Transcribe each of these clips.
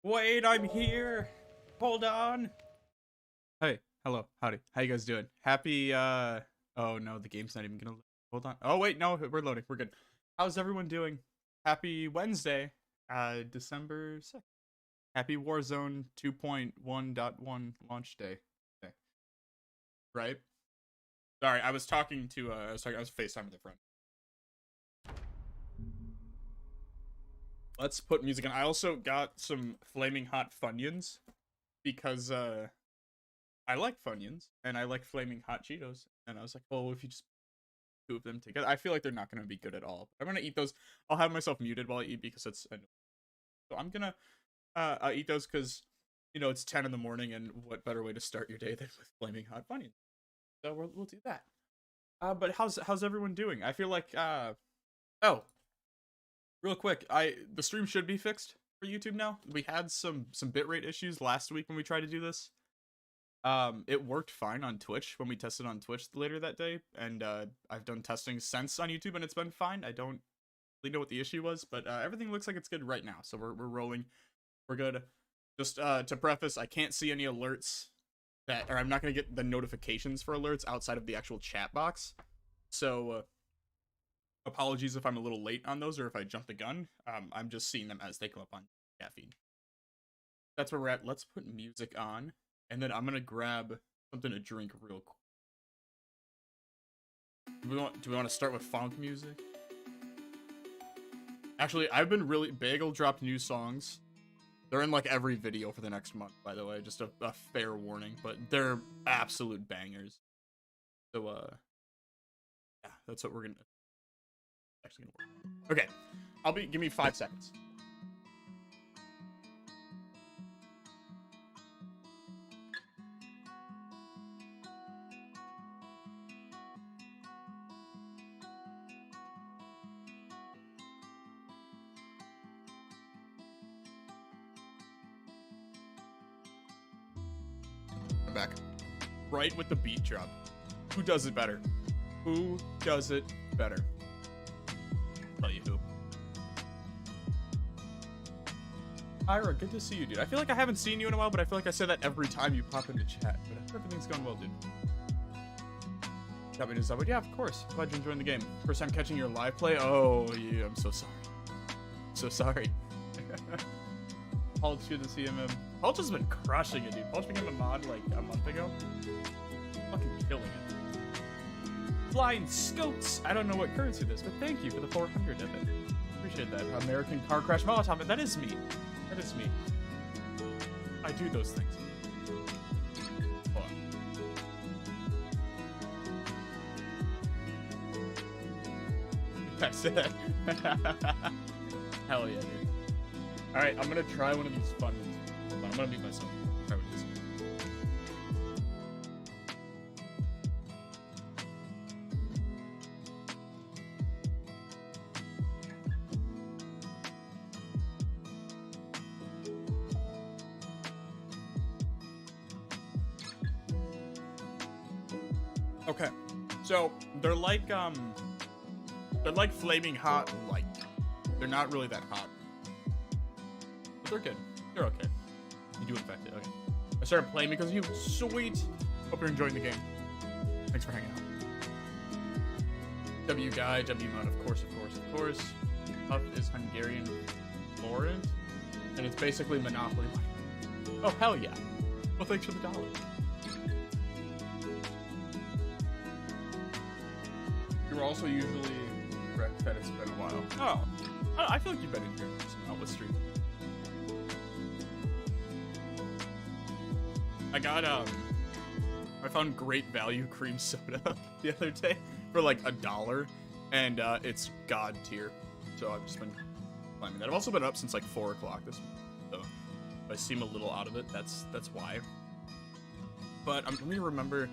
Wait, I'm here. Hold on. Hey, hello, howdy. How you guys doing? Happy, oh no, the game's not even gonna load. Hold on. Oh wait, no, we're loading. We're good. How's everyone doing? Happy Wednesday, December 6th. Happy Warzone 2.1.1 launch day. Okay. Right? Sorry, I was talking to, I was FaceTime with a friend. Let's put music on. I also got some flaming hot Funyuns because, I like Funyuns, and I like Flaming Hot Cheetos, and I was like, well, if you just two of them together, I feel like they're not going to be good at all. I'm going to eat those. I'll have myself muted while I eat because it's, so I'm going to eat those because, you know, it's 10 in the morning, and what better way to start your day than with Flaming Hot Funyuns? So we'll do that. But how's everyone doing? I feel like, oh, real quick, the stream should be fixed for YouTube now. We had some bitrate issues last week when we tried to do this. It worked fine on Twitch when we tested on Twitch later that day, and I've done testing since on YouTube, and it's been fine. I don't really know what the issue was, but everything looks like it's good right now, so we're rolling. We're good. Just to preface, I can't see any alerts or I'm not gonna get the notifications for alerts outside of the actual chat box. So apologies if I'm a little late on those or if I jump the gun. I'm just seeing them as they come up on caffeine. That's where we're at. Let's put music on. And then I'm gonna grab something to drink real quick. Do we want to start with funk music? Actually, I've been really Bagel dropped new songs. They're in like every video for the next month, by the way. Just a fair warning, but they're absolute bangers. So yeah, that's what we're gonna actually gonna work. Okay, give me 5 seconds. I'm back. Right with the beat drop. Who does it better? Who does it better? I'll tell you who. Ira, good to see you, dude. I feel like I haven't seen you in a while, but I feel like I say that every time you pop into chat. But I hope everything's going well, dude. Got me to Zomboid? Yeah, of course. Glad you're enjoying the game. First time catching your live play? Oh, yeah, I'm so sorry. So sorry. Paul to the CMM. Paul has been crushing it, dude. Paul became a mod like a month ago. Fucking killing it. Flying Scopes! I don't know what currency it is, but thank you for the 400 of it. Appreciate that. American Car Crash Molotov. That is me. That is me. I do those things. Hold on. I said that. Hell yeah, dude. Alright, I'm gonna try one of these fun ones. I'm gonna mute myself. Try with this. Okay, so they're like flaming hot light. They're not really that hot. But they're good. They're okay. You do infect it. Okay. I started playing because of you. Sweet. Hope you're enjoying the game. Thanks for hanging out. W guy, W mod, of course, of course, of course. Puff is Hungarian Florent, and it's basically Monopoly money. Oh hell yeah. Well, thanks for the $1. You're also usually correct that it's been a while. Oh, I feel like you've been in here somehow with stream. I got I found great value cream soda the other day for like $1, and it's god tier. So I've just been climbing that. I've also been up since like 4 o'clock this morning, so if I seem a little out of it, that's why. But let me remember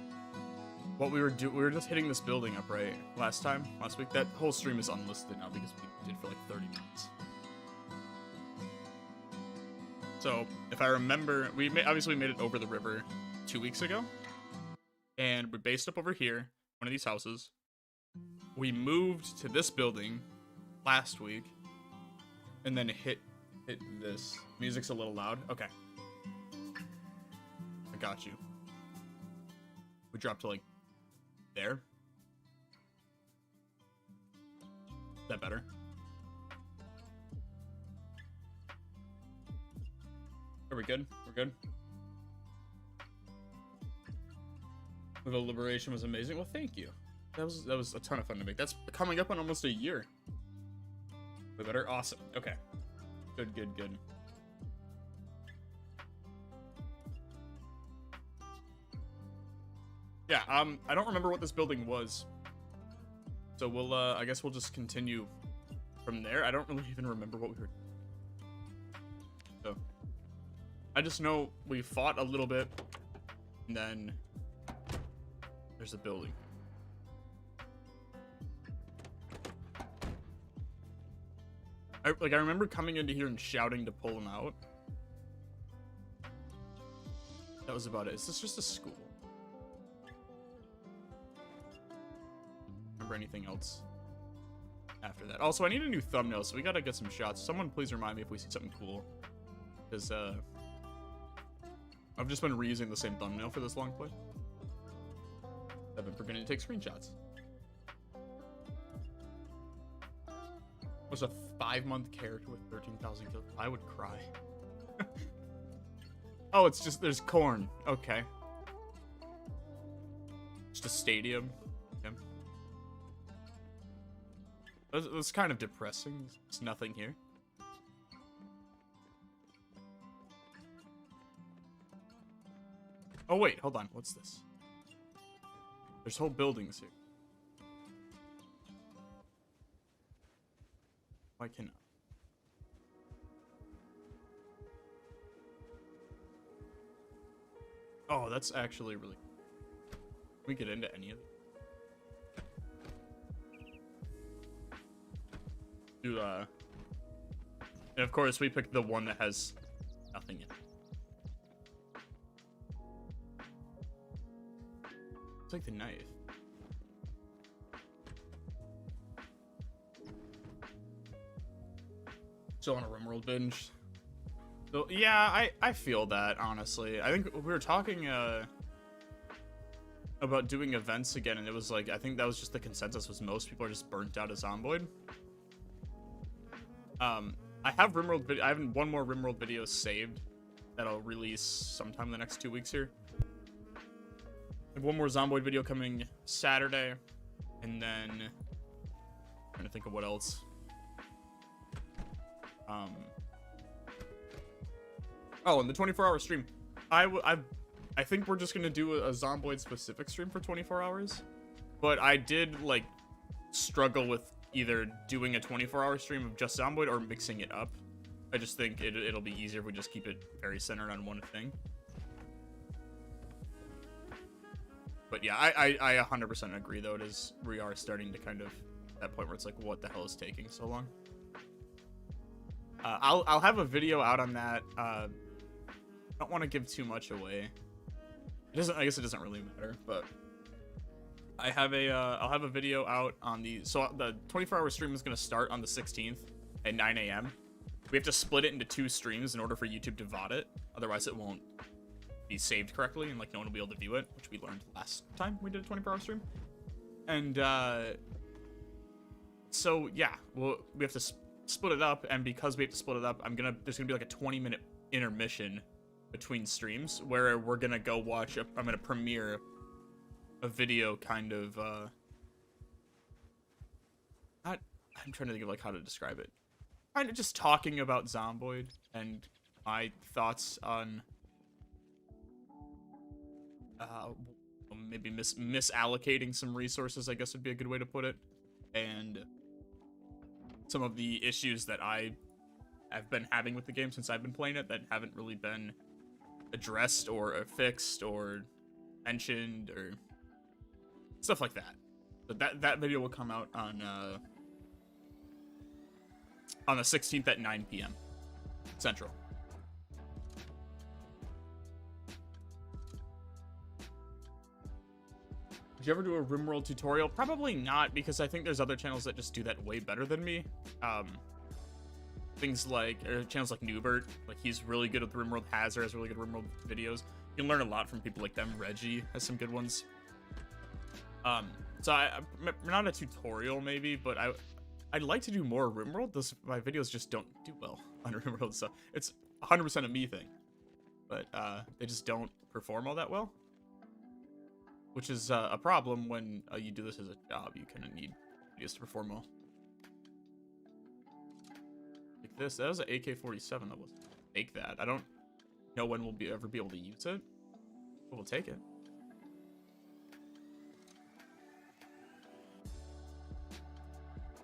what we were doing. We were just hitting this building up right last week. That whole stream is unlisted now because we did for like 30 minutes. So if I remember, obviously we made it over the river 2 weeks ago, and we based up over here, one of these houses. We moved to this building last week, and then hit hit this. Music's a little loud. Okay. I got you. We dropped to like there. Is that better? Are we good? We're good. The Liberation was amazing. Well, thank you. That was a ton of fun to make. That's coming up on almost a year. Way better. Awesome. Okay. Good, good, good. Yeah. I don't remember what this building was, so we'll I guess we'll just continue from there. I don't really even remember what we were. So I just know we fought a little bit, and then there's a building. I remember coming into here and shouting to pull him out. That was about it. Is this just a school? Remember anything else after that? Also, I need a new thumbnail, so we gotta get some shots. Someone please remind me if we see something cool. Because, I've just been reusing the same thumbnail for this long play. I've been forgetting to take screenshots. Was a 5-month character with 13,000 kills. I would cry. Oh, it's just, there's corn. Okay. Just a stadium. Okay. That's kind of depressing. There's nothing here. Oh, wait, hold on. What's this? There's whole buildings here. Why can't I? Oh, that's actually really... Can we get into any of it? And of course, we picked the one that has nothing in it. It's like the knife. Still on a RimWorld binge. So yeah, I feel that, honestly. I think we were talking about doing events again, and it was like, I think that was just the consensus, was most people are just burnt out of Zomboid. I have RimWorld video. I have one more RimWorld video saved that I'll release sometime in the next 2 weeks here. I have one more Zomboid video coming Saturday, and then I'm trying to think of what else. Oh, and the 24-hour stream. I think we're just gonna do a Zomboid specific stream for 24 hours, but I did like struggle with either doing a 24-hour stream of just Zomboid or mixing it up. I just think it'll be easier if we just keep it very centered on one thing. But yeah, I 100% agree, though. We are starting to kind of that point where it's like, what the hell is taking so long? I'll have a video out on that. I don't want to give too much away. It doesn't. I guess it doesn't really matter, but I have I'll have a video out on the 24-hour stream is going to start on the 16th at 9 a.m. We have to split it into 2 streams in order for YouTube to VOD it. Otherwise, it won't be saved correctly, and like no one will be able to view it, which we learned last time we did a 24-hour stream. And so yeah, we have to split it up, and because we have to split it up, there's gonna be like a 20-minute intermission between streams where we're gonna go watch. I'm gonna premiere a video, kind of. I'm trying to think of like how to describe it. Kind of just talking about Zomboid and my thoughts on maybe misallocating some resources, I guess would be a good way to put it, and some of the issues that I have been having with the game since I've been playing it that haven't really been addressed or fixed or mentioned or stuff like that. But that video will come out on the 16th at 9 p.m. Central. Did you ever do a RimWorld tutorial? Probably not, because I think there's other channels that just do that way better than me. things like channels like Newbert, like he's really good with RimWorld. Hazard has really good RimWorld videos. You can learn a lot from people like them. Reggie has some good ones. So I'm not a tutorial maybe, but I'd like to do more RimWorld. My videos just don't do well on RimWorld, so it's 100% a me thing. But they just don't perform all that well, which is a problem when you do this as a job. You kind of need videos to perform well. Like this, that was an AK-47. That was take that. I don't know when we'll ever be able to use it, but we'll take it.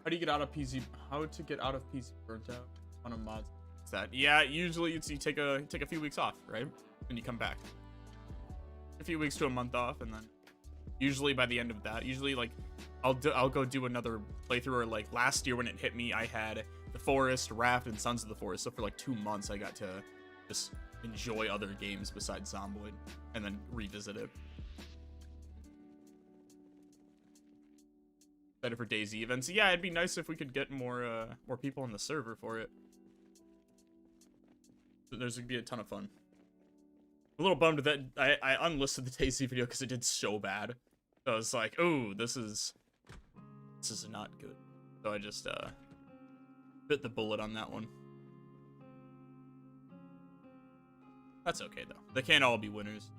How do you get out of PZ? How to get out of PZ burnt out on a mod? That yeah, usually you take a few weeks off, right? And you come back. A few weeks to a month off, and then usually by the end of that, usually like I'll go do another playthrough. Or like last year when it hit me, I had the Forest, Raft, and Sons of the Forest. So for like 2 months, I got to just enjoy other games besides Zomboid, and then revisit it. Excited for DayZ events. Yeah, it'd be nice if we could get more people on the server for it. There's gonna be a ton of fun. A little bummed that I unlisted the DayZ video because it did so bad. So I was like, oh, this is not good. So I just bit the bullet on that one. That's okay though. They can't all be winners.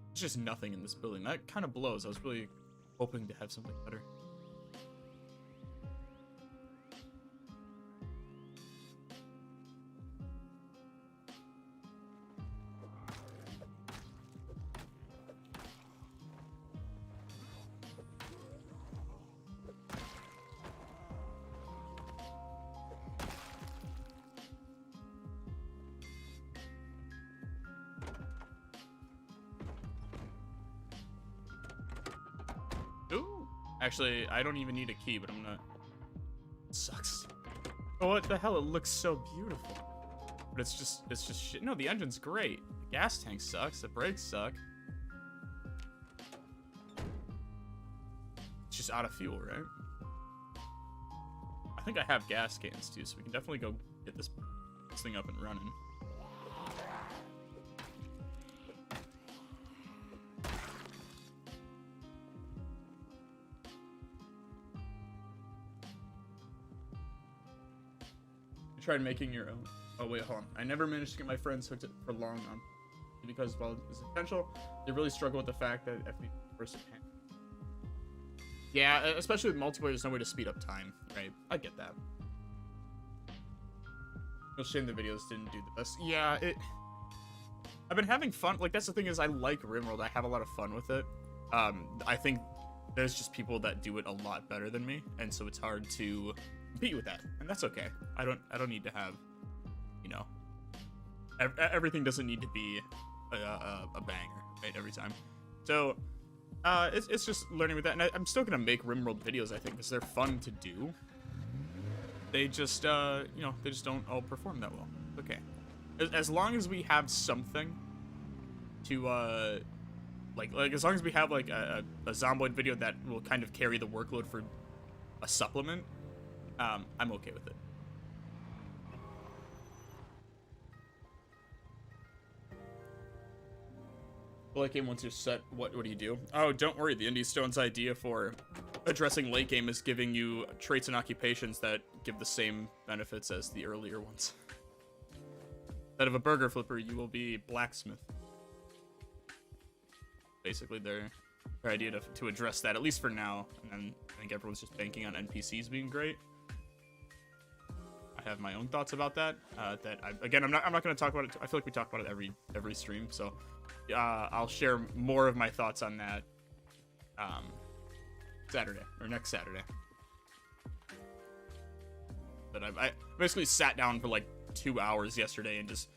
There's just nothing in this building. That kind of blows. I was really hoping to have something better. Actually, I don't even need a key, but I'm gonna... It sucks. Oh, what the hell? It looks so beautiful. But it's just shit. No, the engine's great. The gas tank sucks. The brakes suck. It's just out of fuel, right? I think I have gas cans too, so we can definitely go get this thing up and running. Tried making your own. Oh wait, hold on. I never managed to get my friends hooked for long on because while it's essential, they really struggle with the fact that FP first hand. Yeah, especially with multiplayer, there's no way to speed up time, right? I get that. No shame the videos didn't do the best. Yeah, I've been having fun. Like that's the thing is I like RimWorld. I have a lot of fun with it. I think there's just people that do it a lot better than me, and so it's hard to compete with that, and that's okay. I don't need to have, you know, everything doesn't need to be a banger right every time. So it's just learning with that, and I'm still gonna make RimWorld videos, I think, because they're fun to do. They just you know, they just don't all perform that well. Okay, as long as we have something to like as long as we have like a Zomboid video that will kind of carry the workload for a supplement, I'm okay with it. Late game, once you're set, what do you do? Oh, don't worry. The Indie Stone's idea for addressing late game is giving you traits and occupations that give the same benefits as the earlier ones. Instead of a burger flipper, you will be blacksmith. Basically, their idea to address that, at least for now. And then I think everyone's just banking on NPCs being great. I have my own thoughts about that. Again, I'm not going to talk about it. I feel like we talk about it every stream, so I'll share more of my thoughts on that Saturday or next Saturday. But I basically sat down for like 2 hours yesterday and just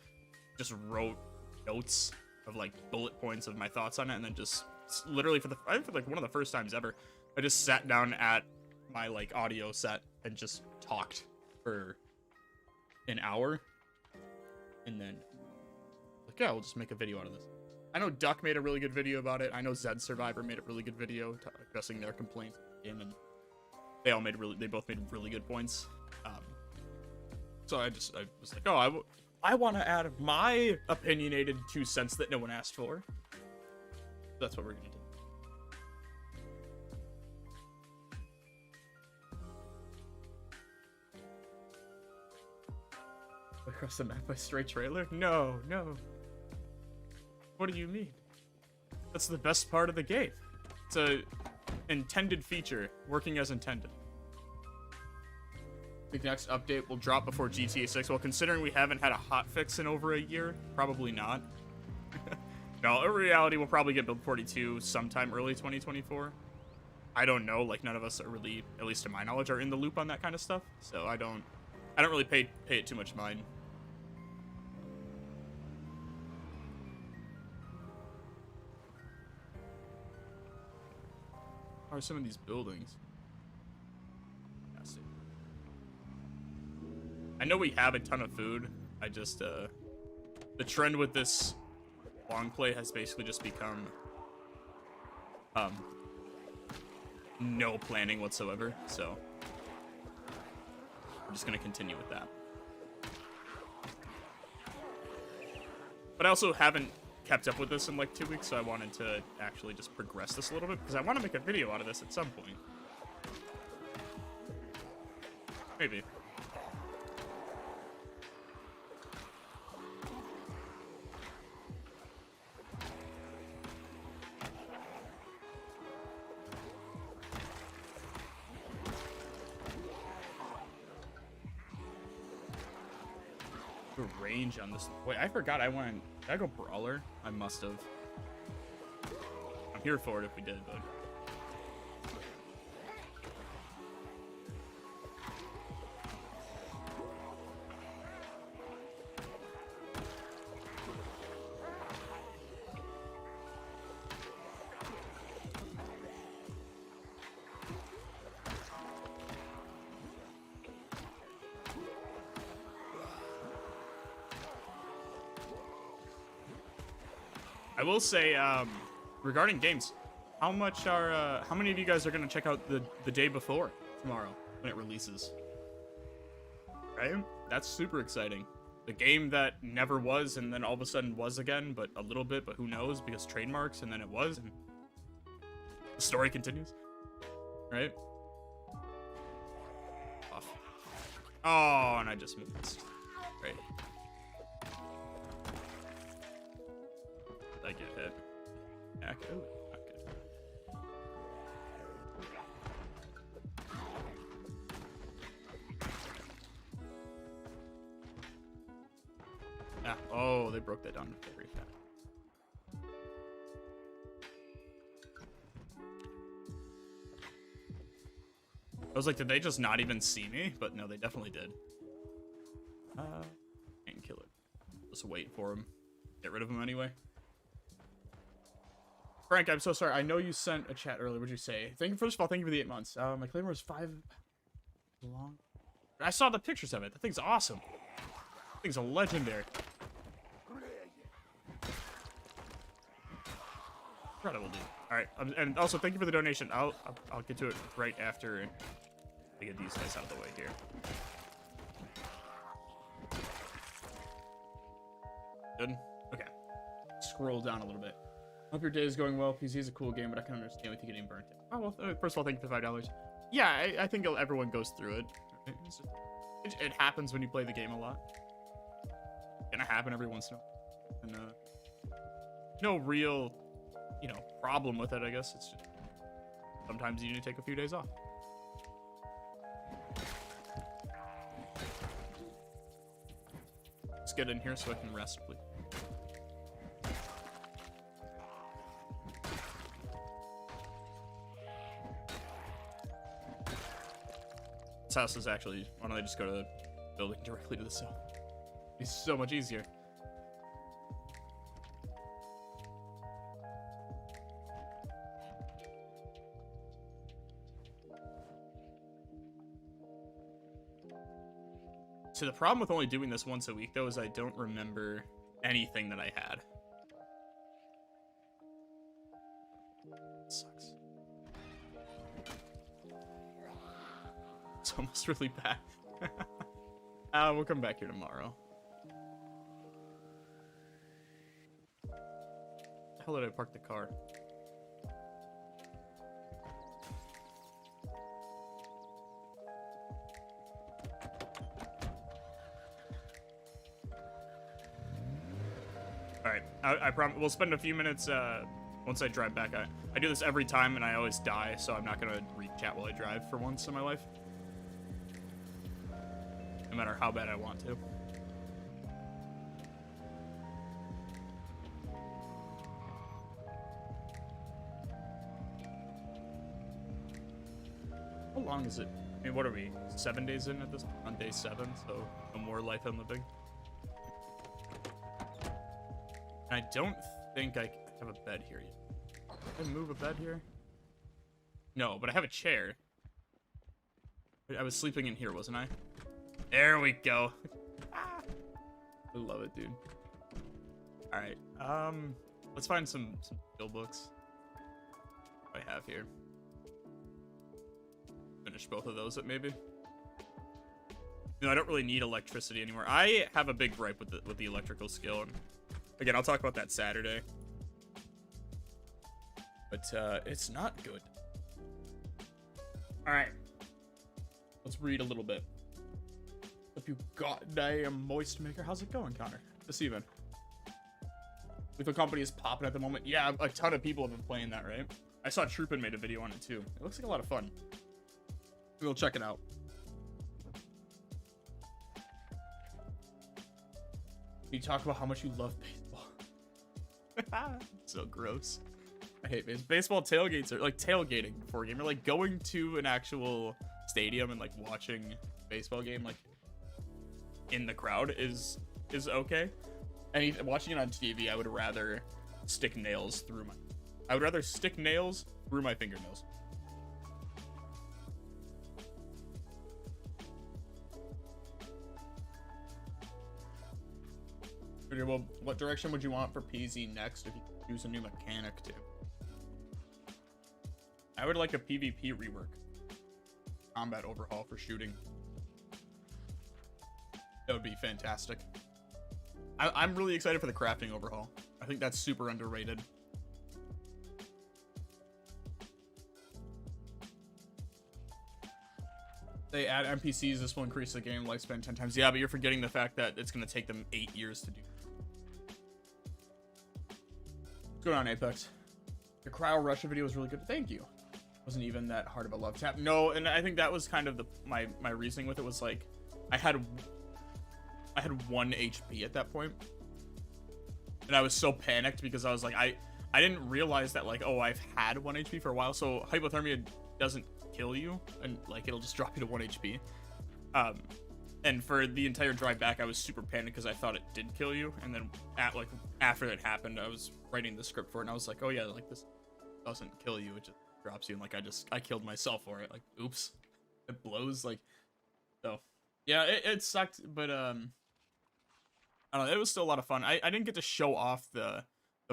wrote notes of like bullet points of my thoughts on it, and then just literally I think for like one of the first times ever, I just sat down at my like audio set and just talked for an hour, and then like, yeah, we'll just make a video out of this. I know Duck made a really good video about it. I know Zed Survivor made a really good video addressing their complaints. And they both made really good points. So I was like, oh, I want to add my opinionated 2 cents that no one asked for. That's what we're gonna do. Across the map by straight trailer? No. What do you mean? That's the best part of the game. It's a intended feature, working as intended. The next update will drop before GTA 6. Well, considering we haven't had a hotfix in over a year, probably not. No, in reality, we'll probably get Build 42 sometime early 2024. I don't know. Like, none of us are really, at least to my knowledge, are in the loop on that kind of stuff. So I don't really pay it too much mind. How are some of these buildings? I know we have a ton of food. I just, the trend with this long play has basically just become, no planning whatsoever. So I'm just gonna continue with that. But I also haven't kept up with this in like 2 weeks, so I wanted to actually just progress this a little bit because I want to make a video out of this at some point. Maybe. The range on this. Wait, I forgot I went. Did I go brawler? I must have. I'm here for it if we did, but. I will say, regarding games, how many of you guys are gonna check out the day before tomorrow when it releases? Right? That's super exciting. The game that never was and then all of a sudden was again, but a little bit, but who knows, because trademarks, and then it was, and the story continues. Right? Off. Oh, and I just missed. Right. I get hit. Yeah, ooh, not good. Ah, oh, they broke that down very fast. I was like, did they just not even see me? But no, they definitely did. Can't kill it. Just wait for him. Get rid of him anyway. Frank, I'm so sorry. I know you sent a chat earlier. What'd you say? First of all, thank you for the 8 months. My claimer was 5 long. I saw the pictures of it. That thing's awesome. That thing's a legendary. Incredible, dude. All right, and also thank you for the donation. I'll get to it right after I get these guys out of the way here. Good. Okay. Scroll down a little bit. Hope your day is going well. PC is a cool game, but I can understand with you getting burnt out. Oh, well, first of all, thank you for $5. Yeah, I think everyone goes through it. It happens when you play the game a lot. It's gonna happen every once in a while. And, no real, problem with it, I guess. It's just, sometimes you need to take a few days off. Let's get in here so I can rest, please. This house is actually, why don't they just go to the building directly to the cell? It's so much easier. So the problem with only doing this once a week, though, is I don't remember anything that I had. It sucks. It's almost really bad. We'll come back here tomorrow. How did I park the car? Alright, I promise we'll spend a few minutes once I drive back. I do this every time and I always die, so I'm not gonna read chat while I drive for once in my life. No matter how bad I want to. How long is it? I mean, what are we? 7 days in at this on day 7, so no more life I'm living. And I don't think I have a bed here yet. Can I move a bed here? No, but I have a chair. I was sleeping in here, wasn't I? There we go. I love it, dude. All right. Let's find some skill books. What do I have here? Finish both of those up, maybe. No, I don't really need electricity anymore. I have a big gripe with the electrical skill, and again, I'll talk about that Saturday. But it's not good. All right. Let's read a little bit. If you goddamn moist maker, how's it going, Connor? This even. Lethal Company is popping at the moment. Yeah, a ton of people have been playing that, right? I saw Troopin made a video on it too. It looks like a lot of fun. We'll check it out. You talk about how much you love baseball. So gross. I hate baseball. Baseball tailgates are like tailgating before a game. Or like going to an actual stadium and like watching a baseball game like in the crowd is okay. And watching it on TV, I would rather stick nails through my. I would rather stick nails through my fingernails. Okay, well, what direction would you want for PZ next if you choose a new mechanic to? I would like a PvP rework. Combat overhaul for shooting. That would be fantastic. I'm really excited for the crafting overhaul. I think that's super underrated. They add NPCs, this will increase the game lifespan 10 times. Yeah, but you're forgetting the fact that it's going to take them 8 years to do. What's going on, Apex? The Cryo Russia video was really good. Thank you. Wasn't even that hard of a love tap. No, and I think that was kind of my reasoning with it was like, I had 1 HP at that point. And I was so panicked because I was like, I didn't realize that like, oh, I've had 1 HP for a while. So hypothermia doesn't kill you and like it'll just drop you to 1 HP. And for the entire drive back, I was super panicked because I thought it did kill you. And then after it happened, I was writing the script for it and I was like, oh yeah, like this doesn't kill you, it just drops you. And like I killed myself for it. Like, oops, it blows. Like, so yeah, it sucked, but I don't know, it was still a lot of fun. I didn't get to show off the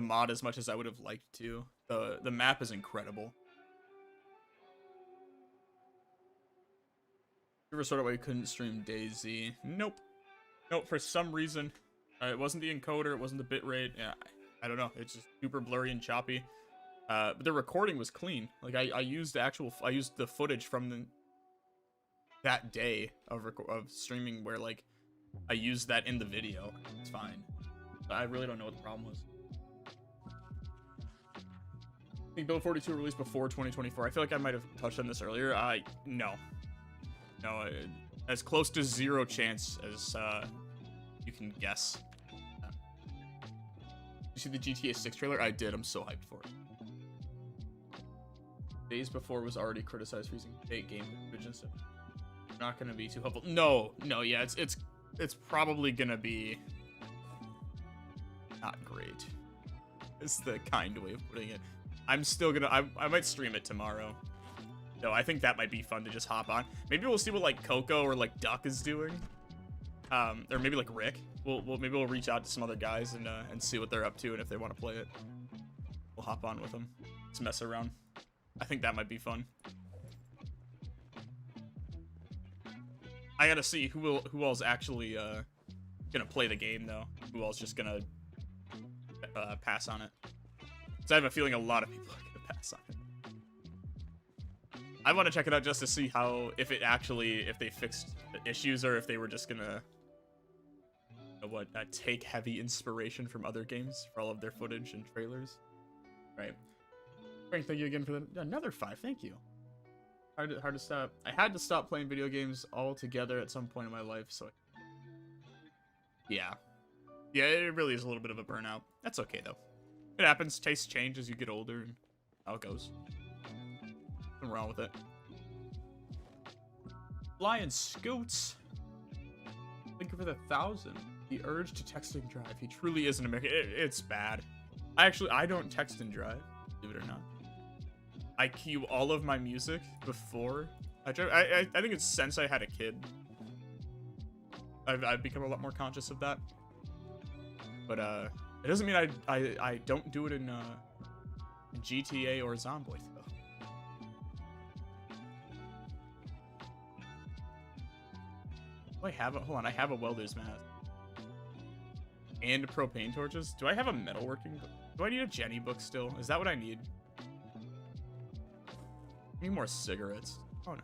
mod as much as I would have liked to. The map is incredible. You ever sort of why you couldn't stream DayZ? Nope. Nope, for some reason. It wasn't the encoder, it wasn't the bitrate. Yeah, I don't know. It's just super blurry and choppy. But the recording was clean. Like I used the footage from that day of streaming where like I used that in the video. It's fine. But I really don't know what the problem was. I think Build 42 released before 2024. I feel like I might have touched on this earlier. No, as close to 0 chance as you can guess. You see the GTA 6 trailer? I did. I'm so hyped for it. Days before was already criticized for using fake game footage and stuff. Not gonna be too helpful. No, yeah, it's probably gonna be not great. It's the kind way of putting it. I'm still gonna. I might stream it tomorrow. No, I think that might be fun to just hop on. Maybe we'll see what like Coco or like Duck is doing, or maybe like Rick. Maybe we'll reach out to some other guys and see what they're up to and if they want to play it. We'll hop on with them. Let's mess around. I think that might be fun. I gotta see who all's actually gonna play the game though. Who all's just gonna pass on it? So I have a feeling a lot of people are gonna pass on it. I want to check it out just to see if they fixed the issues or if they were just gonna take heavy inspiration from other games for all of their footage and trailers. Right. Frank, thank you again for another 5. Thank you. Hard to stop. I had to stop playing video games altogether at some point in my life, so yeah, it really is a little bit of a burnout. That's okay though. It happens. Tastes change as you get older, and how it goes. Nothing wrong with it. Lion Scoots. Thank you for the 1,000. The urge to text and drive. He truly is an American. It's bad. I don't text and drive, believe it or not. I cue all of my music before I drive. I think it's since I had a kid. I've become a lot more conscious of that. But it doesn't mean I don't do it in GTA or Zomboid though. Do I have a hold on? I have a welder's mask and propane torches. Do I have a metalworking book? Do I need a Jenny book still? Is that what I need? I need more cigarettes. Oh no.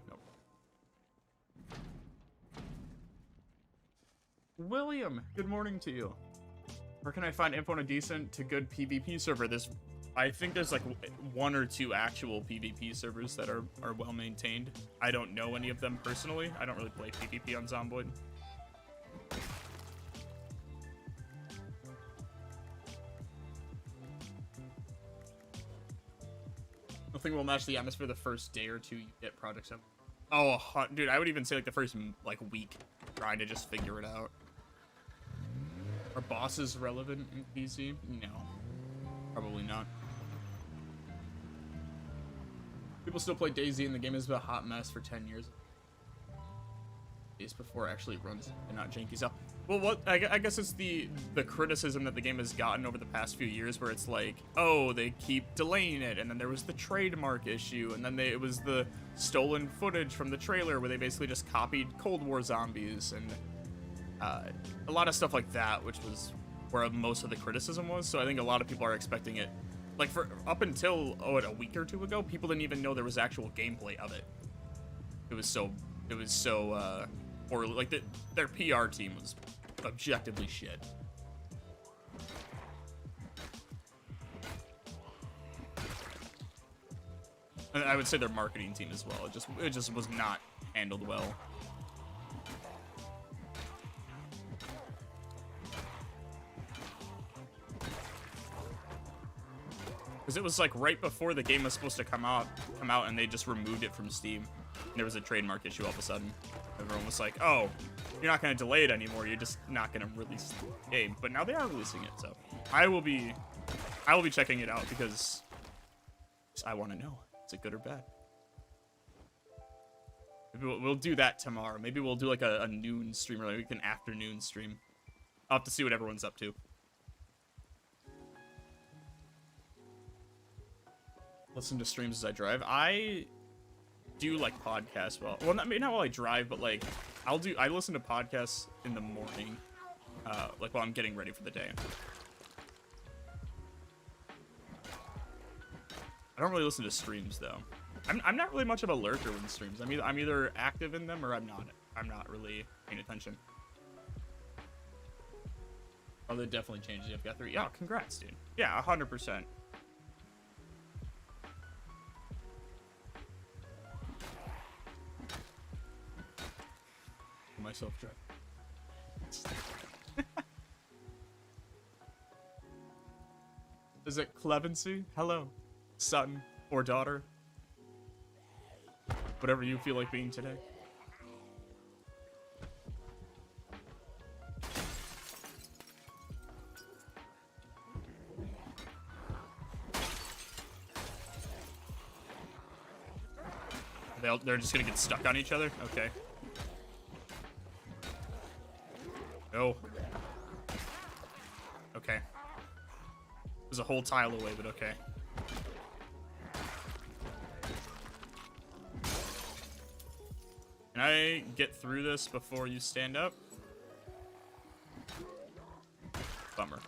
William, good morning to you. Where can I find info on a decent to good PvP server? I think there's like 1 or 2 actual PvP servers that are well maintained. I don't know any of them personally. I don't really play PvP on Zomboid. Nothing will match the atmosphere the first day or 2 you get projects up. Oh, dude, I would even say like the first week, trying to just figure it out. Are bosses relevant in PC? No, probably not. People still play DayZ, and the game has been a hot mess for 10 years. Days before it actually runs and not janky. So, well, I guess it's the criticism that the game has gotten over the past few years, where it's like, oh, they keep delaying it, and then there was the trademark issue, and then it was the stolen footage from the trailer where they basically just copied Cold War zombies, and a lot of stuff like that, which was where most of the criticism was. So I think a lot of people are expecting it. Like for up until a week or 2 ago, people didn't even know there was actual gameplay of it. It was so poorly. Like their PR team was objectively shit. And I would say their marketing team as well. It just was not handled well. Because it was like right before the game was supposed to come out, and they just removed it from Steam. And there was a trademark issue all of a sudden. Everyone was like, "Oh, you're not going to delay it anymore. You're just not going to release the game." But now they are releasing it, so I will be checking it out because I want to know, is it good or bad? Maybe we'll do that tomorrow. Maybe we'll do like a noon stream or like an afternoon stream. I'll have to see what everyone's up to. Listen to streams as I drive. I do like podcasts. Well, not while I drive, but like I listen to podcasts in the morning, like while I'm getting ready for the day. I don't really listen to streams though. I'm not really much of a lurker in streams. I'm either active in them or I'm not. I'm not really paying attention. Oh, they definitely changed the FGA3. Yeah, congrats, dude. Yeah, 100%. Myself drive. Is it Clemency? Hello, son or daughter. Whatever you feel like being today. They're just gonna get stuck on each other? Okay. No. Okay. There's a whole tile away, but okay. Can I get through this before you stand up? Bummer.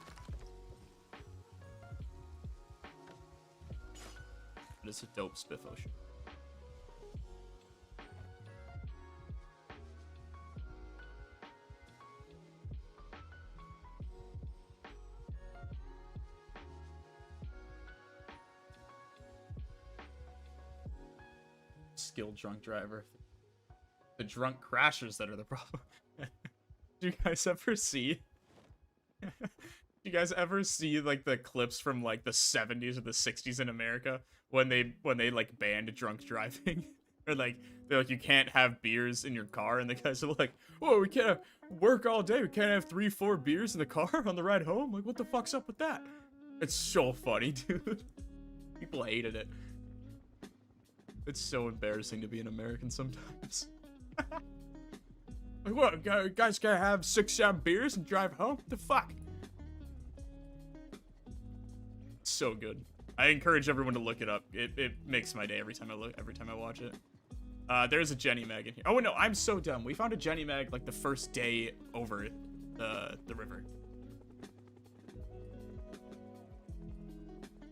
But it's a dope spiffo shoot. Skilled drunk driver. The drunk crashers that are the problem. Do you guys ever see? Do you guys ever see like the clips from like the 70s or the 60s in America when they like banned drunk driving? Or like they're like, you can't have beers in your car, and the guys are like, oh, we can't work all day, we can't have 3-4 beers in the car on the ride home. Like, what the fuck's up with that? It's so funny, dude. People hated it. It's so embarrassing to be an American sometimes. Like, what, guys gotta have 6-7 beers and drive home? What the fuck? So good. I encourage everyone to look it up. It makes my day every time I watch it. There's a Jenny Mag in here. Oh no, I'm so dumb. We found a Jenny Mag like the first day over the river.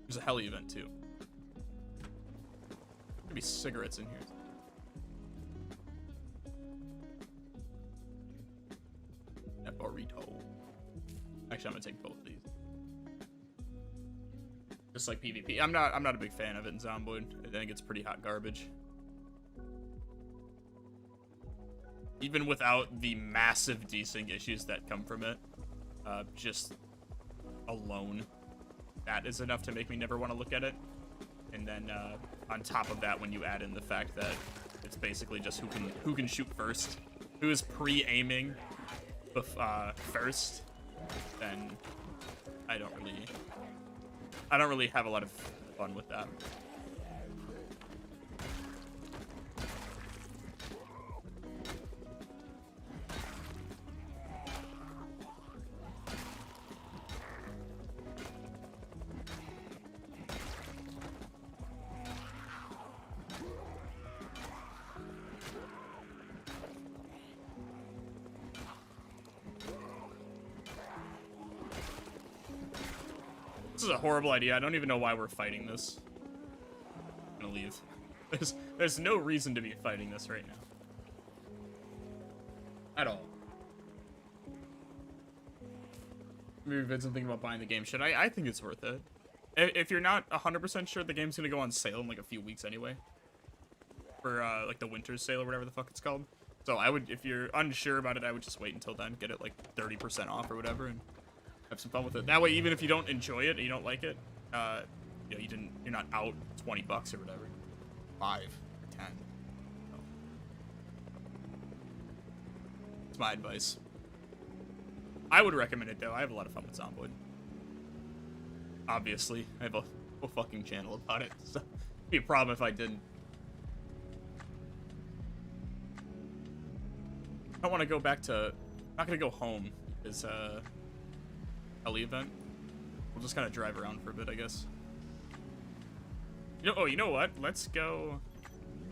There's a heli event too. There'll be cigarettes in here. That burrito. Actually, I'm gonna take both of these. Just like PvP. I'm not a big fan of it in Zomboid. I think it's pretty hot garbage. Even without the massive desync issues that come from it, just alone, that is enough to make me never want to look at it. And then on top of that, when you add in the fact that it's basically just who can shoot first, who is pre-aiming first, then I don't really have a lot of fun with that. This is a horrible idea. I don't even know why we're fighting this. I'm gonna leave. There's no reason to be fighting this right now. At all. Maybe Vince thinking about buying the game. Should I? I think it's worth it. If you're not 100% sure, the game's gonna go on sale in like a few weeks anyway. For like the winter sale or whatever the fuck it's called. So I would, if you're unsure about it, I would just wait until then, get it like 30% off or whatever, and have some fun with it. That way, even if you don't enjoy it and you don't like it, you know, you're not out $20 or whatever. 5 or 10. So. It's my advice. I would recommend it though. I have a lot of fun with Zomboid. Obviously, I have a whole fucking channel about it, so it'd be a problem if I didn't. I want to go back to. I'm not gonna go home. Is heli event. We'll just kind of drive around for a bit, I guess. You know, oh, you know what? Let's go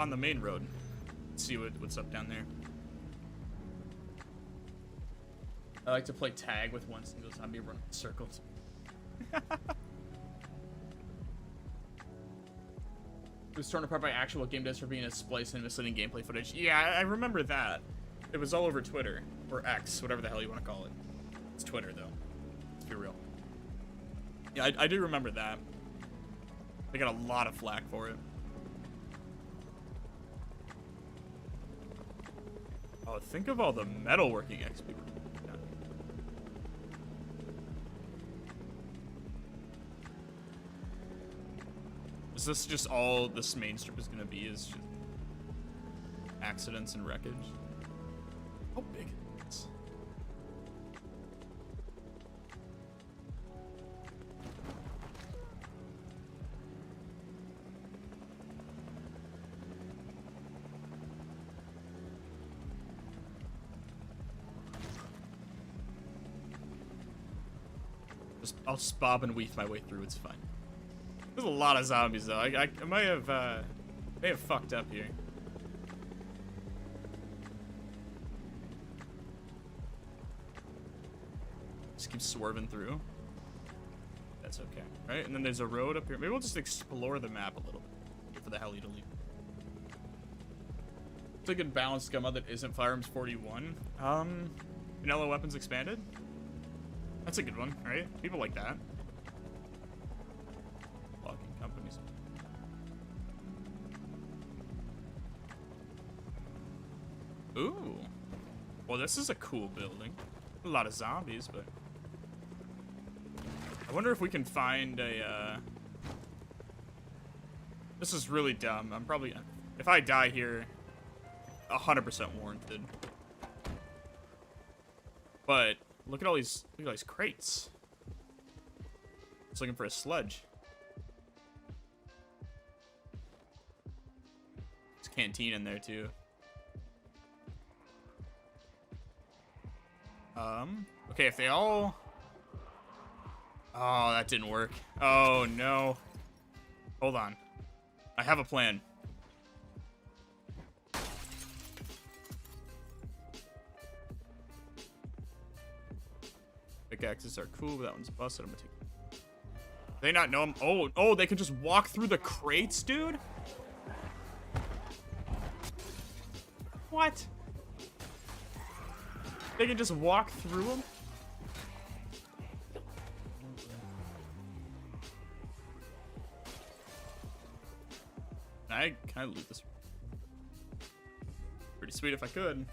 on the main road. See what's up down there. I like to play tag with one single zombie running in circles. It was torn apart by actual game devs for being a splice and misleading gameplay footage. Yeah, I remember that. It was all over Twitter. Or X, whatever the hell you want to call it. It's Twitter, though. Let's be real. Yeah, I do remember that. They got a lot of flack for it. Oh, think of all the metalworking XP. Yeah. Is this just all this main strip is gonna be? Is just accidents and wreckage? How big is this? I'll just bob and weave my way through. It's fine. There's a lot of zombies though. I might have fucked up here. Just keep swerving through. That's okay, right? And then there's a road up here. Maybe we'll just explore the map a little bit. Wait for the heli to leave. It's a good balanced gun mod that isn't Firearms 41. Vanilla Weapons Expanded? That's a good one, right? People like that. Locking companies. Ooh. Well, this is a cool building. A lot of zombies, but... I wonder if we can find a, This is really dumb. I'm probably... If I die here, 100% warranted. But, look at all these crates. Just looking for a sludge. There's a canteen in there, too. Okay, if they all... Oh, that didn't work. Oh, no. Hold on. I have a plan. Pickaxes are cool, but that one's busted. I'm gonna take... They not know them? Oh, they can just walk through the crates, dude? What? They can just walk through them? Can I loot this? Pretty sweet if I could.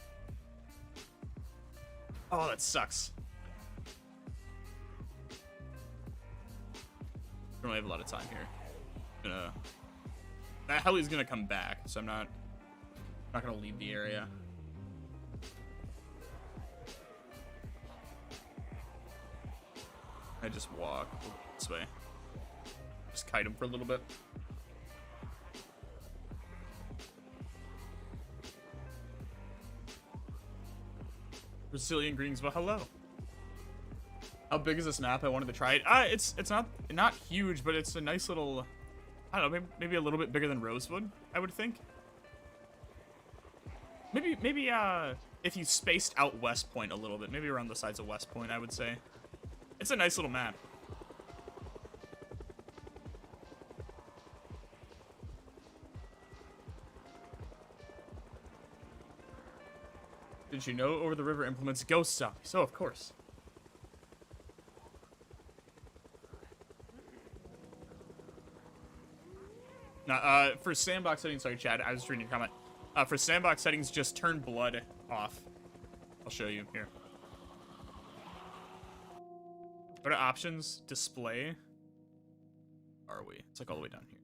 Oh, that sucks. Don't really have a lot of time here. That heli's gonna come back, so I'm not gonna leave the area. I just walk this way. Just kite him for a little bit. Brazilian greetings, well, hello. How big is this map? I wanted to try it. It's not huge, but it's a nice little. I don't know, maybe a little bit bigger than Rosewood, I would think. Maybe if you spaced out West Point a little bit, maybe around the sides of West Point, I would say. It's a nice little map. Did you know Over the River implements ghost zombies? So, of course. Now, for sandbox settings, sorry, Chad, I was just reading your comment. For sandbox settings, just turn blood off. I'll show you here. Go to options, display. Where are we? It's like all the way down here.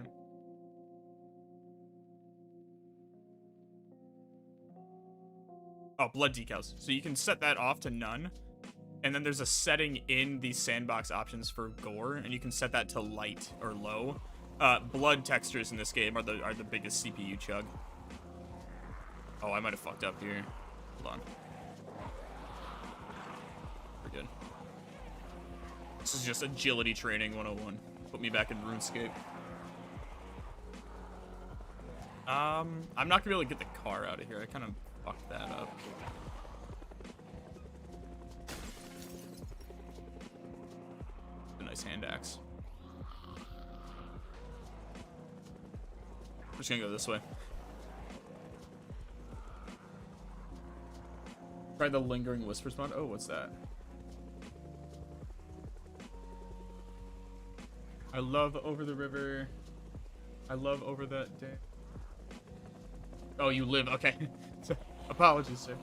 Okay. Oh, blood decals. So you can set that off to none. And then there's a setting in the sandbox options for gore, and you can set that to light or low. Blood textures in this game are the biggest CPU chug. Oh, I might have fucked up here. Hold on. We're good. This is just agility training 101. Put me back in RuneScape. I'm not gonna be able to get the car out of here. I kind of fucked that up. A nice hand axe. I'm just gonna go this way. Try the lingering whisper spawn. Oh, what's that? I love Over the River. I love Over that day. Oh, you live. Okay. Apologies, sir.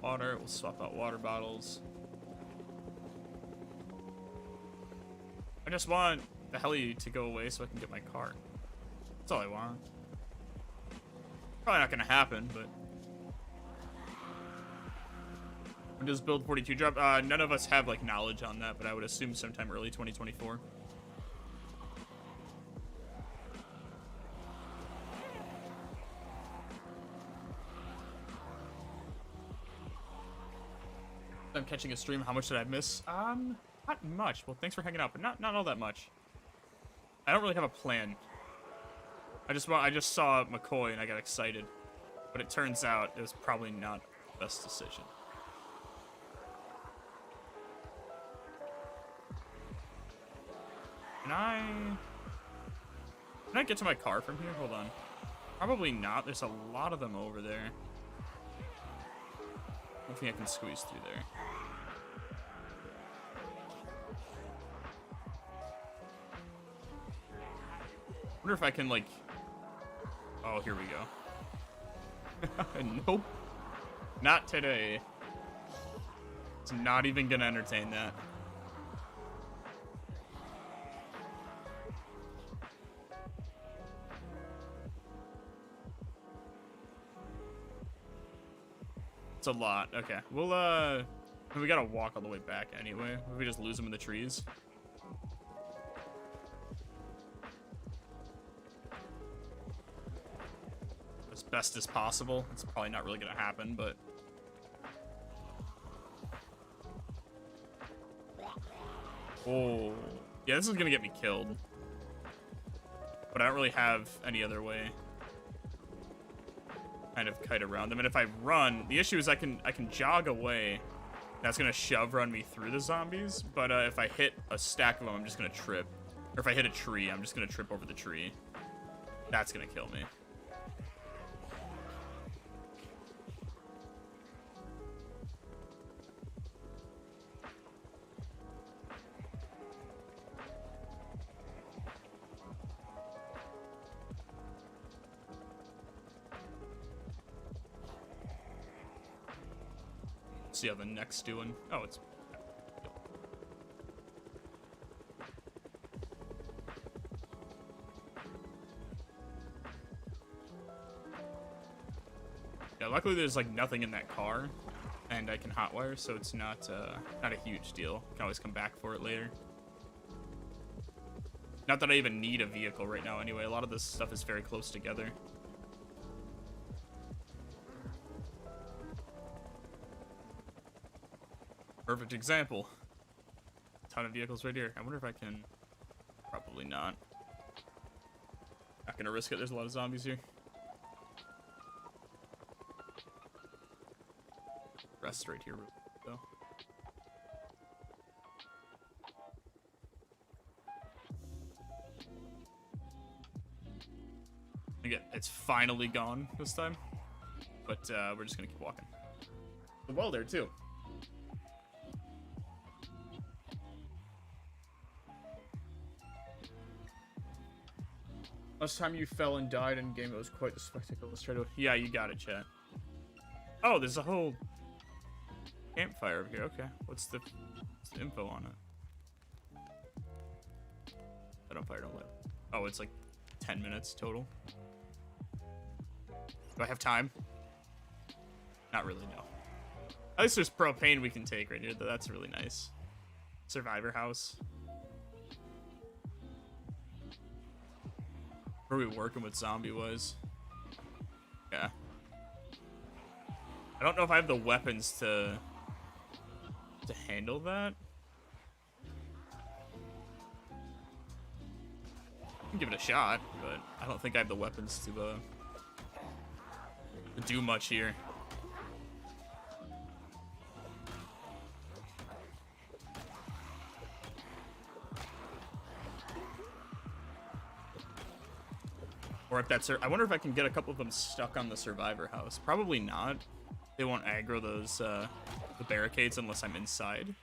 Water. We'll swap out water bottles. I just want the heli to go away so I can get my car. That's all I want. Probably not gonna happen, but... When does build 42 drop? None of us have like knowledge on that, but I would assume sometime early 2024. I'm catching a stream. How much did I miss? Not much. Well, thanks for hanging out, but not all that much. I don't really have a plan. I just saw McCoy and I got excited. But it turns out it was probably not the best decision. Can I get to my car from here? Hold on. Probably not. There's a lot of them over there. I don't think I can squeeze through there. I wonder if I can, like... Oh, here we go. Nope. Not today. It's not even gonna entertain that. It's a lot. Okay. We'll, we gotta walk all the way back anyway. We just lose them in the trees. As best as possible. It's probably not really gonna happen, but... Oh. Yeah, this is gonna get me killed. But I don't really have any other way. Kind of kite around them, and if I run, the issue is I can jog away. That's gonna shove run me through the zombies, but if I hit a stack of them, I'm just gonna trip. Or if I hit a tree, I'm just gonna trip over the tree. That's gonna kill me. See how the neck's doing. Oh, it's... Yeah, luckily there's like nothing in that car, and I can hotwire, so it's not not a huge deal. Can always come back for it later. Not that I even need a vehicle right now anyway. A lot of this stuff is very close together. Perfect example. A ton of vehicles right here. I wonder if I can... Probably not. Not gonna risk it. There's a lot of zombies here. Rest right here, though. Again, it's finally gone this time. But we're just gonna keep walking. Well, there too. Last time you fell and died in game, it was quite the spectacle. Straight away. Yeah, you got it, chat. Oh, there's a whole campfire over here. Okay, what's the info on it? I don't fire, don't let. Oh, it's like 10 minutes total. Do I have time? Not really, no. At least there's propane we can take right here, though. That's really nice. Survivor house. Where are we working with zombie-wise? Yeah. I don't know if I have the weapons to handle that. I can give it a shot, but I don't think I have the weapons to do much here. Or if that's... I wonder if I can get a couple of them stuck on the survivor house. Probably not. They won't aggro those the barricades unless I'm inside.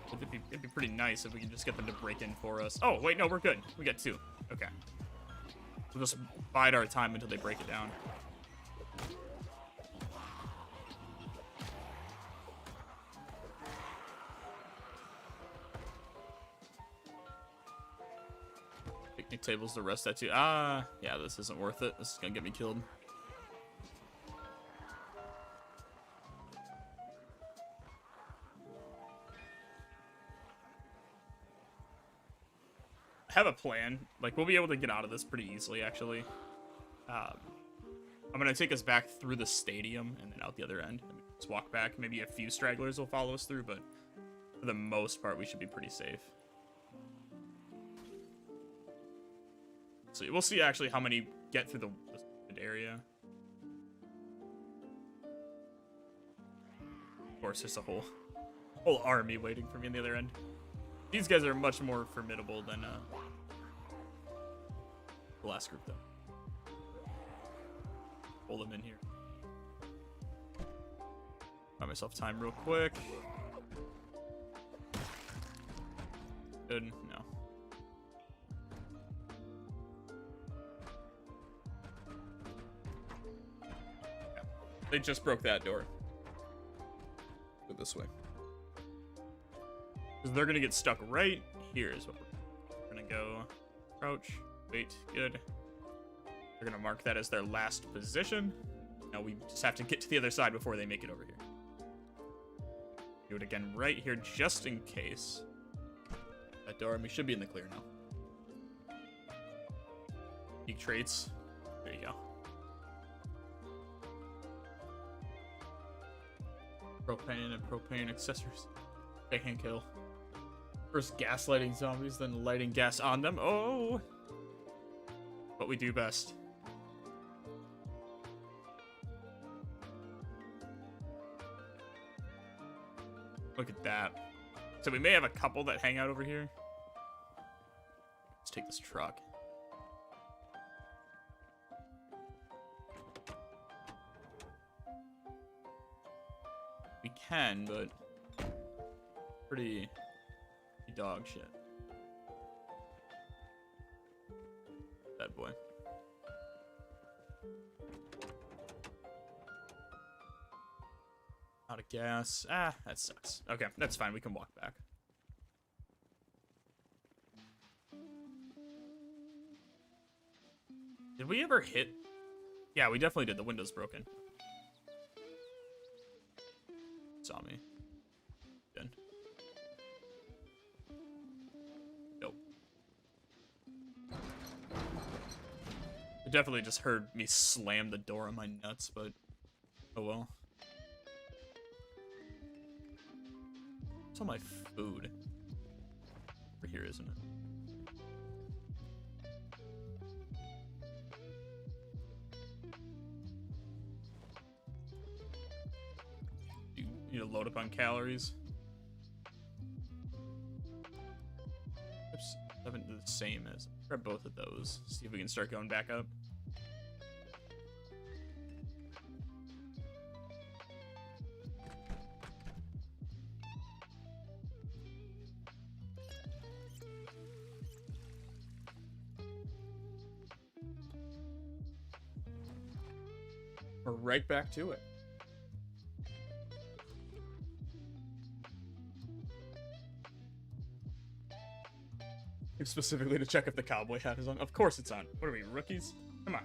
It'd be pretty nice if we can just get them to break in for us. Oh, wait, no, we're good. We got 2. Okay. We'll just bide our time until they break it down. Picnic tables to rest at too. Ah, yeah, this isn't worth it. This is gonna get me killed. I have a plan. Like, we'll be able to get out of this pretty easily, actually. I'm gonna take us back through the stadium and then out the other end. Let's walk back. Maybe a few stragglers will follow us through, but for the most part, we should be pretty safe. So we'll see actually how many get through the area. Of course, there's a whole army waiting for me on the other end. These guys are much more formidable than the last group, though. Pull them in here. Buy myself time real quick. Good. No. Yeah. They just broke that door. Go this way. Because they're going to get stuck right here is what we're going to go. Crouch. Wait. Good. They're going to mark that as their last position. Now we just have to get to the other side before they make it over here. Do it again right here just in case. That door, and we should be in the clear now. Peak traits. There you go. Propane and propane accessories. They can kill. First gaslighting zombies, then lighting gas on them. Oh! What we do best. Look at that. So we may have a couple that hang out over here. Let's take this truck. We can, but pretty dog shit. That boy. Out of gas. Ah, that sucks. Okay, that's fine. We can walk back. Did we ever hit? Yeah, we definitely did. The window's broken. Saw me. Done. Nope. It definitely just heard me slam the door on my nuts, but oh well. It's all my food. Over here, isn't it? You need to load up on calories. Oops, haven't the same as. Grab both of those. See if we can start going back up. We're right back to it. Specifically to check if the cowboy hat is on. Of course it's on. What are we, rookies? Come on.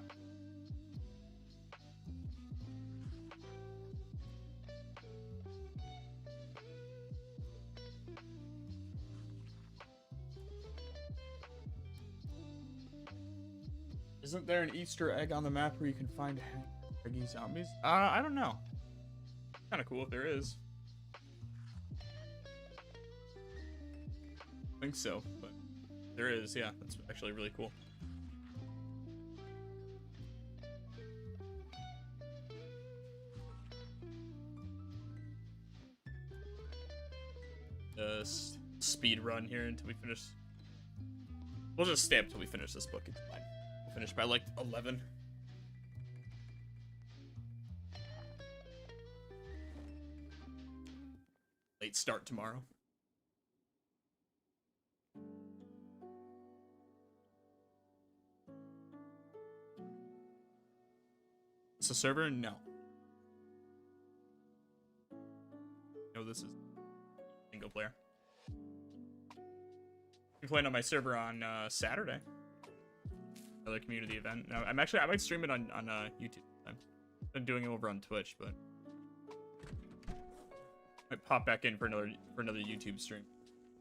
Isn't there an Easter egg on the map where you can find Eggy zombies? I don't know. Kind of cool if there is. I think so, but there is, yeah. That's actually really cool. Speed run here until we finish. We'll just stay up until we finish this book. It's fine. We'll finish by like 11. Late start tomorrow. It's a server? No. No, this is single player. I'm playing on my server on Saturday. Another community event. No, I might stream it on YouTube. I've been doing it over on Twitch, but might pop back in for another YouTube stream.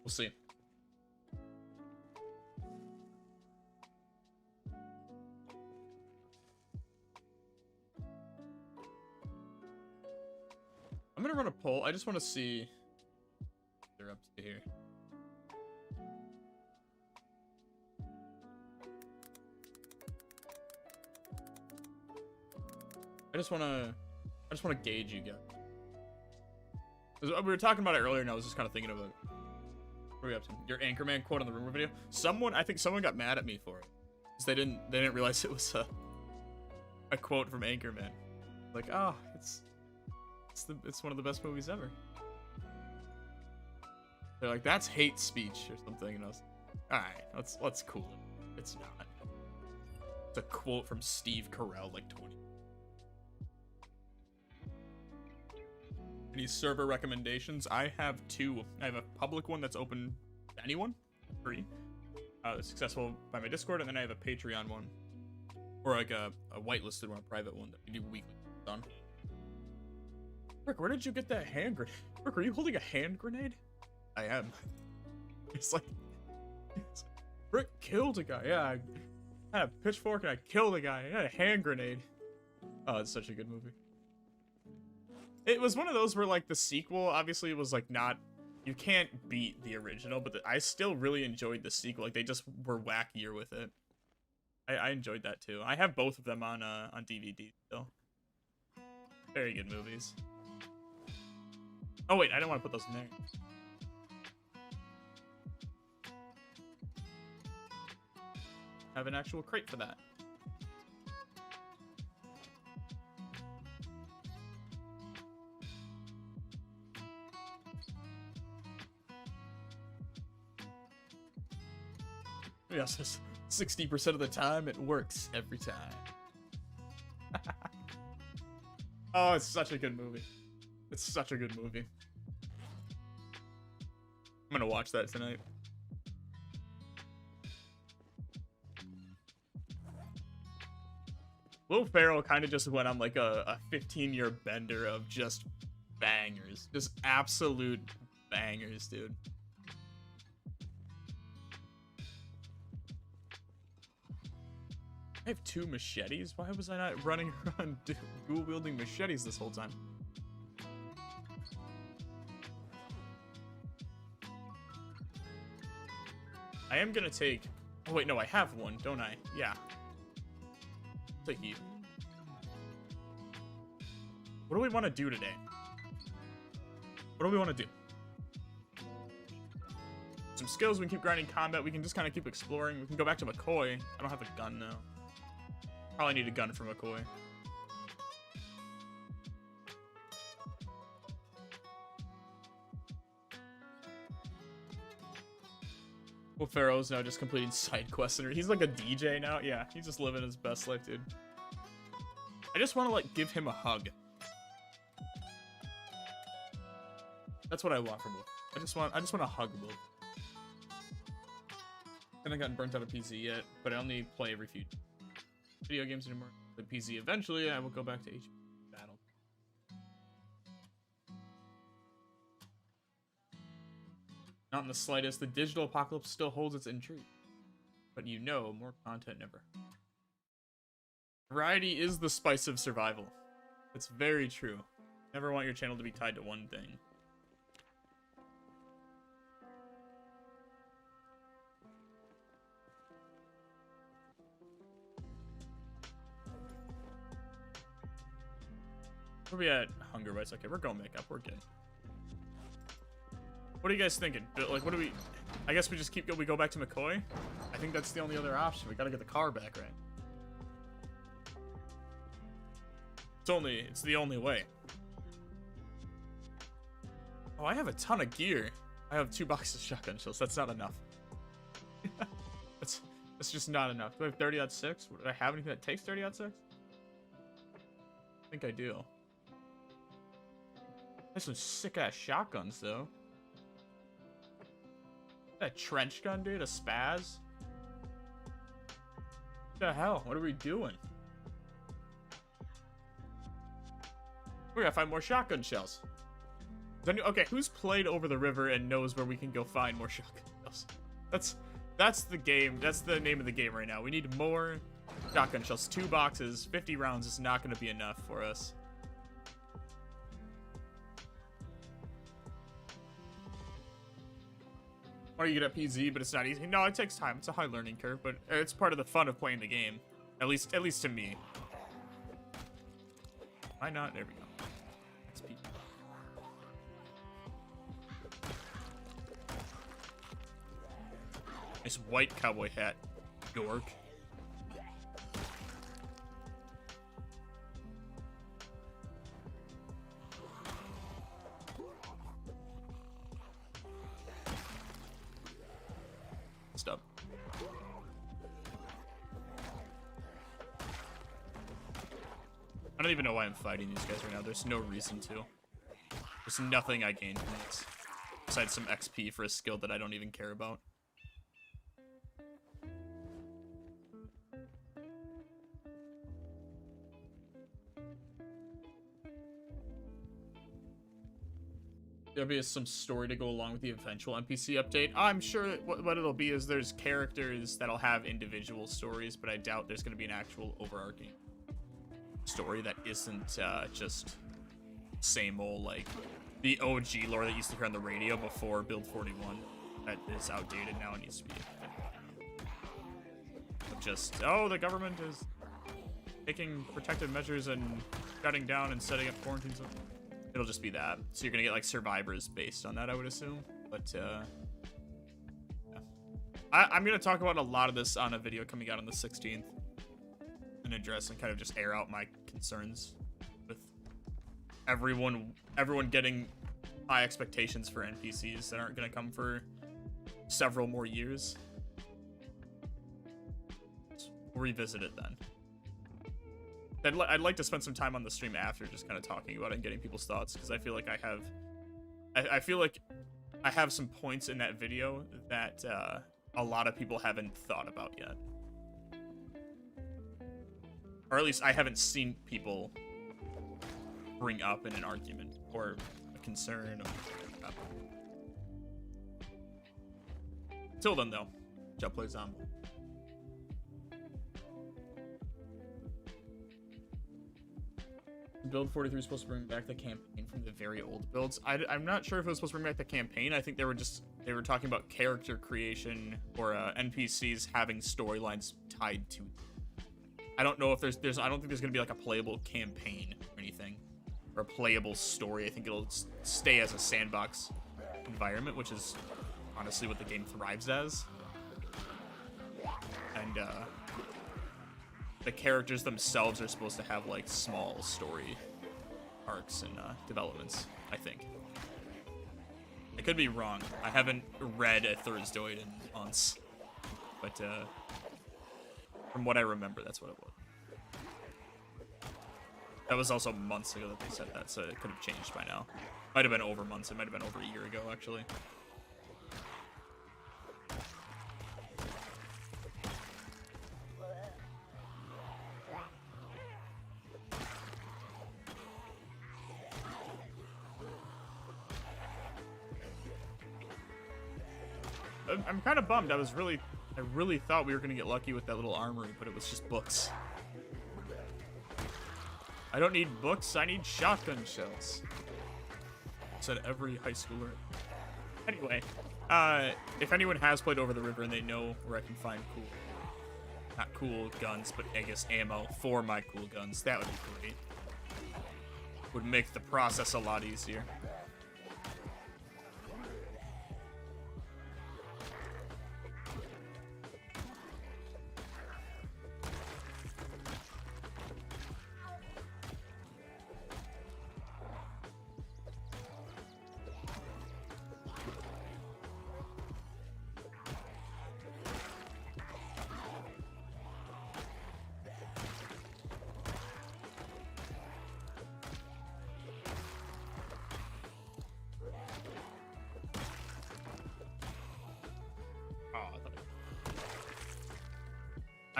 We'll see. I'm gonna run a poll. I just want to see if they're up to here. I just wanna gauge you guys. 'Cause we were talking about it earlier, and I was just kind of thinking about it. What are we up to? Your Anchorman quote on the rumor video. I think someone got mad at me for it, because they didn't realize it was a quote from Anchorman. Like, oh, it's one of the best movies ever. They're like, that's hate speech or something, and I was, all right, let's cool it. It's not. It's a quote from Steve Carell, like 20. Any server recommendations? I have 2. I have a public one that's open to anyone, free, successful by my Discord, and then I have a Patreon one, or like a whitelisted one, a private one that we do weekly on. Rick, where did you get that hand grenade? Rick, are you holding a hand grenade? I am. It's like Rick killed a guy. Yeah, I had a pitchfork and I killed a guy. I had a hand grenade. Oh, it's such a good movie. It was one of those where, like, the sequel obviously was like not, you can't beat the original, but I still really enjoyed the sequel. Like, they just were wackier with it. I enjoyed that too. I have both of them on DVD still. Very good movies. Oh wait, I didn't want to put those in there. I have an actual crate for that. Yes, 60% of the time it works every time. Oh, it's such a good movie. It's such a good movie. I'm gonna watch that tonight. Will Ferrell kind of just went on like a 15-year bender of just bangers. Just absolute bangers, dude. I have 2 machetes? Why was I not running around dual-wielding machetes this whole time? I am gonna take... Oh wait, no, I have one, don't I? Yeah. Take you. What do we want to do today? What do we want to do? Some skills, we can keep grinding combat, we can just kind of keep exploring. We can go back to McCoy. I don't have a gun now. Probably need a gun for McCoy. Will Ferrell's now just completing side quests. He's like a DJ now. Yeah, he's just living his best life, dude. I just want to like give him a hug. That's what I want from Will. I just want to hug Will. I haven't gotten burnt out of PC yet, but I only play every few video games anymore. The PC eventually, I will go back to HP Battle. Not in the slightest. The digital apocalypse still holds its intrigue, but you know, more content never. Variety is the spice of survival. It's very true. Never want your channel to be tied to one thing. Where are we at? Hunger bites. Okay, we're going back up. We're good. What are you guys thinking? Like, what do we... I guess we just we go back to McCoy? I think that's the only other option. We gotta get the car back, right? It's the only way. Oh, I have a ton of gear. I have 2 boxes of shotgun shells. That's not enough. That's just not enough. Do I have 30-06? Do I have anything that takes 30-06? I think I do. There's some sick-ass shotguns, though. That trench gun, dude? A spaz? What the hell? What are we doing? We gotta find more shotgun shells. Okay, who's played Over the River and knows where we can go find more shotgun shells? That's the game. That's the name of the game right now. We need more shotgun shells. 2 boxes, 50 rounds is not gonna be enough for us. Or you get a PZ, but it's not easy. No, it takes time. It's a high learning curve, but it's part of the fun of playing the game. At least to me. Why not? There we go. XP. Nice white cowboy hat, dork. Stop. I don't even know why I'm fighting these guys right now. There's no reason to. There's nothing I gain from this. Besides some XP for a skill that I don't even care about. There'll be some story to go along with the eventual NPC update. I'm sure what it'll be is there's characters that'll have individual stories, but I doubt there's going to be an actual overarching story that isn't just same old, like, the OG lore that used to hear on the radio before Build 41. That is outdated now. It needs to be just, oh, the government is taking protective measures and shutting down and setting up quarantines. It'll just be that. So you're gonna get like survivors based on that, I would assume. But yeah. I'm gonna talk about a lot of this on a video coming out on the 16th and address and kind of just air out my concerns with everyone getting high expectations for NPCs that aren't gonna come for several more years. So we'll revisit it then. I'd like to spend some time on the stream after just kind of talking about it and getting people's thoughts, because I feel like I feel like I have some points in that video that a lot of people haven't thought about yet. Or at least I haven't seen people bring up in an argument or a concern. Until then, though, Joe plays Zomboid. Build 43 is supposed to bring back the campaign from the very old builds. I'm not sure if it was supposed to bring back the campaign. I think they were talking about character creation or NPCs having storylines tied to them. I don't know if I don't think there's gonna be like a playable campaign or anything, or a playable story. I think it'll stay as a sandbox environment, which is honestly what the game thrives as. And the characters themselves are supposed to have like small story arcs and developments, I think. I could be wrong. I haven't read a Thursdoid in months, but from what I remember, that's what it was. That was also months ago that they said that, so it could have changed by now. Might have been over months. It might have been over a year ago, actually. I'm kind of bummed. I really thought we were gonna get lucky with that little armory, but it was just books. I don't need books, I need shotgun shells. Said every high schooler. Anyway, if anyone has played Over the River and they know where I can find not cool guns, but I guess ammo for my cool guns, that would be great. Would make the process a lot easier.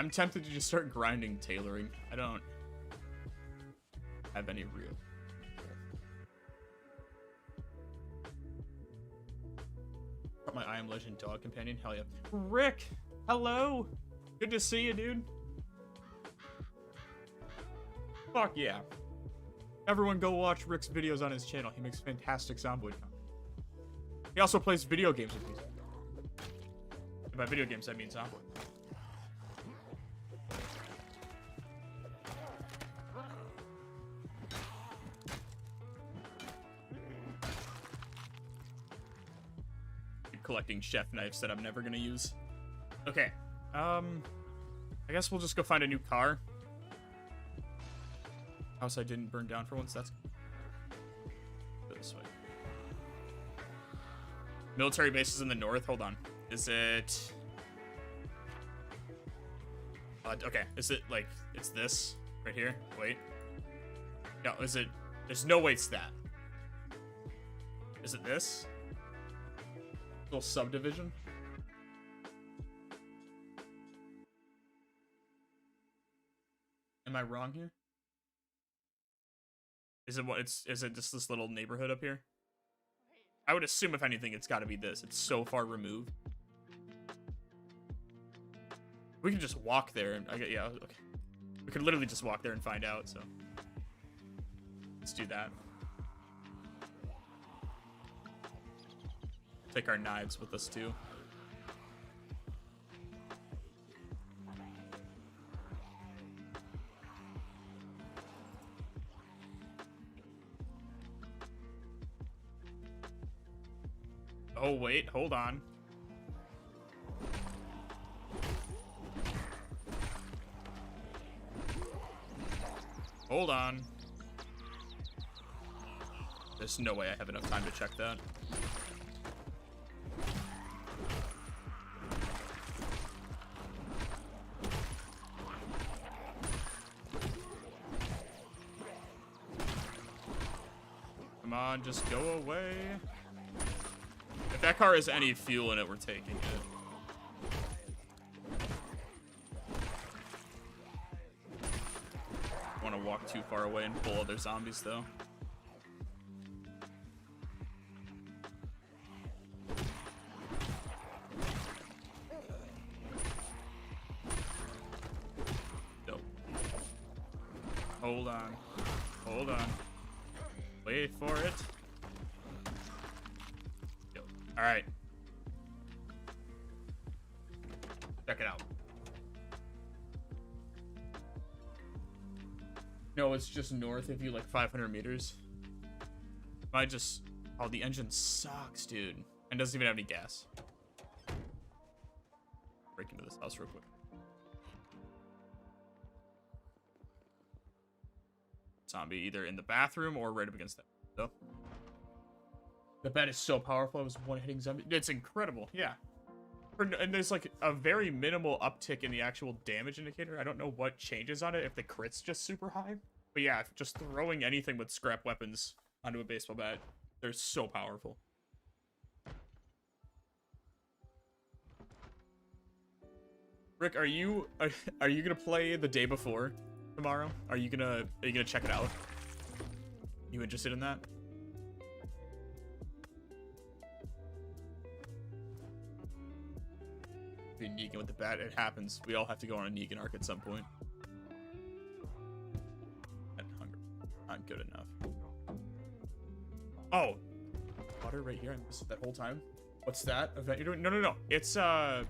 I'm tempted to just start grinding tailoring. I don't have any real. Got my I Am Legend dog companion. Hell yeah. Rick, hello. Good to see you, dude. Fuck yeah. Everyone go watch Rick's videos on his channel. He makes fantastic Zomboid content. He also plays video games with me. And by video games, I mean Zomboid. collecting chef knives that I'm never gonna use. Okay. I guess we'll just go find a new car. House I didn't burn down for once. That's go this way. Military bases in the north. Hold on. Is it? Okay. Is it like it's this right here? Wait. No. Is it? There's no way it's that. Is it this? Little subdivision. Am I wrong here? Is it what it's is it just this little neighborhood up here? I would assume if anything it's got to be this. It's so far removed. We can just walk there and yeah, okay. We could literally just walk there and find out, so let's do that. Take our knives with us too. Oh, wait, hold on. Hold on. There's no way I have enough time to check that. Come on, just go away. If that car has any fuel in it, we're taking it. I want to walk too far away and pull other zombies, though. Nope. Hold on. Hold on. Wait for it. All right. Check it out. No, it's just north of you, like 500 meters. I just... Oh, the engine sucks, dude. And doesn't even have any gas. Break into this house real quick. Zombie either in the bathroom or right up against that. So. The bat is so powerful. I was one-hitting zombie. It's incredible. Yeah. And there's like a very minimal uptick in the actual damage indicator. I don't know what changes on it if the crit's just super high. But yeah, just throwing anything with scrap weapons onto a baseball bat, they're so powerful. Rick, are you gonna play the day before tomorrow? Are you gonna check it out? You interested in that? Be Negan with the bat. It happens. We all have to go on a Negan arc at some point. And hunger. Not good enough. Oh, water right here. I missed it that whole time. What's that event you're doing? No, no, no. It's a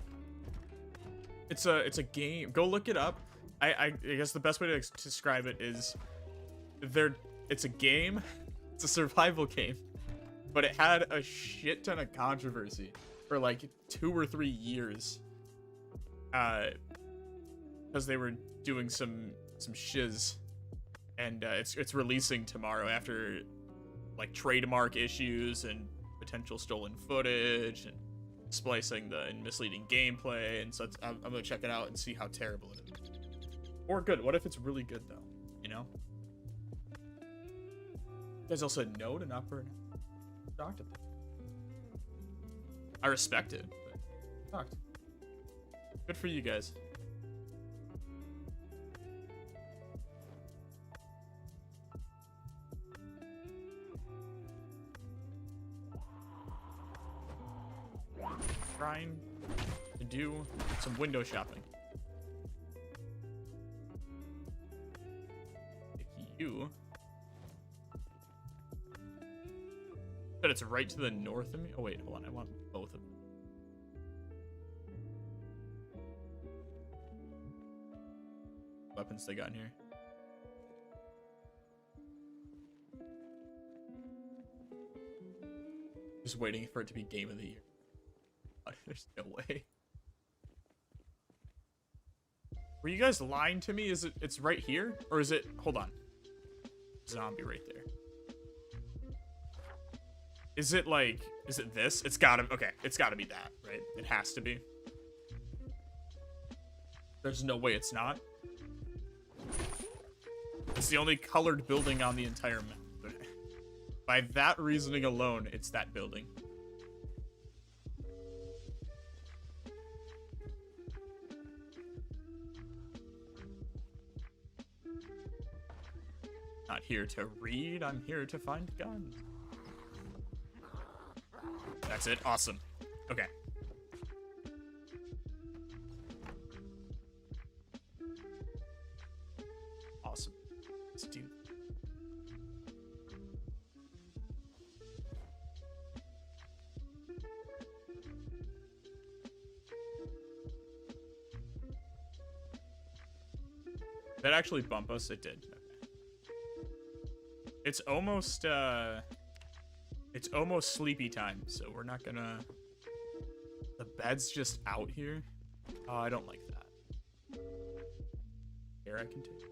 game. Go look it up. I guess the best way to describe it is it's a game. It's a survival game, but it had a shit ton of controversy for like 2 or 3 years. Because they were doing some shiz, and it's releasing tomorrow after like trademark issues and potential stolen footage and splicing and misleading gameplay, and so I'm gonna check it out and see how terrible it is, or good. What if it's really good though? You know. You guys all said no to not burn. Shocked at that. I respect it, but shocked. Good for you guys. Trying to do some window shopping. Pick you. But it's right to the north of me. Oh wait, hold on. I want both of them. Weapons they got in here. Just waiting for it to be game of the year. There's no way. Were you guys lying to me? Is it? It's right here, or is it? Hold on. Zombie right there. Is it like? Is it this? It's gotta. Okay, it's gotta be that, right? It has to be. There's no way it's not. It's the only colored building on the entire map. But by that reasoning alone, it's that building. Not here to read, I'm here to find guns. That's it, awesome. Okay. Awesome. Let's do. Did that actually bump us? It did. It's almost sleepy time, so we're not gonna. The bed's just out here. Oh, I don't like that. Here, I can take.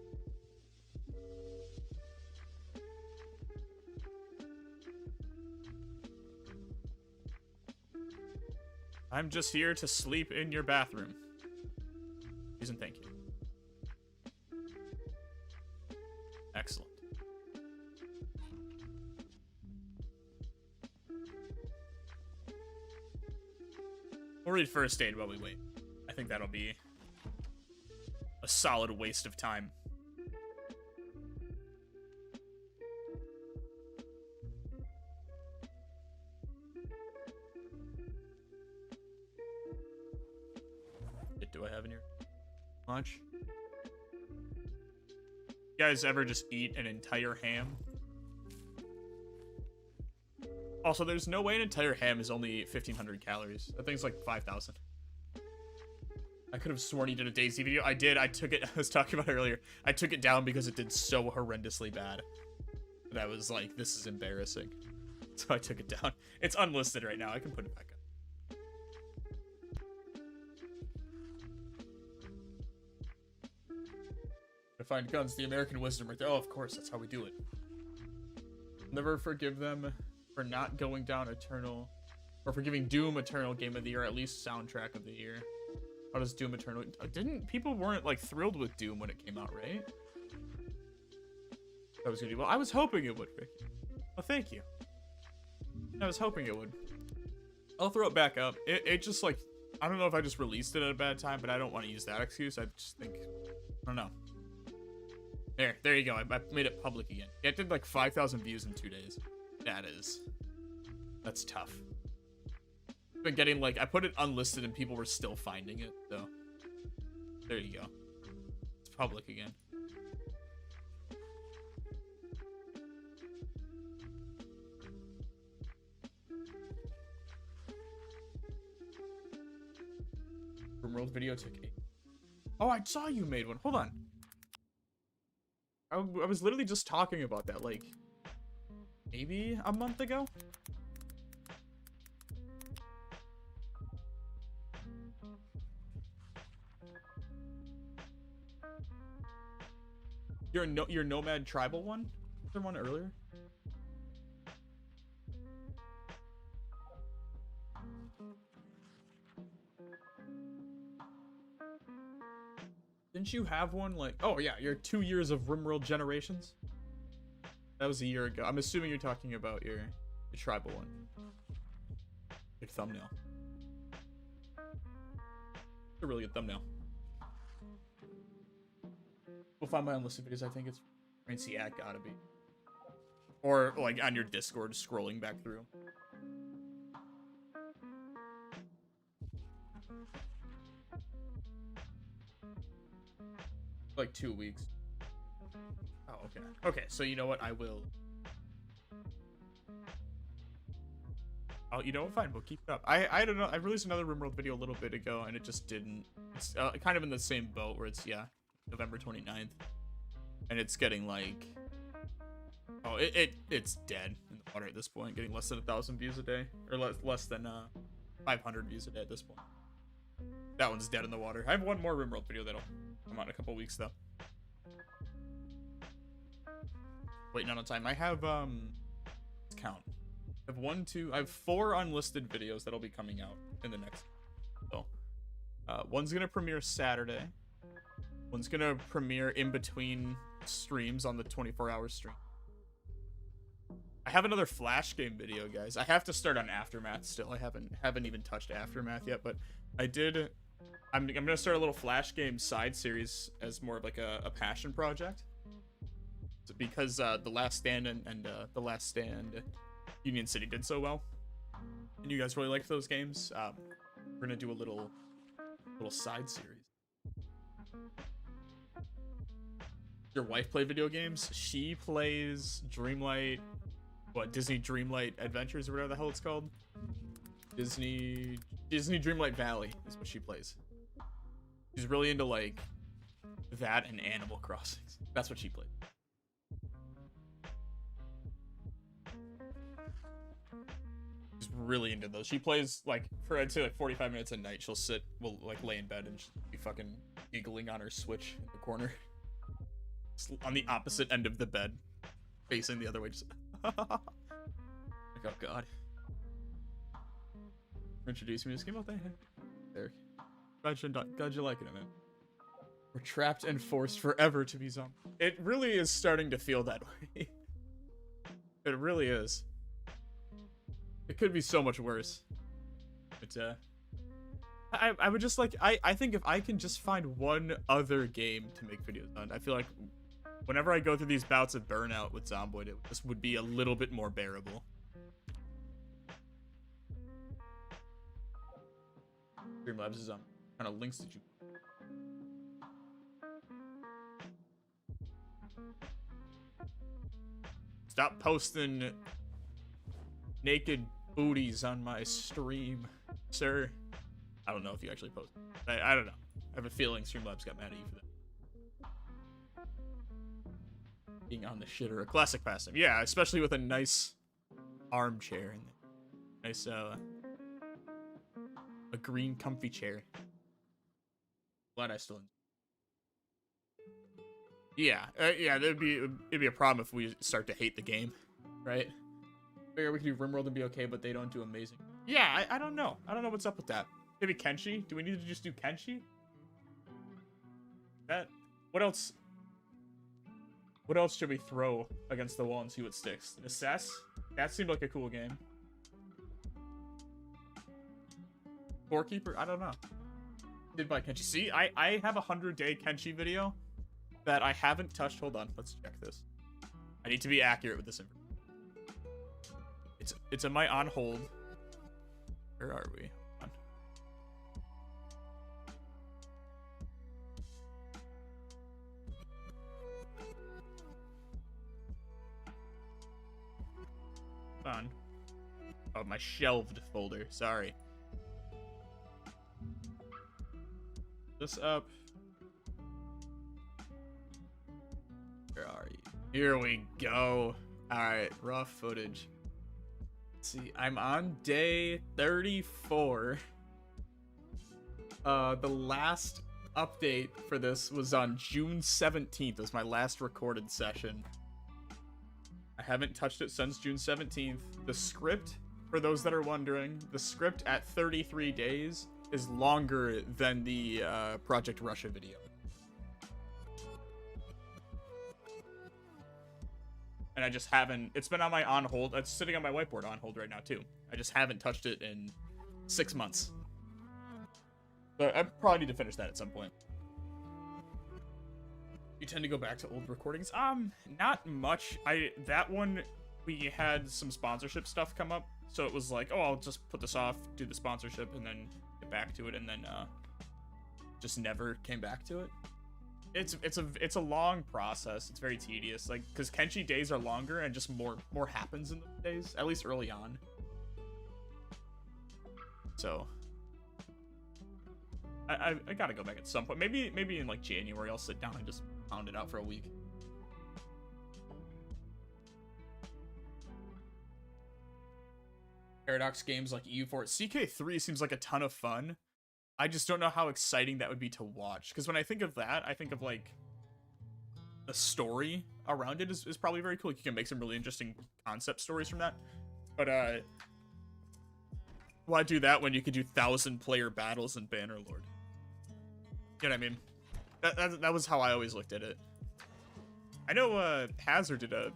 I'm just here to sleep in your bathroom. Please and thank you. Excellent. We'll read first aid while we wait. I think that'll be a solid waste of time. What do I have in here? Much? You guys ever just eat an entire ham? Also, there's no way an entire ham is only 1,500 calories. That thing's like 5,000. I could have sworn he did a DayZ video. I did. I took it. I was talking about it earlier. I took it down because it did so horrendously bad. That I was like, this is embarrassing. So I took it down. It's unlisted right now. I can put it back up. To find guns, the American wisdom right there. Oh, of course. That's how we do it. Never forgive them for not going down Eternal, or for giving Doom Eternal Game of the Year, at least soundtrack of the year. How does Doom Eternal? People weren't like thrilled with Doom when it came out, right? That was gonna do well. I was hoping it would, Rick. Well, thank you. I was hoping it would. I'll throw it back up. It just like, I don't know if I just released it at a bad time, but I don't want to use that excuse. I just think, I don't know. There you go. I made it public again. It did like 5,000 views in 2 days. That's tough. I've been getting like, I put it unlisted and people were still finding it, so there you go. It's public again. World video took 8. Oh, I saw you made one. Hold on. I was literally just talking about that, like, maybe a month ago? Your Nomad Tribal one? Was there one earlier? Didn't you have one like, oh yeah, your 2 years of RimWorld Generations? That was a year ago. I'm assuming you're talking about your tribal one. Good thumbnail. It's a really good thumbnail. We'll find my unlisted videos. I think it's Rancy at gotta be. Or like on your Discord scrolling back through. Like 2 weeks. Oh, okay. Okay, so you know what? I will. Oh, you know what? Fine, we'll keep it up. I don't know. I released another RimWorld video a little bit ago, and it just didn't. It's kind of in the same boat where it's, yeah, November 29th. And it's getting like. Oh, it's dead in the water at this point. Getting less than 1,000 views a day. Or less than 500 views a day at this point. That one's dead in the water. I have one more RimWorld video that'll come out in a couple weeks though. Waiting on a time. I have let's count. I have 4 unlisted videos that'll be coming out in the next. So, one's gonna premiere Saturday. One's gonna premiere in between streams on the 24-hour stream. I have another Flash game video, guys. I have to start on Aftermath still. I haven't even touched Aftermath yet, but I did. I'm gonna start a little Flash game side series as more of like a passion project. Because The Last Stand and The Last Stand Union City did so well, and you guys really liked those games. We're gonna do a little side series. Your wife play video games? She plays Dreamlight, Disney Dreamlight Adventures or whatever the hell it's called. Disney Dreamlight Valley is what she plays. She's really into like that and Animal Crossing. That's what she played. She's really into those. She plays like for I'd say like 45 minutes a night. She'll like lay in bed and she'll be fucking giggling on her Switch in the corner. Just on the opposite end of the bed, facing the other way. Just like, oh god. Introduce me to this game. Oh, thank you, Eric. Glad you like it, man. We're trapped and forced forever to be zombies. It really is starting to feel that way. It really is. It could be so much worse. But I would just like I think if I can just find one other game to make videos on, I feel like whenever I go through these bouts of burnout with Zomboid, this would be a little bit more bearable. Streamlabs is kind of links did you? Stop posting naked booties on my stream, sir. I don't know if you actually post. I don't know. I have a feeling Streamlabs got mad at you for that. Being on the shitter, a classic pastime. Yeah, especially with a nice armchair and nice a green comfy chair. Glad I still. Yeah, yeah. It'd be a problem if we start to hate the game, right? Figure we could do RimWorld and be okay, but they don't do amazing. Yeah, I don't know. I don't know what's up with that. Maybe Kenshi? Do we need to just do Kenshi? What else? What else should we throw against the wall and see what sticks? Assess? That seemed like a cool game. Scorekeeper? I don't know. Did buy Kenshi. See, I have a 100-day Kenshi video that I haven't touched. Hold on, let's check this. I need to be accurate with this information. It's in my on hold. Where are we? Hold on. Oh, my shelved folder. Sorry. This up. Where are you? Here we go. All right, raw footage. Let's see, I'm on day 34. The last update for this was on June 17th. It was my last recorded session. I haven't touched it since June 17th. The script, for those that are wondering, the script at 33 days is longer than the Project Russia video. And I just haven't, it's been on my on hold. It's sitting on my whiteboard on hold right now too. I just haven't touched it in 6 months. But I probably need to finish that at some point. You tend to go back to old recordings? Not much. That one, we had some sponsorship stuff come up. So it was like, oh, I'll just put this off, do the sponsorship, and then get back to it, and then just never came back to it. It's a long process. It's very tedious, like, because Kenshi days are longer and just more happens in those days, at least early on. So I gotta go back at some point. Maybe in like January I'll sit down and just pound it out for a week. Paradox games like EU4. CK3 seems like a ton of fun. I just don't know how exciting that would be to watch. Because when I think of that, I think of like the story around it is probably very cool. You can make some really interesting concept stories from that. But why do that when you could do 1,000-player battles in Bannerlord? You know what I mean? That was how I always looked at it. I know Hazard did a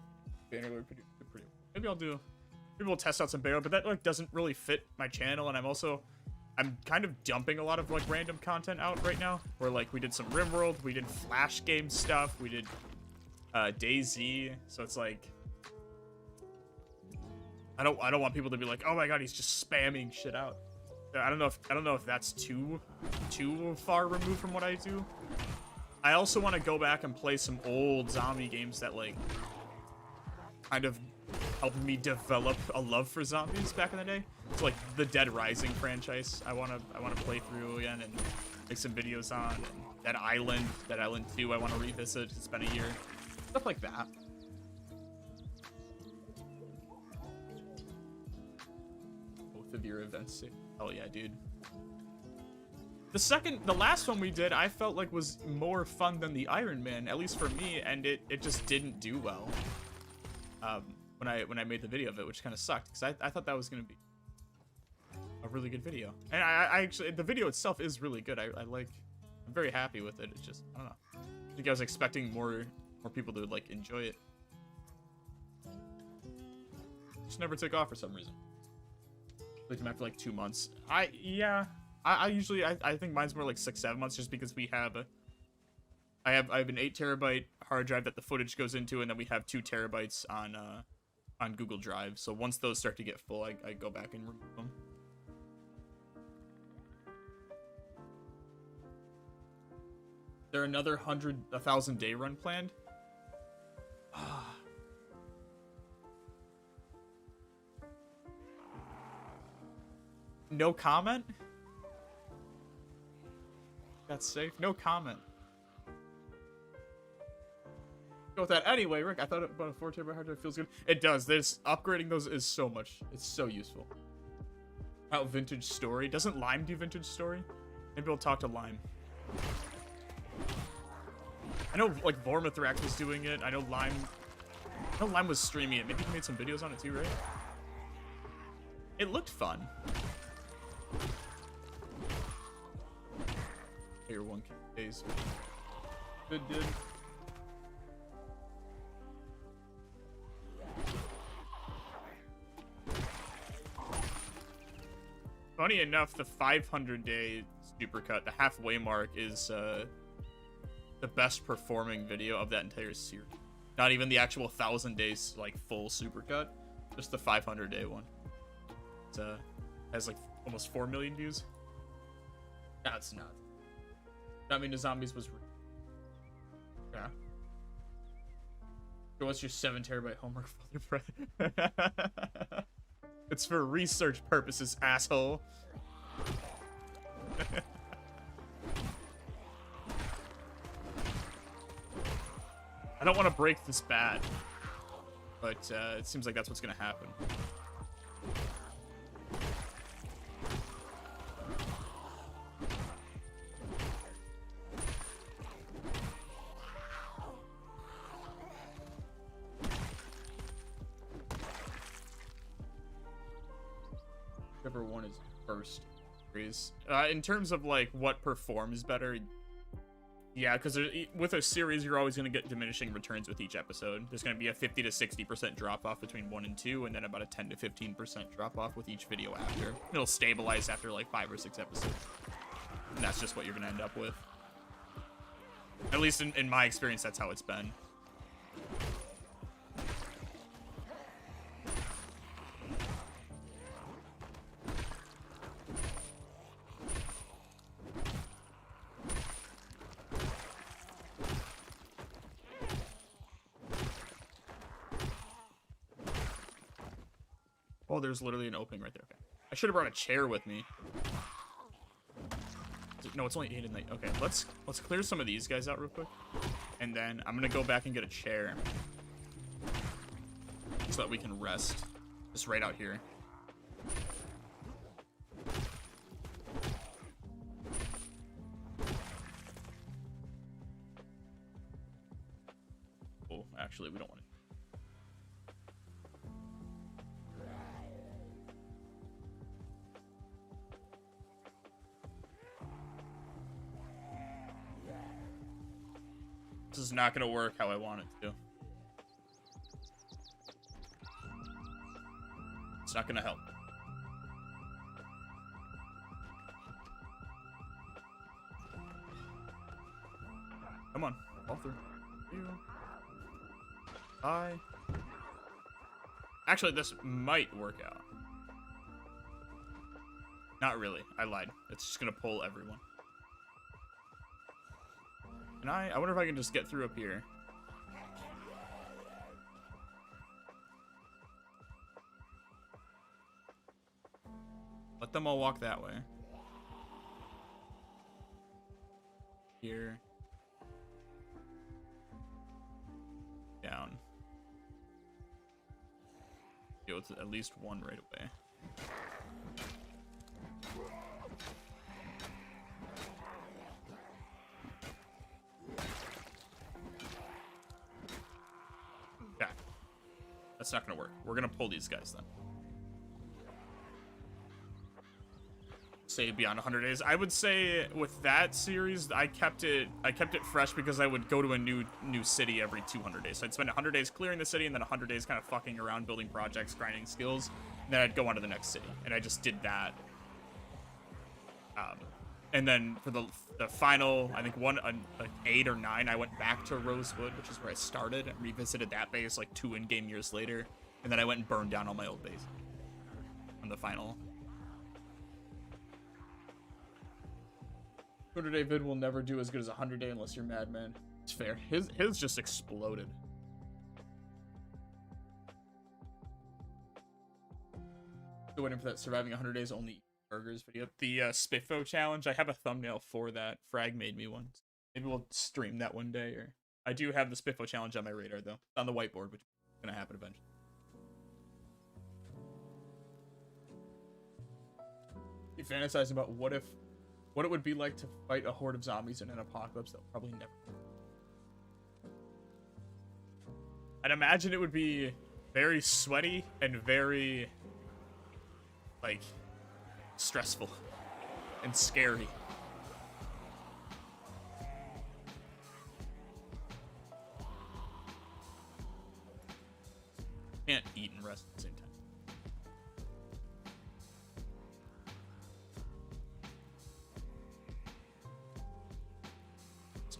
Bannerlord pretty well. Maybe we'll test out some Bannerlord, but that like doesn't really fit my channel, and I'm kind of dumping a lot of like random content out right now. Where like we did some RimWorld, we did Flash game stuff, we did DayZ, so it's like I don't want people to be like, oh my god, he's just spamming shit out. I don't know if that's too far removed from what I do. I also want to go back and play some old zombie games that like kind of helped me develop a love for zombies back in the day. So like the Dead Rising franchise, I wanna play through again and make some videos on. And Dead Island 2, I want to revisit. It's been a year. Stuff like that. Both of your events. Hell yeah, dude. The last one we did, I felt like was more fun than the Iron Man, at least for me, and it just didn't do well. When I made the video of it, which kind of sucked, because I thought that was gonna be a really good video, and I actually, the video itself is really good. I'm very happy with it. It's just, I don't know. I think I was expecting more people to like enjoy it. Just never took off for some reason. Played them after like 2 months. I usually think mine's more like 6-7 months, just because I have an 8 terabyte hard drive that the footage goes into, and then we have 2 terabytes on Google Drive. So once those start to get full, I go back and remove them. There another 1,000 day run planned? No comment? That's safe. No comment. Go with that. Anyway, Rick, I thought about a 4 terabyte hard drive feels good. It does. Upgrading those is so much. It's so useful. Out Vintage Story. Doesn't Lime do Vintage Story? Maybe we'll talk to Lime. I know like Vormithrax was doing it. I know Lime was streaming it. Maybe he made some videos on it too, right? It looked fun. Here, 1K days. Good, dude. Funny enough, the 500-day supercut, the halfway mark, is the best performing video of that entire series. Not even the actual 1,000 days like full supercut, just the 500-day one. It has like almost 4 million views. That's nuts. I mean, the zombies was. Yeah. So what's your 7 terabyte homework folder, Fred? It's for research purposes, asshole. I don't want to break this bad, but it seems like that's what's gonna happen. Whichever one is first. In terms of like what performs better, yeah, because with a series, you're always going to get diminishing returns with each episode. There's going to be a 50 to 60% drop off between 1 and 2, and then about a 10 to 15% drop off with each video after. It'll stabilize after like 5 or 6 episodes, and that's just what you're going to end up with. At least in my experience, that's how it's been. Oh, there's literally an opening right there. Okay. I should have brought a chair with me. No, it's only 8 at night. Okay, let's clear some of these guys out real quick. And then I'm gonna go back and get a chair. So that we can rest. Just right out here. actually, we don't want it. This is not going to work how I want it to. It's not going to help. Come on, fall through. Bye. Actually, this might work out. Not really. I lied. It's just gonna pull everyone. And I wonder if I can just get through up here. Let them all walk that way. Here. Down. Go with at least one right away. Okay. That's not gonna work. We're gonna pull these guys then. Say beyond 100 days. I would say with that series, I kept it fresh because I would go to a new city every 200 days. So I'd spend 100 days clearing the city and then 100 days kind of fucking around, building projects, grinding skills. And then I'd go on to the next city. And I just did that. And then for the final, I think like 8 or 9, I went back to Rosewood, which is where I started, and revisited that base like 2 in-game years later. And then I went and burned down all my old base on the final. 200-day vid will never do as good as 100-day unless you're Madman. It's fair. His just exploded. Still waiting for that surviving 100 days only burgers video. The Spiffo challenge. I have a thumbnail for that. Frag made me one. Maybe we'll stream that one day. Or I do have the Spiffo challenge on my radar though, on the whiteboard, which is gonna happen eventually. You fantasizing about what it would be like to fight a horde of zombies in an apocalypse? That'll probably never. I'd imagine it would be very sweaty and very, like, stressful and scary. Can't eat and rest at the same time.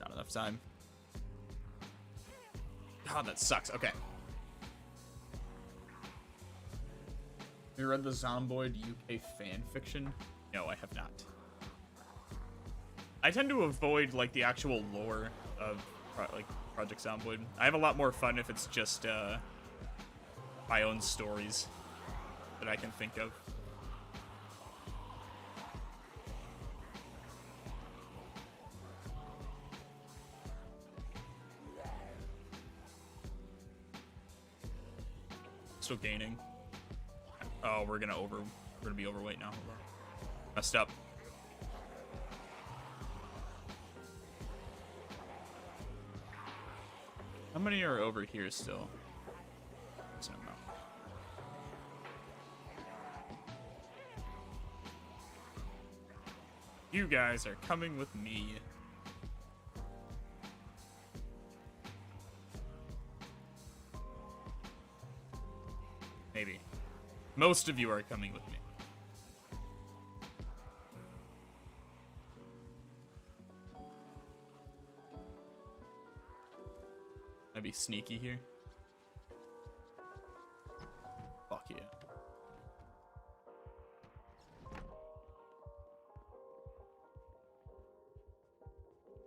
Not enough time. God, that sucks. Okay. Have you read the Zomboid UK fan fiction? No, I have not. I tend to avoid like the actual lore of like Project Zomboid. I have a lot more fun if it's just my own stories that I can think of. Still gaining. Oh, we're gonna be overweight now. Hold on. Messed up. How many are over here still? Decent amount. You guys are coming with me. Maybe. Most of you are coming with me. I'd be sneaky here. Fuck yeah.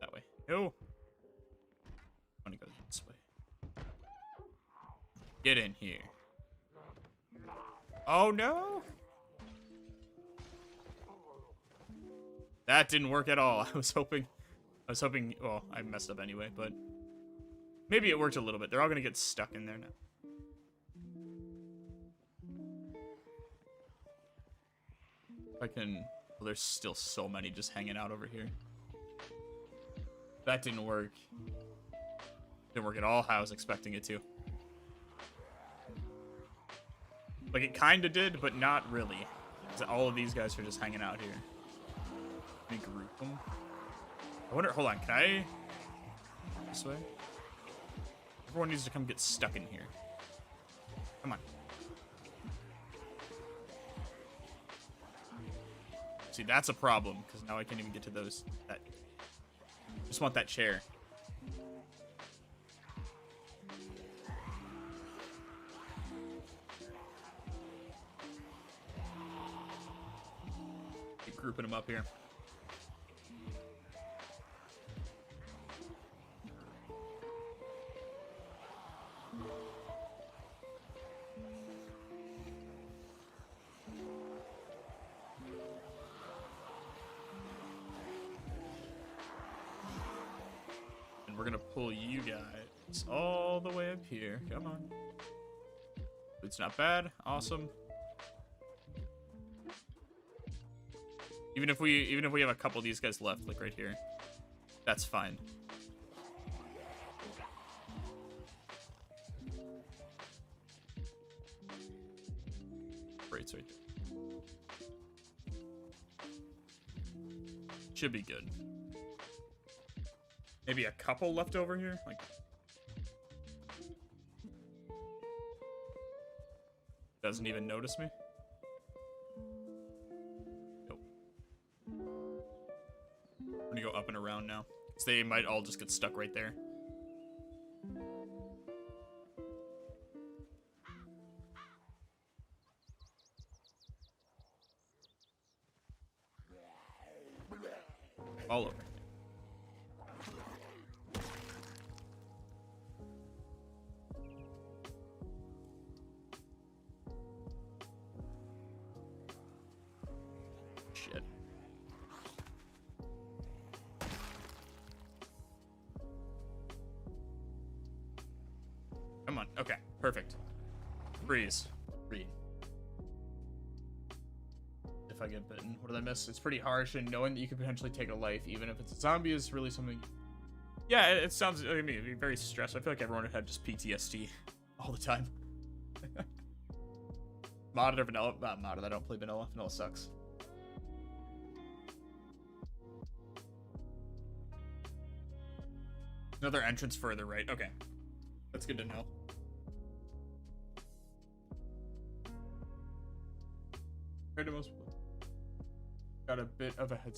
That way. No. I want to go this way. Get in here. Oh no! That didn't work at all. I was hoping, well, I messed up anyway, but maybe it worked a little bit. They're all gonna get stuck in there now. If I can, well, there's still so many just hanging out over here. That didn't work. Didn't work at all how I was expecting it to. Like, it kind of did, but not really. Because all of these guys are just hanging out here. Let me group them. I wonder, hold on, can I? This way? Everyone needs to come get stuck in here. Come on. See, that's a problem, because now I can't even get to those. I just want that chair. Keep grouping them up here. We're gonna pull you guys all the way up here. Come on. It's not bad. Awesome. Even if we have a couple of these guys left, like right here, that's fine. Right there. Should be good. Maybe a couple left over here? Like, doesn't even notice me? Nope. I'm gonna go up and around now. Because they might all just get stuck right there. All over. Shit. Come on. Okay. Perfect. Freeze. Read. If I get bitten. What did I miss? It's pretty harsh, and knowing that you could potentially take a life, even if it's a zombie, is really something. Yeah, it sounds. I mean, it'd be very stressful. I feel like everyone would have just PTSD all the time. Modded or vanilla? Not modded. I don't play vanilla. Vanilla sucks. Another entrance further right. Okay, that's good to know. Compared to most people, got a bit of a head.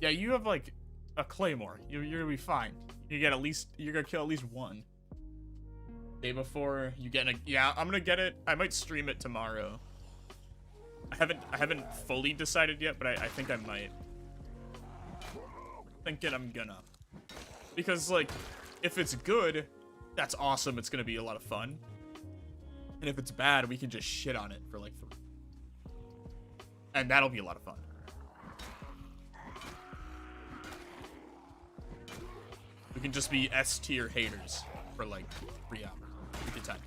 Yeah, you have like a claymore. You're gonna be fine. You're gonna kill at least one. Day before you get yeah, I'm gonna get it. I might stream it tomorrow. I haven't fully decided yet, but I think I might. Thinking I'm gonna. Because like, if it's good, that's awesome. It's gonna be a lot of fun. And if it's bad, we can just shit on it for like 3. And that'll be a lot of fun. We can just be S tier haters for like 3 hours. We good time.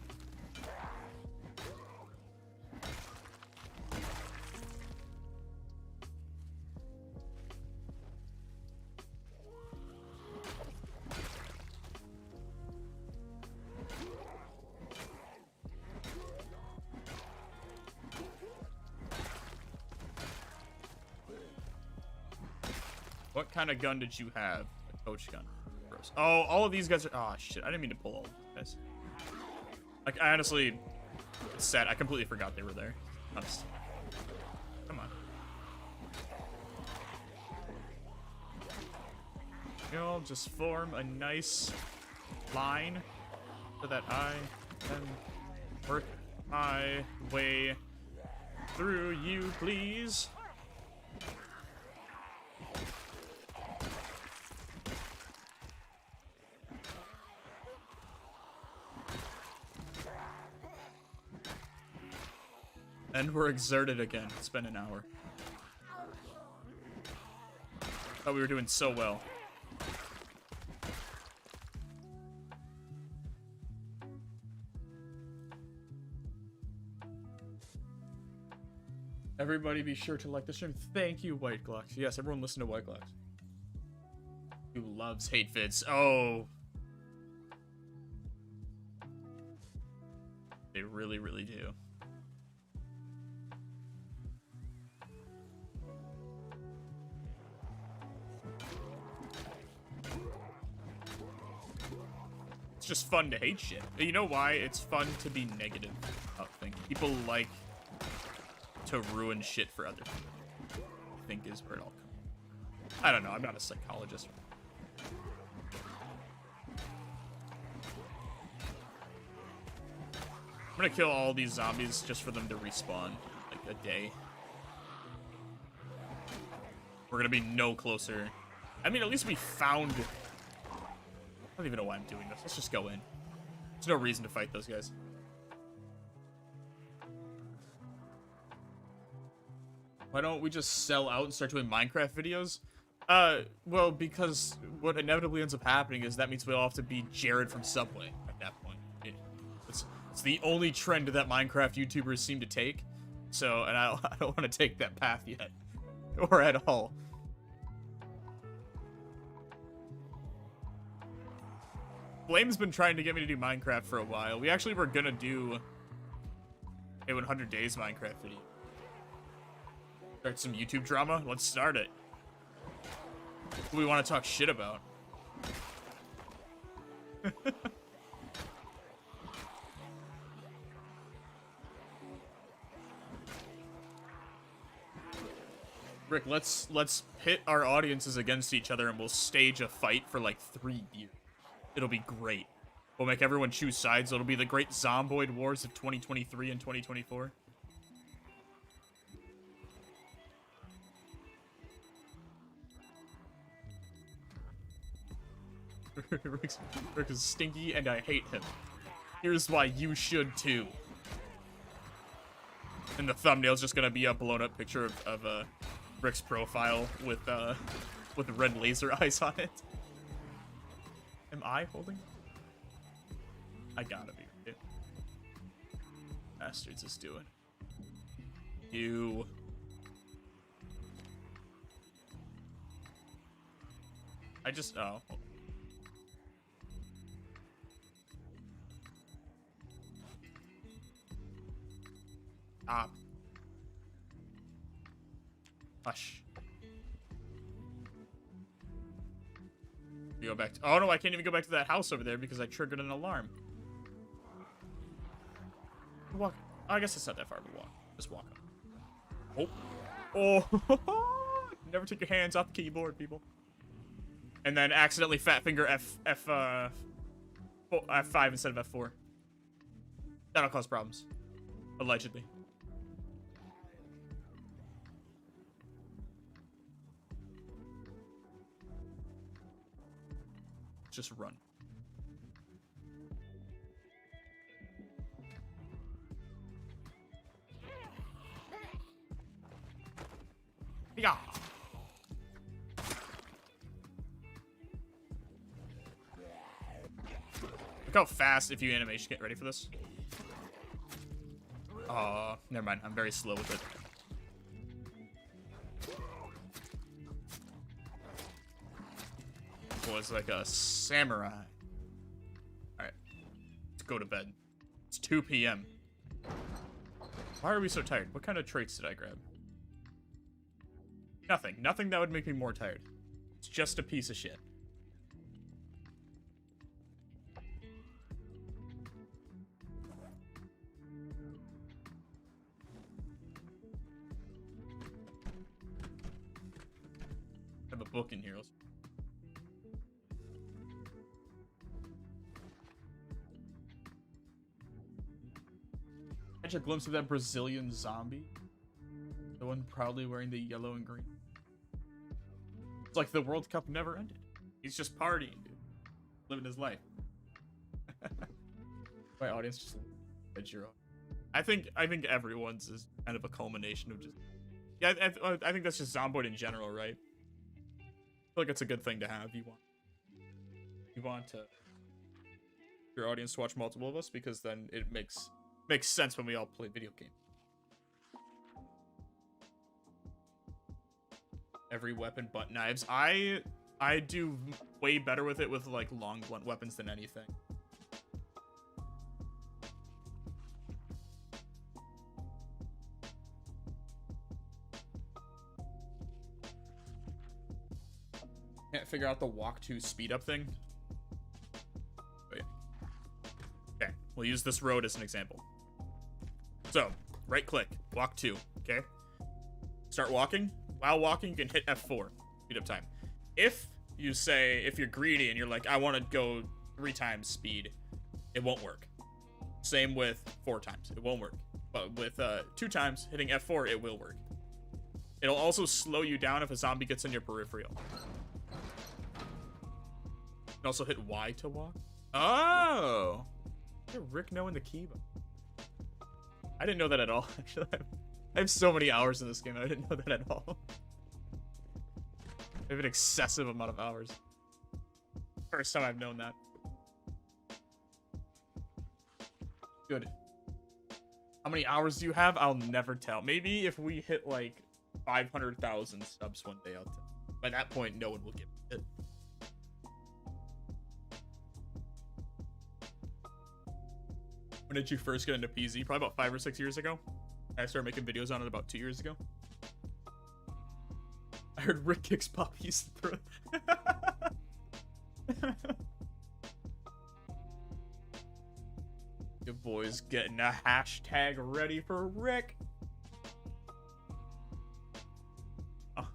What kind of gun did you have? A coach gun. Gross. Oh, all of these guys are. Oh shit! I didn't mean to pull all of these guys. Like, I honestly, it's sad. I completely forgot they were there. Honest. Come on. You'll just form a nice line so that I can work my way through you, please. And we're exerted again. It's been an hour. Thought we were doing so well. Everybody be sure to like the stream. Thank you, White Glocks. Yes, everyone listen to White Glocks. Who loves hate vids. Oh. really, really do. It's just fun to hate shit. You know why? It's fun to be negative about things. People like to ruin shit for others. I think is where it all comes. I don't know. I'm not a psychologist. I'm gonna kill all these zombies just for them to respawn like a day. We're gonna be no closer. I mean, at least we found... I don't even know why I'm doing this. Let's just go in. There's no reason to fight those guys. Why don't we just sell out and start doing Minecraft videos? Well, because what inevitably ends up happening is that means we'll have to be Jared from Subway at that point. It's the only trend that Minecraft YouTubers seem to take. So, and I don't want to take that path yet. Or at all. Flame's been trying to get me to do Minecraft for a while. We actually were gonna do a 100 days Minecraft video. Start some YouTube drama? Let's start it. What do we want to talk shit about? Rick, let's pit our audiences against each other and we'll stage a fight for like 3 years. It'll be great. We'll make everyone choose sides. It'll be the great Zomboid Wars of 2023 and 2024. Rick is stinky and I hate him. Here's why you should too. And the thumbnail's just gonna be a blown up picture of Rick's profile with red laser eyes on it. Am I holding? I gotta be. Right? Bastards is doing. You. I just. Oh. Ah. Hush. You go back to, oh no, I can't even go back to that house over there because I triggered an alarm. Walk. Oh, I guess it's not that far of a walk. Just walk up. Oh. Oh. Never take your hands off the keyboard, people. And then accidentally fat finger F5 instead of F4. That'll cause problems. Allegedly. Just run. Yeah. Look how fast if you animation get ready for this. Never mind. I'm very slow with it. Was like a samurai. Alright. Let's go to bed. It's 2 p.m. Why are we so tired? What kind of traits did I grab? Nothing. Nothing that would make me more tired. It's just a piece of shit. I have a book in here. Catch a glimpse of that Brazilian zombie. The one proudly wearing the yellow and green. It's like the World Cup never ended. He's just partying, dude. Living his life. My audience just at your own. I think everyone's is kind of a culmination of just... Yeah, I think that's just Zomboid in general, right? I feel like it's a good thing to have. You want to your audience to watch multiple of us because then it makes sense when we all play video games. Every weapon but knives. I do way better with it with like long blunt weapons than anything. Can't figure out the walk to speed up thing. Wait. Okay, we'll use this road as an example. So, right click, walk to, okay? Start walking. While walking, you can hit F4, speed up time. If you're greedy and you're like, I want to go 3 times speed, it won't work. Same with 4 times, it won't work. But with 2 times, hitting F4, it will work. It'll also slow you down if a zombie gets in your peripheral. You can also hit Y to walk. Oh! Look at Rick knowing the key. I didn't know that at all, actually. I have so many hours in this game, I didn't know that at all. I have an excessive amount of hours. First time I've known that. Good. How many hours do you have? I'll never tell. Maybe if we hit like 500,000 subs one day, I'll tell. By that point, no one will give it. When did you first get into PZ? Probably about 5 or 6 years ago. I started making videos on it about 2 years ago. I heard Rick kicks puppies through. Your boy's getting a hashtag ready for Rick. Oh.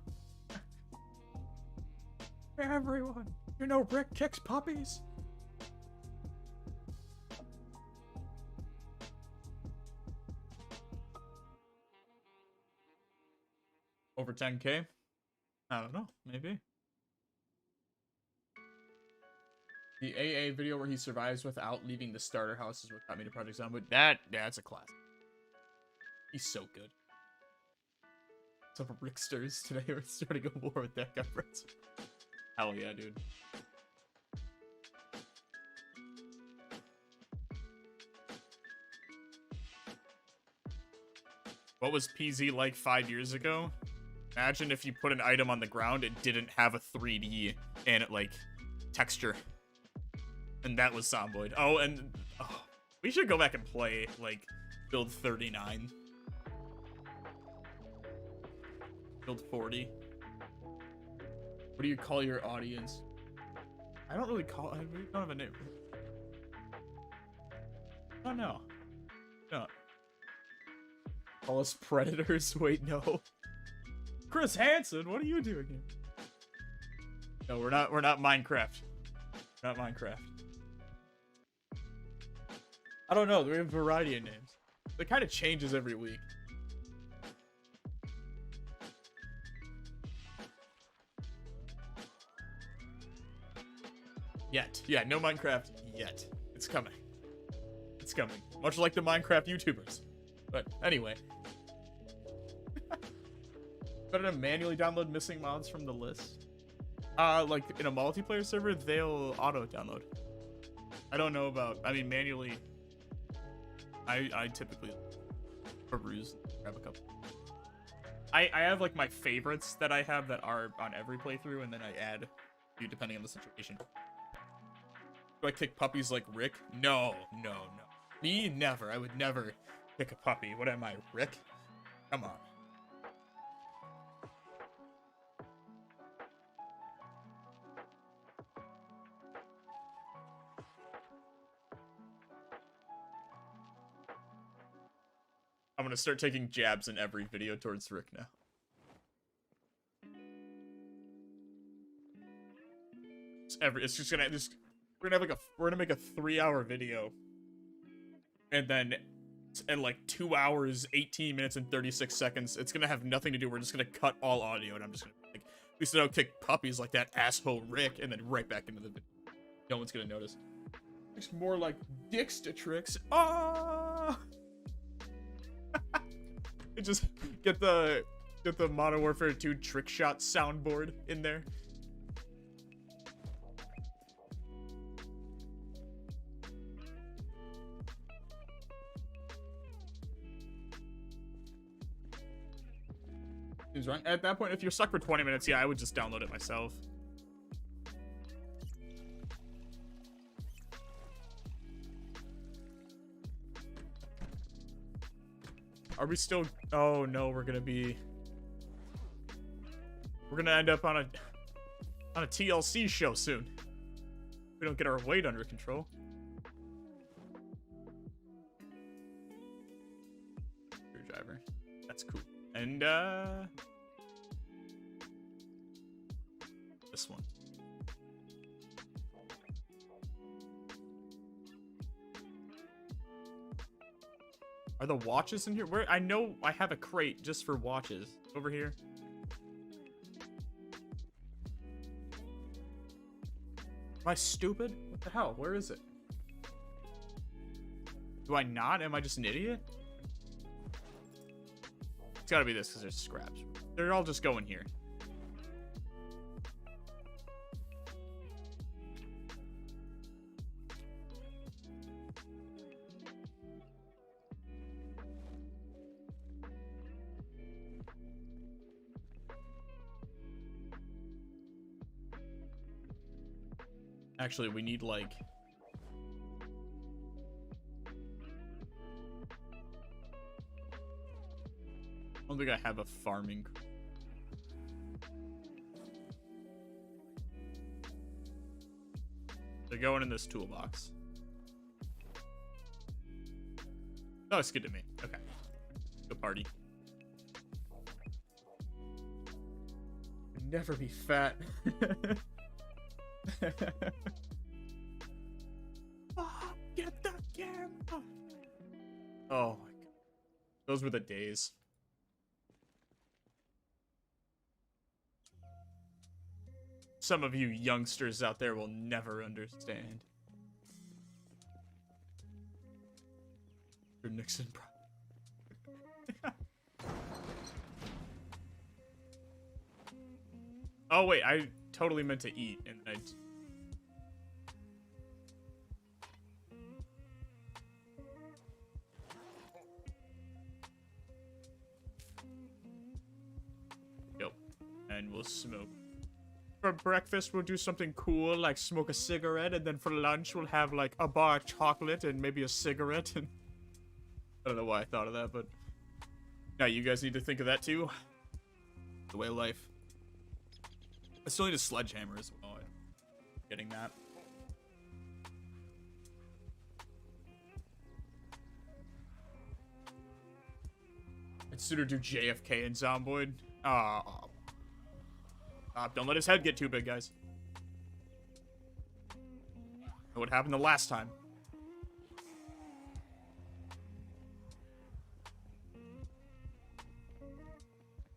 Everyone, you know Rick kicks puppies. Over 10K? I don't know, maybe. The AA video where he survives without leaving the starter house is what got me to Project Zomboid. That's a classic. He's so good. Some Ricksters today are starting a war with that guy, friends. Hell yeah, dude. What was PZ like 5 years ago? Imagine if you put an item on the ground, it didn't have a 3D and it like texture. And that was Zomboid. Oh, and we should go back and play like build 39. Build 40. What do you call your audience? I don't really call, I really don't have a name. Oh no. No. Call us predators? Wait, no. Chris Hansen, what are you doing here? No, we're not Minecraft. We're not Minecraft. I don't know, we have a variety of names. It kind of changes every week. Yet. Yeah, no Minecraft yet. It's coming. It's coming. Much like the Minecraft YouTubers. But anyway. Better to manually download missing mods from the list. Like in a multiplayer server, they'll auto download. I don't know about, I mean, manually, I typically peruse, grab a couple. I have like my favorites that I have that are on every playthrough, and then I add a few depending on the situation. Do I kick puppies like Rick? No, no, no. Me, never. I would never kick a puppy. What am I, Rick? Come on. I'm gonna start taking jabs in every video towards Rick now. It's just gonna we're gonna make a 3-hour video, and then in like 2 hours, 18 minutes, and 36 seconds, it's gonna have nothing to do. We're just gonna cut all audio, and I'm just gonna like, at least I don't kick puppies like that asshole Rick, and then right back into the video. No one's gonna notice. It's more like Dixter tricks. Ah. Just get the Modern Warfare 2 trick shot soundboard in there. Seems right. At that point, if you're stuck for 20 minutes, yeah, I would just download it myself. Are we still? Oh no, we're gonna end up on On a TLC show soon. We don't get our weight under control. Screwdriver. That's cool. And this one. Are the watches in here? Where I know I have a crate just for watches. Over here. Am I stupid? What the hell? Where is it? Do I not? Am I just an idiot? It's gotta be this because there's scraps. They're all just going here. Actually, we need like... I don't think I have a farming... They're going in this toolbox. Oh, it's good to me. Okay. Go party. Never be fat. Oh, get the camera. Oh my god. Those were the days. Some of you youngsters out there will never understand. Your Nixon Oh wait, I totally meant to eat and I and we'll smoke. For breakfast, we'll do something cool, like smoke a cigarette, and then for lunch, we'll have, like, a bar of chocolate and maybe a cigarette, and... I don't know why I thought of that, but... Now, you guys need to think of that, too. The way of life. I still need a sledgehammer as well. I'm getting that. I'd sooner do JFK and Zomboid. Oh. Don't let his head get too big, guys. Know what happened the last time.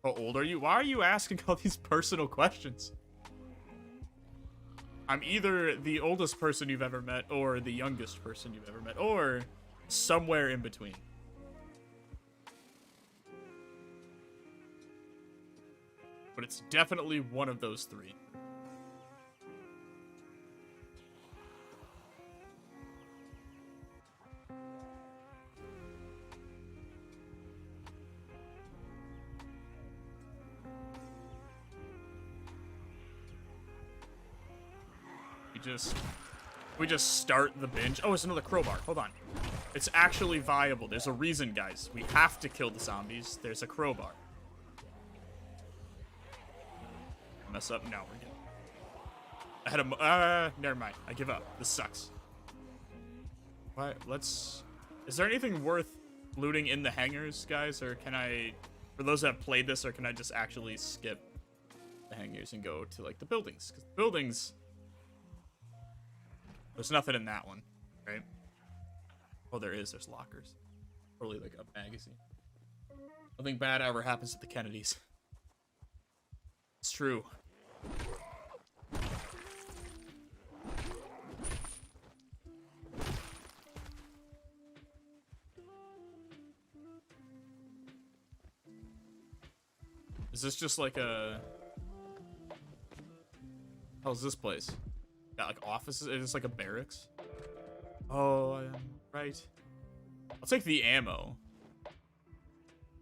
How old are you? Why are you asking all these personal questions? I'm either the oldest person you've ever met, or the youngest person you've ever met, or somewhere in between. But it's definitely one of those three. We just start the binge. Oh, it's another crowbar. Hold on. It's actually viable. There's a reason, guys. We have to kill the zombies. There's a crowbar. Mess up? No, we're good. I had a... never mind. I give up. This sucks. What? Let's... Is there anything worth looting in the hangars, guys? Or can I... For those that have played this, or can I just actually skip the hangars and go to, like, the buildings? Because the buildings... There's nothing in that one, right? Oh, there is. There's lockers. Probably, like, a magazine. Nothing bad ever happens at the Kennedys. It's true. Is this just like a... How's this place? Got like offices? Is this like a barracks? Oh, right. I'll take the ammo.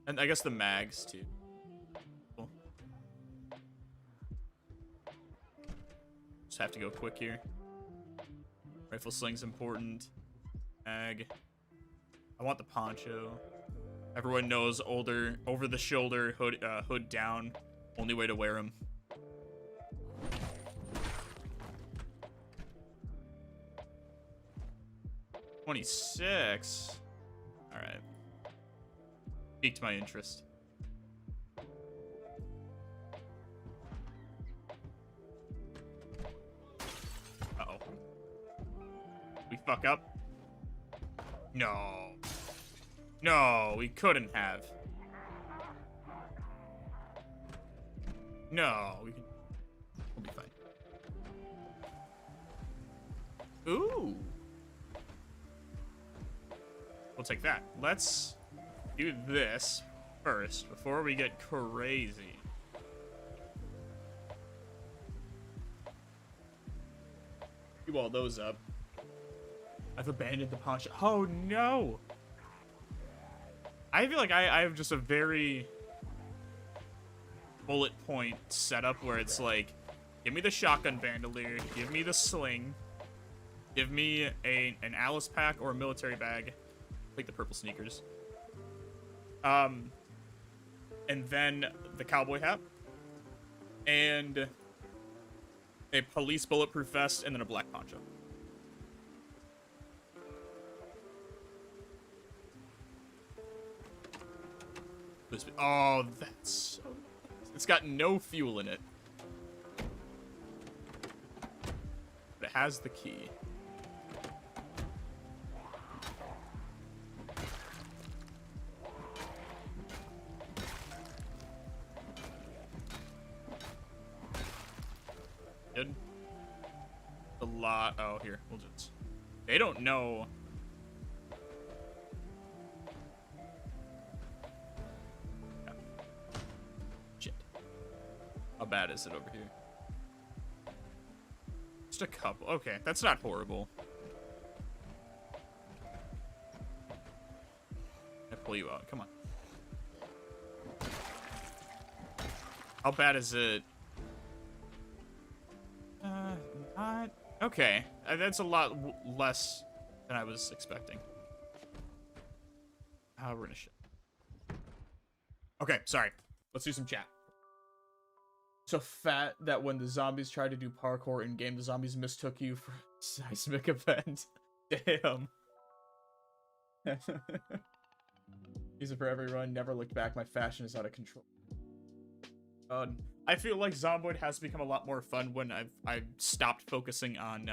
And I guess the mags too. Cool. Just have to go quick here. Rifle sling's important. Mag. I want the poncho. Everyone knows older, over the shoulder, hood down. Only way to wear them. 26. All right. Piqued my interest. Uh-oh. We fuck up? No. No, we couldn't have. No, we can. We'll be fine. Ooh. We'll take that. Let's do this first before we get crazy. Do all those up. I've abandoned the pawn shop. Oh no! I feel like I have just a very bullet point setup where it's like, give me the shotgun bandolier, give me the sling, give me an Alice pack or a military bag, like the purple sneakers, and then the cowboy hat, and a police bulletproof vest, and then a black poncho. Oh, that's so nice. It's got no fuel in it. But it has the key. Good. A lot. Oh, here. We'll just. They don't know. How bad is it over here? Just a couple. Okay, that's not horrible. I pull you out. Come on. How bad is it? Not... Okay. That's a lot less than I was expecting. We're gonna shit. Okay, sorry. Let's do some chat. So fat that when the zombies tried to do parkour in game, the zombies mistook you for a seismic event. Damn. Use it for every run. Never looked back. My fashion is out of control. I feel like Zomboid has become a lot more fun when I've stopped focusing on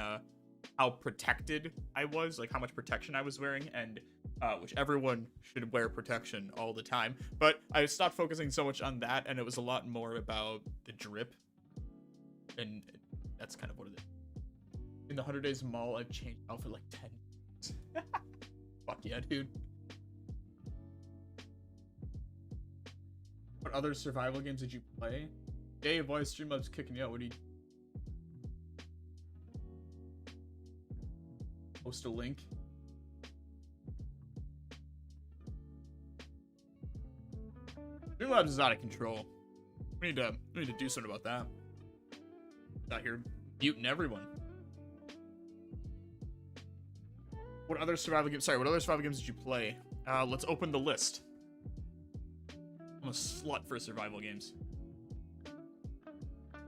how protected I was, like how much protection I was wearing, and which everyone should wear protection all the time. But I stopped focusing so much on that, and it was a lot more about the drip. And that's kind of what it is. In the 100 Days Mall, I've changed outfit like 10 times. Fuck yeah, dude. What other survival games did you play? Hey, boys, Streamlabs kicking you out. What do you... Post a link. Streamlabs is out of control. We need to do something about that. Out here muting everyone. What other survival games? Sorry, what other survival games did you play? Let's open the list. I'm a slut for survival games.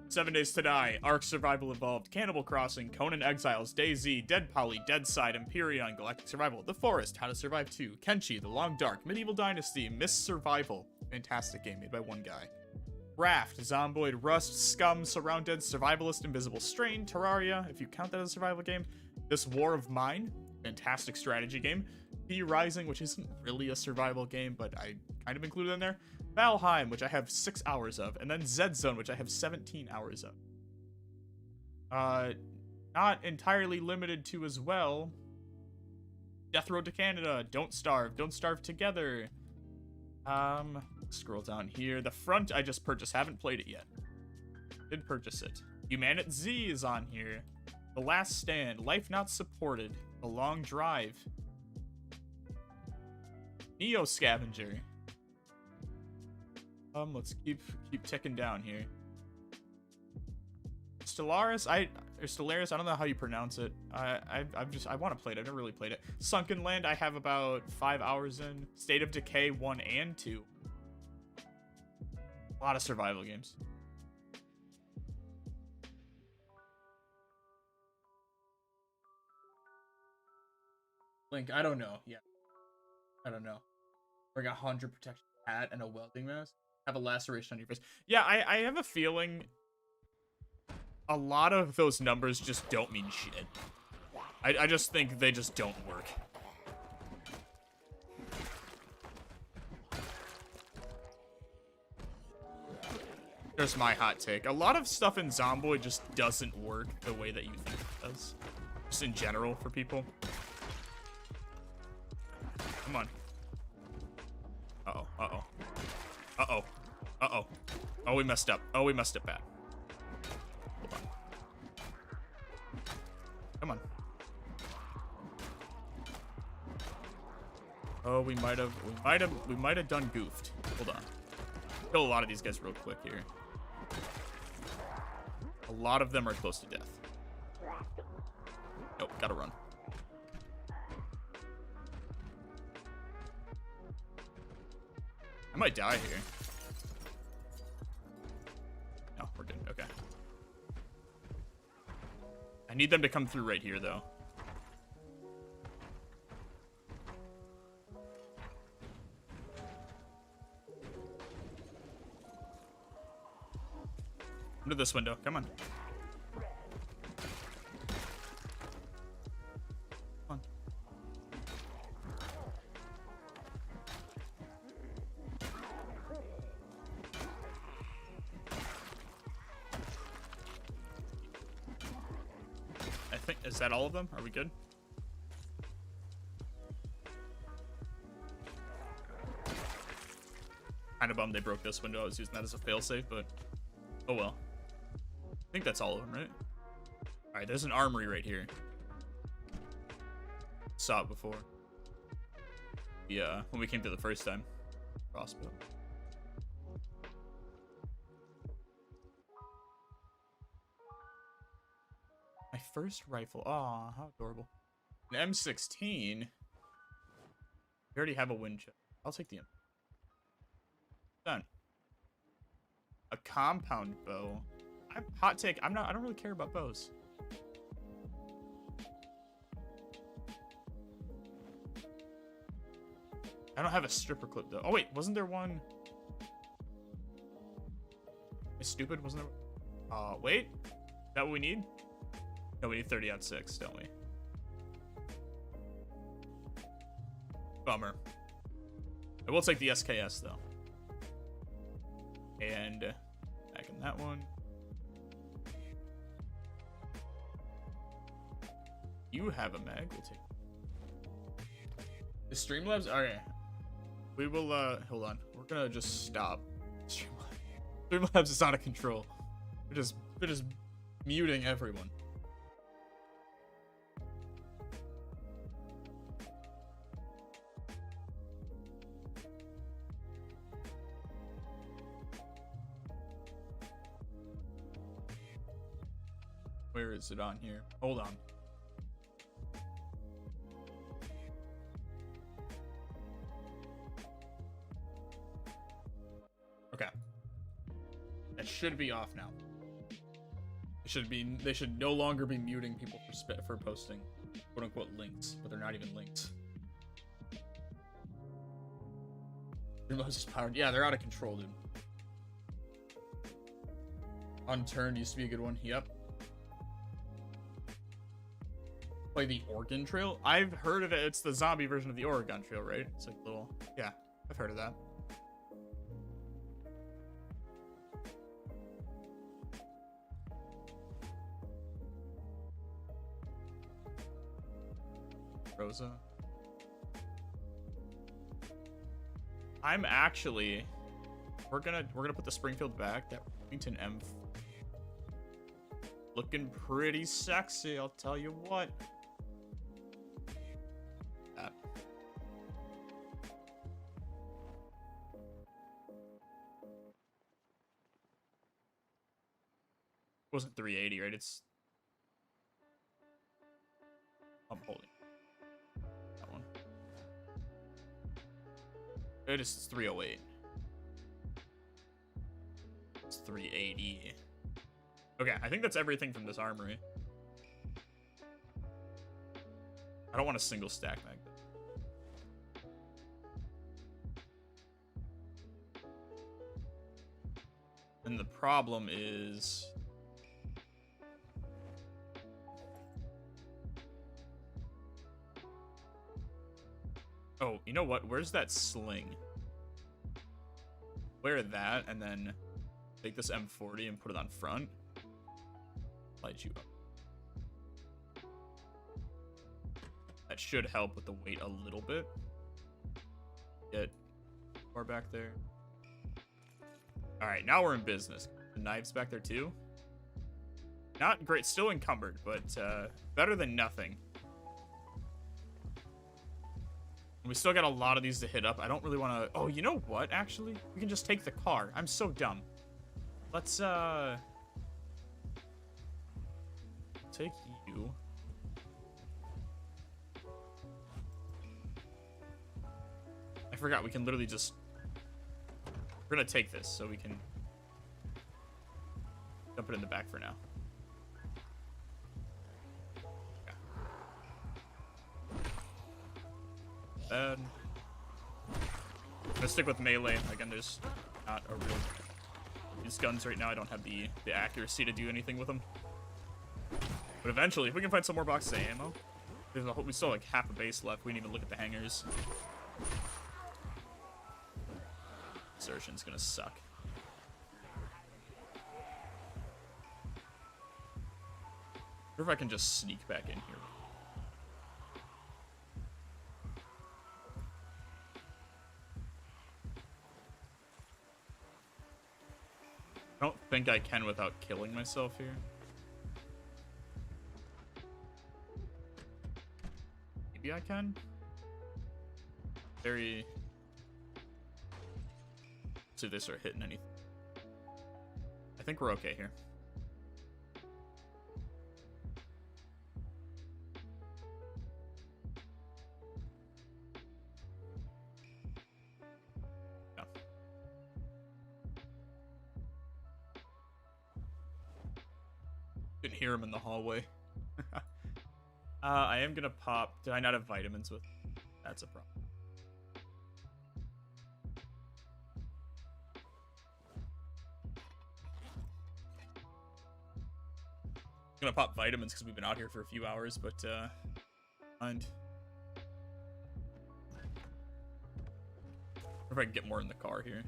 7 Days to Die, Ark Survival Evolved, Cannibal Crossing, Conan Exiles, DayZ, Dead Poly, Deadside, Empyrean, Galactic Survival, The Forest, How to Survive 2, Kenshi, The Long Dark, Medieval Dynasty, Miss Survival, fantastic game made by one guy. Raft, Zomboid, Rust, Scum, Surround Dead, Survivalist, Invisible Strain, Terraria, if you count that as a survival game. This War of Mine, fantastic strategy game. P Rising, which isn't really a survival game, but I kind of included in there. Valheim, which I have 6 hours of, and then Zed Zone, which I have 17 hours of. Not entirely limited to as well. Death Road to Canada, Don't Starve Together. Scroll down here. The Front I just purchased, haven't played it yet. Did purchase it. Humanit Z is on here. The Last Stand, Life Not Supported, The Long Drive. Neo Scavenger. Let's keep ticking down here. Stellaris, Stellaris, I don't know how you pronounce it. I want to play it. I've never really played it. Sunken Land, I have about 5 hours in. State of Decay 1 and 2. A lot of survival games. Link, I don't know. Yeah, I don't know. Bring 100 protection hat and a welding mask. Have a laceration on your face. Yeah, I have a feeling a lot of those numbers just don't mean shit. I just think they just don't work. There's my hot take. A lot of stuff in Zomboid just doesn't work the way that you think it does. Just in general for people. Come on. Uh-oh, uh-oh. Uh-oh. Uh-oh. Oh, we messed up. Oh, we messed up bad. Hold on. Come on. Oh, we might have done goofed. Hold on. Kill a lot of these guys real quick here. A lot of them are close to death. Nope, gotta run. I might die here. No, we're good. Okay. I need them to come through right here, though. Into this window. Come on. Come on. I think, is that all of them? Are we good? Kind of bummed they broke this window. I was using that as a failsafe, but oh well. I think that's all of them, right? Alright, there's an armory right here. Saw it before. Yeah, when we came to the first time. Crossbow. My first rifle. Aw, how adorable. An M16. We already have a wind chip. I'll take the M. Done. A compound bow. Hot take. I don't really care about bows. I don't have a stripper clip though. Oh wait, wasn't there one? Am I stupid? Wasn't there? Wait. Is that what we need? No, we need 30-06, don't we? Bummer. I will take the SKS though. And back in that one. You have a mag. We'll take the Streamlabs. Okay, we will. Hold on. We're gonna just stop. Streamlabs is out of control. We're just muting everyone. Where is it on here? Hold on. Okay. That should be off now. They should no longer be muting people for posting quote unquote links, but they're not even links. Streamlabs is powered. Yeah, they're out of control, dude. Unturned used to be a good one. Yep. Play the Oregon Trail? I've heard of it. It's the zombie version of the Oregon Trail, right? It's like little... Yeah, I've heard of that. Rosa. I'm actually... We're gonna put the Springfield back. That Remington M... Looking pretty sexy, I'll tell you what. That. Wasn't 380, right? It's... I'm holding. That one. It is 308. It's 380. Okay, I think that's everything from this armory. I don't want a single stack magnet. And the problem is... Oh, you know what? Where's that sling? Wear that, and then take this M40 and put it on front. Light you up. That should help with the weight a little bit. Get far back there. Alright, now we're in business. The knives back there too. Not great, still encumbered, but better than nothing. And we still got a lot of these to hit up. I don't really want to... Oh, you know what, actually? We can just take the car. I'm so dumb. Let's, take you. I forgot, we can literally just... We're gonna take this, so we can... dump it in the back for now. Bad. I'm gonna stick with melee. Again, there's not a real... These guns right now, I don't have the accuracy to do anything with them. But eventually, if we can find some more boxes of ammo... We still have like half a base left. We didn't even look at the hangars. Insertion's gonna suck. Or if I can just sneak back in here. I don't think I can without killing myself here. Maybe I can? Very... See if they start hitting anything. I think we're okay here. Yeah. Didn't hear him in the hallway. I am gonna pop. Did I not have vitamins with? That's a problem. I'm gonna pop vitamins because we've been out here for a few hours, but mind. If I can get more in the car here.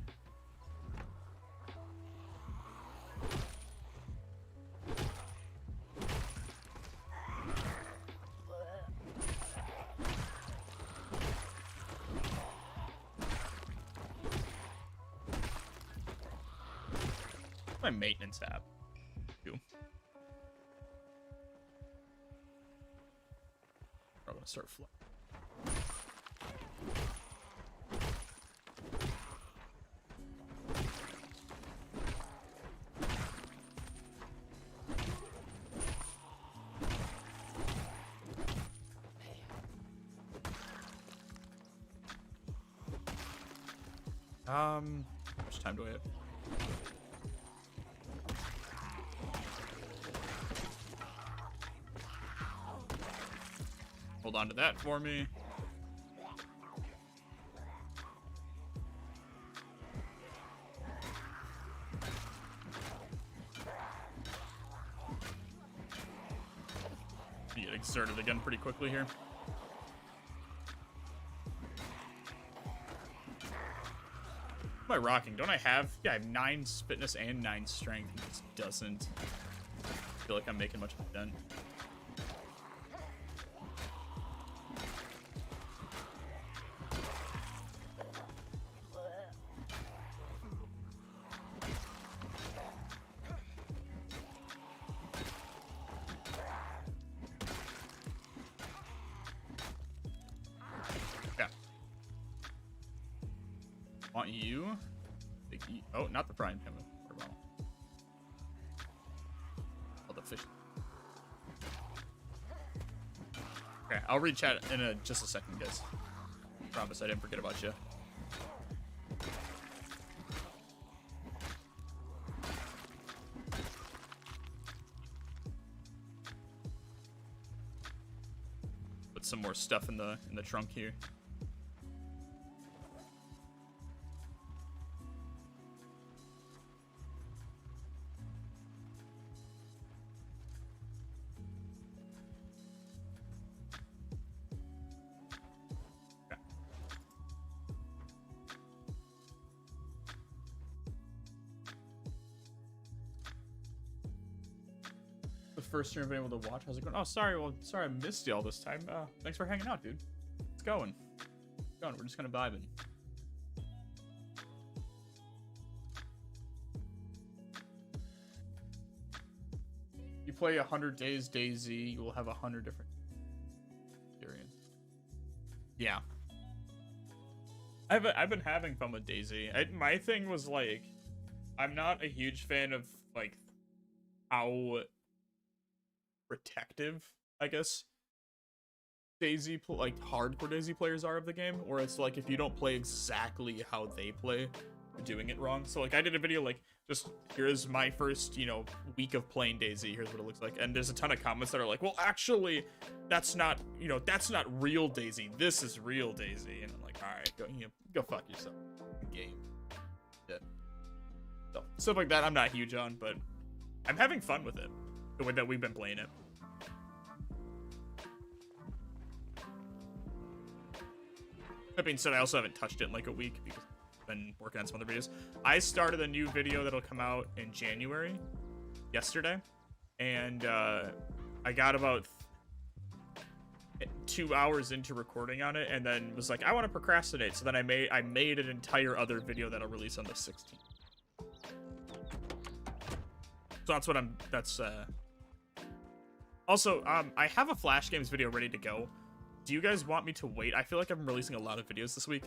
My maintenance app. I'm gonna start flying. How much time do I have? Hold on to that for me. You get exerted again pretty quickly here. What am I rocking? Don't I have... Yeah, I have 9 fitness and 9 strength. It just doesn't feel like I'm making much of a dent. Want you? Oh, not the prime payment. Oh, the fish. Okay, I'll read chat in just a second, guys. Promise I didn't forget about you. some more stuff in the trunk here. First stream I've been able to watch. How's it going? Oh, sorry. Well, sorry I missed you all this time. Thanks for hanging out, dude. It's going. It's going. We're just kind of vibing. You play 100 days DayZ, you will have 100 different experiences. Yeah. I've been having fun with DayZ. My thing was like, I'm not a huge fan of like how protective, I guess, DayZ like hardcore DayZ players are of the game, or it's like if you don't play exactly how they play, you're doing it wrong. So like I did a video like, just here's my first, you know, week of playing DayZ, here's what it looks like, and there's a ton of comments that are like, well, actually that's not, you know, that's not real DayZ, this is real DayZ. And I'm like, all right, go fuck yourself. Game. Yeah. So stuff like that I'm not huge on, but I'm having fun with it the way that we've been playing it. That being said, I also haven't touched it in like a week because I've been working on some other videos. I started a new video that'll come out in January, yesterday, and I got about 2 hours into recording on it, and then was like, I want to procrastinate. So then I made an entire other video that'll release on the 16th. So that's what also, I have a Flash Games video ready to go. Do you guys want me to wait? I feel like I'm releasing a lot of videos this week.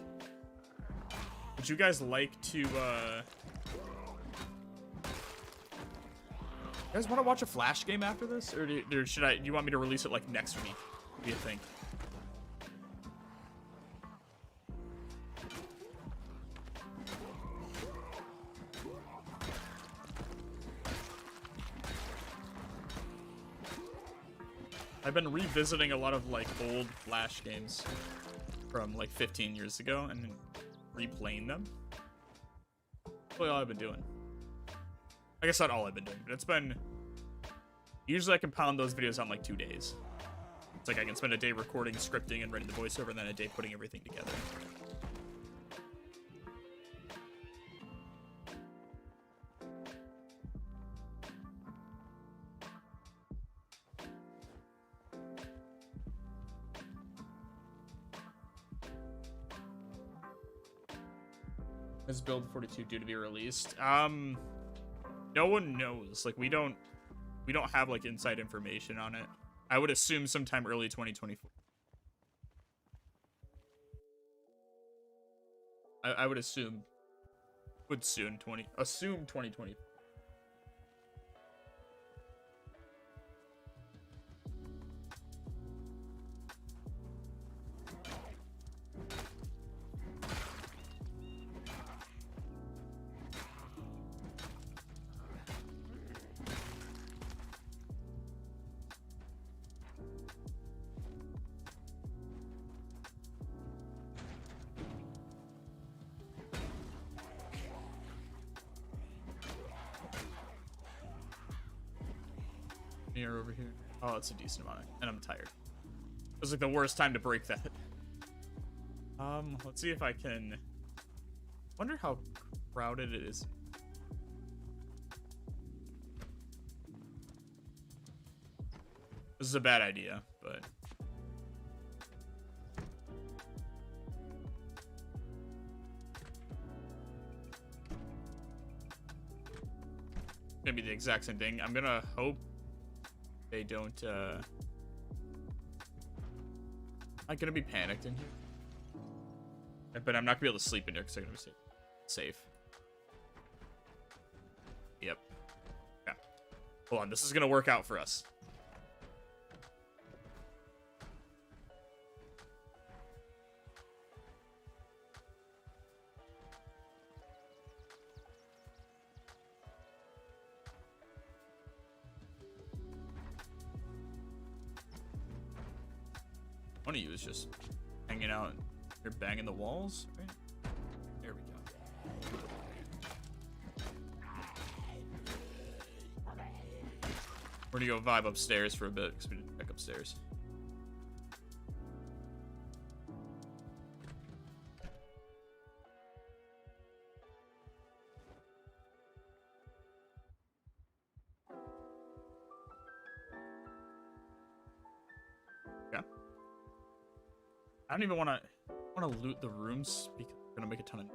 Would you guys like to, you guys want to watch a Flash game after this? Or do you want me to release it like next week? What do you think? I've been revisiting a lot of like old Flash games from like 15 years ago and replaying them. That's really all I've been doing. I guess not all I've been doing, but it's been... Usually I can pound those videos out in like 2 days. It's like I can spend a day recording, scripting, and writing the voiceover, and then a day putting everything together. Is build 42 due to be released? No one knows. Like we don't have like inside information on it. I would assume sometime early 2024. I would assume assume 2020. Near over here. Oh, that's a decent amount, and I'm tired. It was like the worst time to break that. Let's see if I can. Wonder how crowded it is. This is a bad idea, but gonna be the exact same thing. I'm gonna hope they don't, I'm gonna be panicked in here. But I'm not gonna be able to sleep in here because I'm gonna be safe. Yep. Yeah. Hold on, this is gonna work out for us. One of you is just hanging out. You're banging the walls. Right? There we go. We're gonna go vibe upstairs for a bit because we didn't check upstairs. Yeah. I don't even want to loot the rooms because we're gonna make a ton of.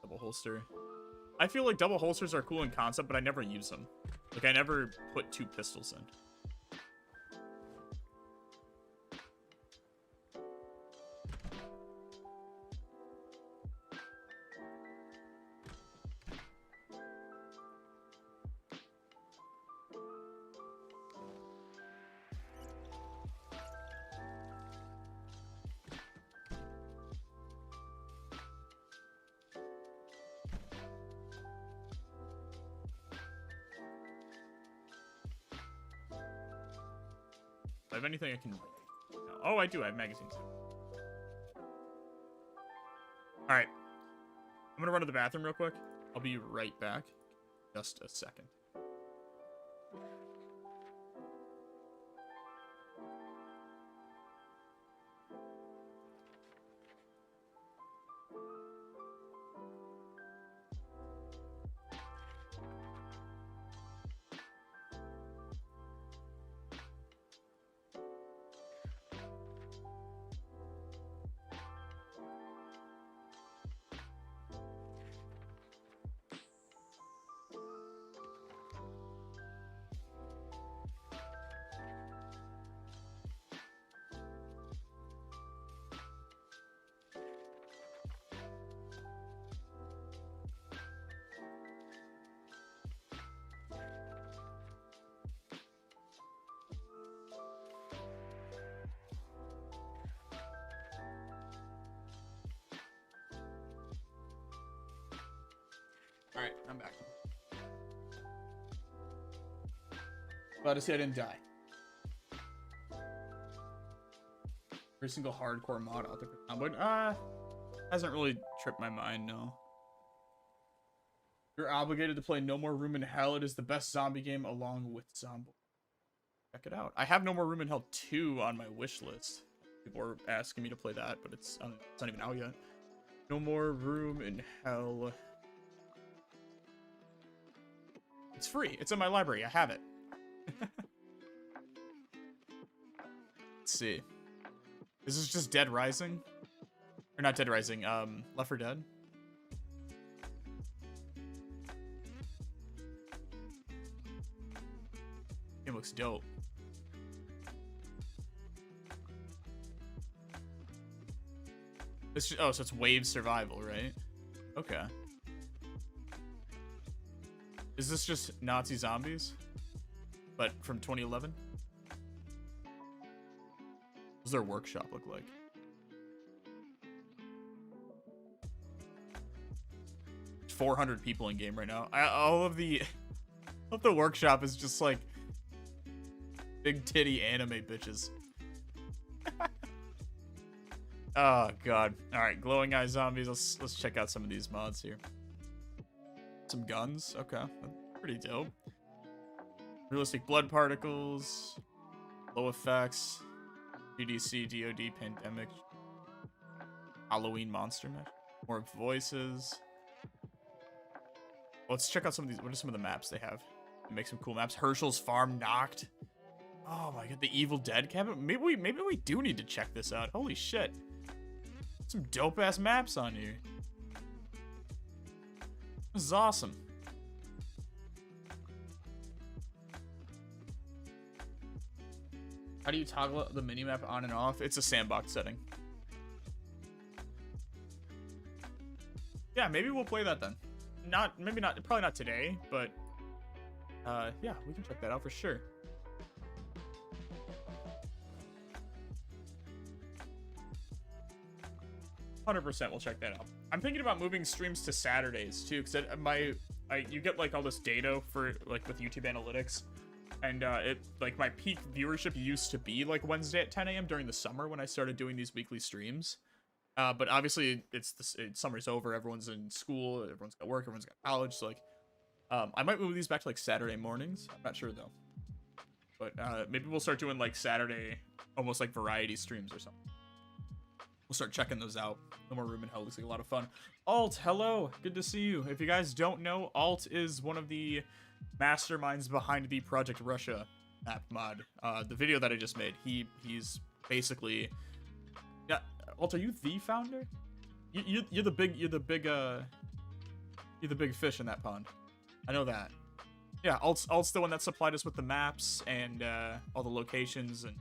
Double holster. I feel like double holsters are cool in concept, but I never use them. Like, I never put 2 pistols in. Do I have anything I can... No. Oh, I do. I have magazines. Alright. I'm gonna run to the bathroom real quick. I'll be right back. Just a second. Alright, I'm back. Glad to see I didn't die. Every single hardcore mod out there for Zomboid. Hasn't really tripped my mind, no. You're obligated to play No More Room in Hell. It is the best zombie game along with Zomboid. Check it out. I have No More Room in Hell 2 on my wish list. People are asking me to play that, but it's not even out yet. No More Room in Hell. It's free. It's in my library. I have it. Let's see. Is this just Dead Rising? Or not Dead Rising, Left 4 Dead? It looks dope. This, oh, so it's wave survival, right? Okay. Is this just Nazi zombies? But from 2011? What does their workshop look like? There's 400 people in game right now. All of the workshop is just like big titty anime bitches. Oh god. Alright, glowing eye zombies. Let's check out some of these mods here. Some guns. Okay. Pretty dope. Realistic blood particles. Low effects. GDC, DOD, pandemic. Halloween monster mesh. More voices. Let's check out some of these. What are some of the maps they have? Make some cool maps. Herschel's Farm Knocked. Oh my god, the Evil Dead cabin. Maybe we do need to check this out. Holy shit. Some dope ass maps on here. This is awesome. How do you toggle the minimap on and off? It's a sandbox setting. Yeah, maybe we'll play that then. Probably not today, but yeah, we can check that out for sure. ,100% we'll check that out. I'm thinking about moving streams to Saturdays too, because my you get like all this data for like with YouTube Analytics, and it like my peak viewership used to be like Wednesday at 10 a.m. during the summer when I started doing these weekly streams. But obviously summer's over, everyone's in school, everyone's got work, everyone's got college, so like I might move these back to like Saturday mornings. I'm not sure though. But maybe we'll start doing like Saturday almost like variety streams or something. We'll start checking those out. No more room in hell. Looks like a lot of fun. Alt, hello. Good to see you. If you guys don't know, Alt is one of the masterminds behind the Project Russia map mod. The video that I just made. He's basically, yeah. Alt, are you the founder? You're the big fish in that pond. I know that. Yeah, Alt's the one that supplied us with the maps and all the locations and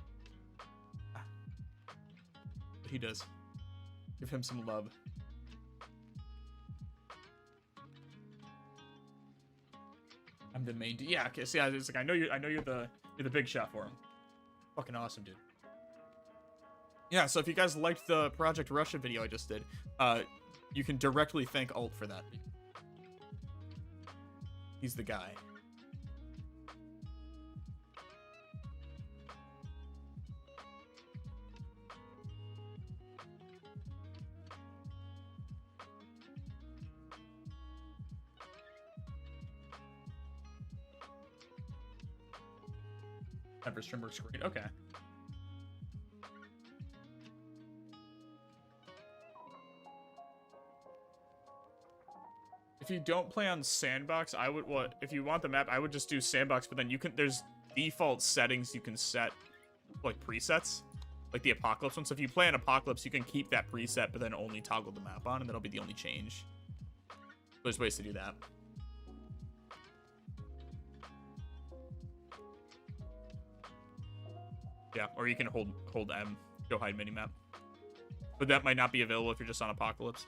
he does. Give him some love. I'm the main. Yeah, okay. See, it's like I know you're the big shot for him. Fucking awesome, dude. Yeah. So if you guys liked the Project Russia video I just did, you can directly thank Alt for that. He's the guy. Ever stream works great. Okay. If you don't play on Sandbox, I would if you want the map, I would just do Sandbox, but then you can there's default settings you can set, like presets, like the Apocalypse one. So if you play on Apocalypse, you can keep that preset, but then only toggle the map on, and that'll be the only change. There's ways to do that. Yeah, or you can hold M, go hide minimap. But that might not be available if you're just on Apocalypse.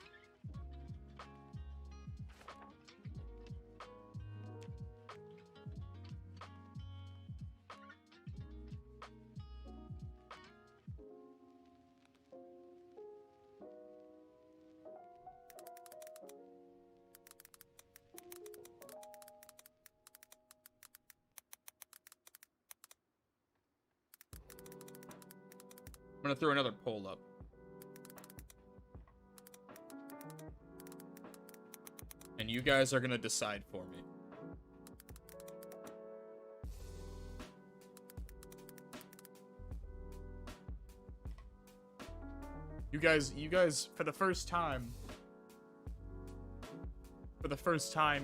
I'm gonna throw another poll up. And you guys are gonna decide for me. You guys, for the first time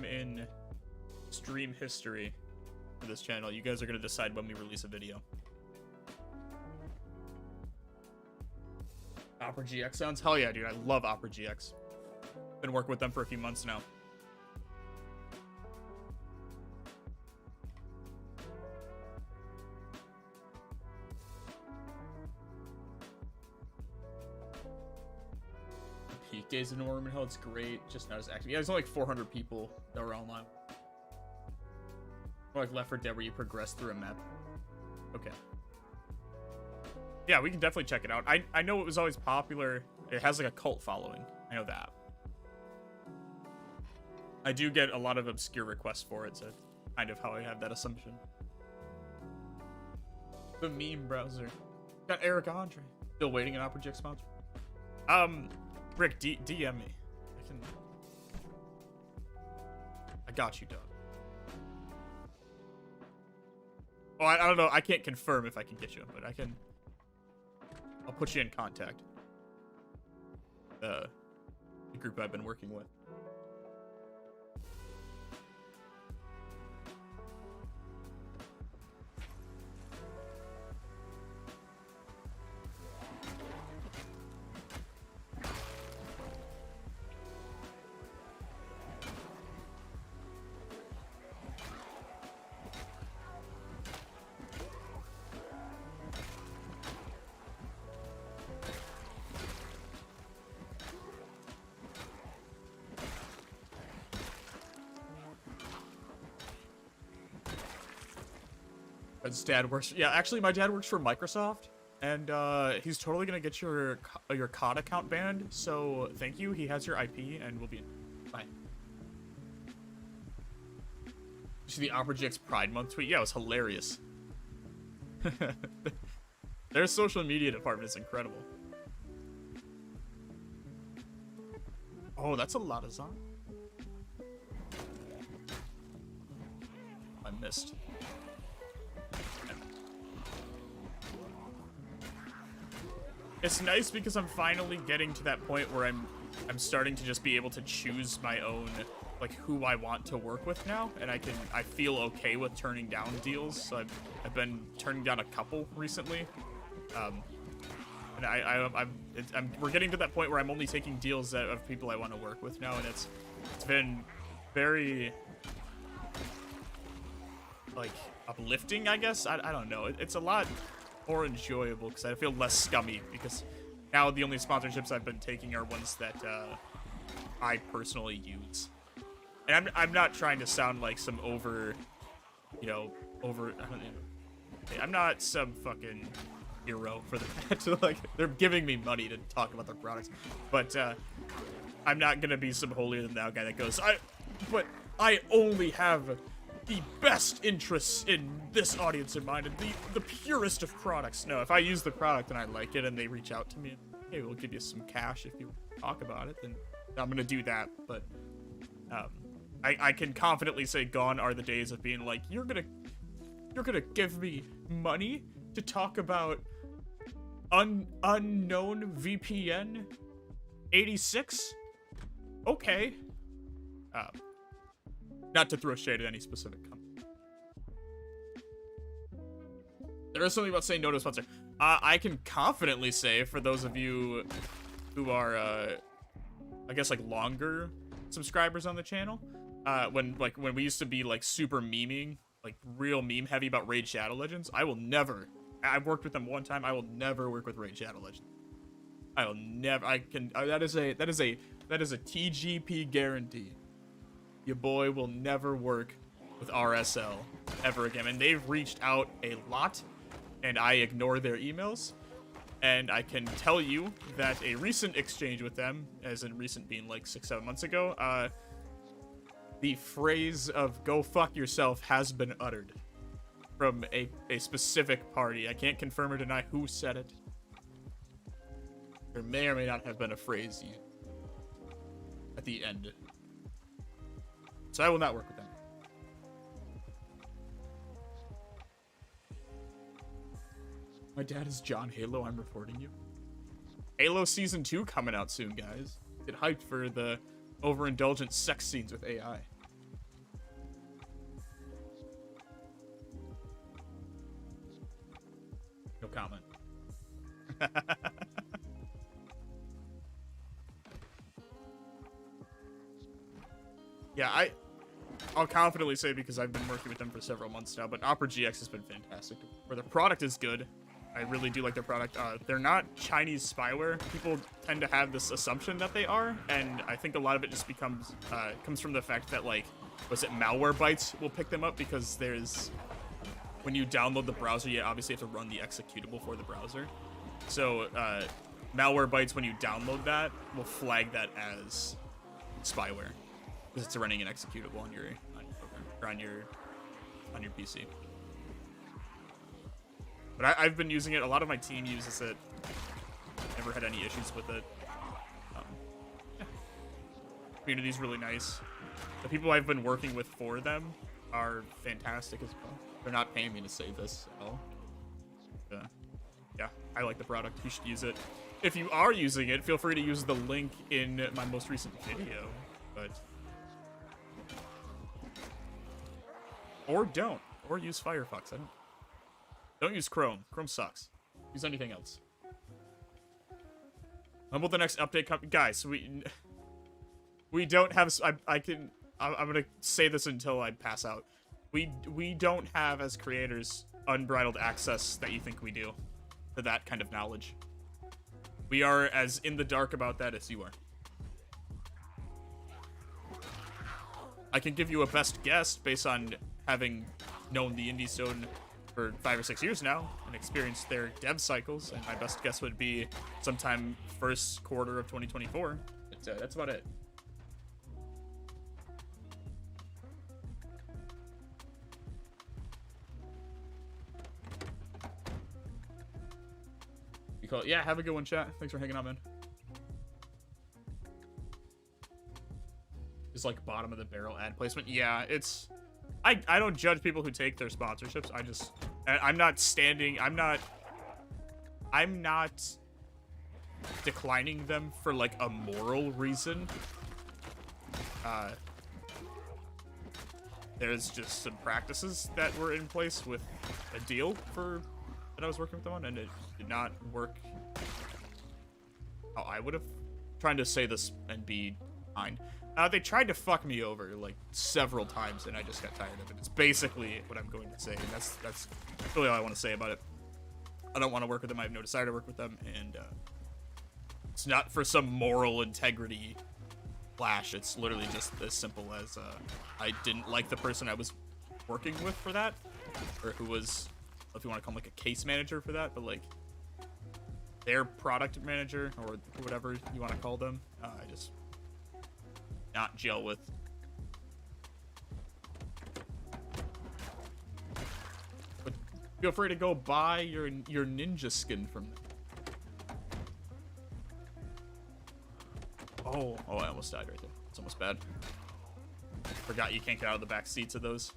in stream history for this channel, you guys are gonna decide when we release a video. Opera GX sounds? Hell yeah, dude. I love Opera GX. Been working with them for a few months now. Peak days in Norman Hill, it's great. Just not as active. Yeah, there's only like 400 people that were online. Or like Left 4 Dead where you progress through a map. Okay. Yeah, we can definitely check it out. I know it was always popular. It has like a cult following. I know that. I do get a lot of obscure requests for it, so kind of how I have that assumption. The meme browser. Got Eric Andre. Still waiting an Opera GX sponsor. Rick, DM me. I got you, Doug. Oh, I don't know. I can't confirm if I can get you, but I can. I'll put you in contact. The group I've been working with. His dad works. Yeah, actually, my dad works for Microsoft, and he's totally gonna get your COD account banned. So thank you. He has your IP, and we'll be in. Bye. See the Opera GX Pride Month tweet? Yeah, it was hilarious. Their social media department is incredible. Oh, that's a lot of Zon. I missed. It's nice because I'm finally getting to that point where I'm starting to just be able to choose my own, like, who I want to work with now, and I feel okay with turning down deals. So I've been turning down a couple recently, and we're getting to that point where I'm only taking deals of people I want to work with now, and it's been very, like, uplifting, I guess. I don't know. It's a lot more enjoyable because I feel less scummy, because now the only sponsorships I've been taking are ones that I personally use. And I'm not trying to sound like some I don't know. I'm not some fucking hero for the like, they're giving me money to talk about their products, but I'm not gonna be some holier than thou guy that goes, but I only have the best interests in this audience in mind, and the purest of products. No, if I use the product and I like it and they reach out to me, hey, we'll give you some cash if you talk about it, then I'm gonna do that. But I can confidently say gone are the days of being like, you're gonna give me money to talk about unknown VPN 86? Okay. Not to throw shade at any specific company. There is something about saying no to a sponsor. I can confidently say, for those of you who are, I guess, like, longer subscribers on the channel, when we used to be, like, super meming, like, real meme heavy about Raid Shadow Legends, I will never, I've worked with them one time, I will never work with Raid Shadow Legends. I will never, that is a TGP guarantee. Your boy will never work with RSL ever again. And they've reached out a lot, and I ignore their emails. And I can tell you that a recent exchange with them, as in recent being like 6-7 months ago, the phrase of "go fuck yourself" has been uttered from a specific party. I can't confirm or deny who said it. There may or may not have been a phrase at the end. So I will not work with them. My dad is John Halo, I'm reporting you. Halo Season 2 coming out soon, guys. Get hyped for the overindulgent sex scenes with AI. No comment. Yeah, I'll confidently say, because I've been working with them for several months now, but Opera GX has been fantastic. Where their product is good. I really do like their product. They're not Chinese spyware. People tend to have this assumption that they are, and I think a lot of it just comes from the fact that, like, malware bytes will pick them up, because when you download the browser, you obviously have to run the executable for the browser. So malware bytes, when you download that, will flag that as spyware, because it's running an executable on your PC. But I've been using it. A lot of my team uses it. Never had any issues with it. Yeah. Community's really nice. The people I've been working with for them are fantastic as well. They're not paying me to say this at all. Yeah, I like the product. You should use it. If you are using it, feel free to use the link in my most recent video. But or don't. Or use Firefox. Don't use Chrome. Chrome sucks. Use anything else. When will the next update come? Guys, we don't have... I'm gonna say this until I pass out. We don't have, as creators, unbridled access that you think we do to that kind of knowledge. We are as in the dark about that as you are. I can give you a best guess based on having known the indie zone for 5 or 6 years now and experienced their dev cycles, and my best guess would be sometime first quarter of 2024. That's about it. call it? Yeah, have a good one, chat. Thanks for hanging out, man. It's like bottom of the barrel ad placement. Yeah, it's... I don't judge people who take their sponsorships. I'm not declining them for like a moral reason. There's just some practices that were in place with a deal that I was working with them on, and it did not work how I would have. Trying to say this and be kind. They tried to fuck me over like several times, and I just got tired of it. It's basically what I'm going to say, and that's really all I want to say about it. I don't want to work with them. I have no desire to work with them, and it's not for some moral integrity clash. It's literally just as simple as I didn't like the person I was working with for that, or who was, if you want to call him like a case manager for that, but like their product manager or whatever you want to call them. I just not gel with. But feel free to go buy your ninja skin from them. Oh, I almost died right there. It's almost bad. Forgot you can't get out of the back seats of those.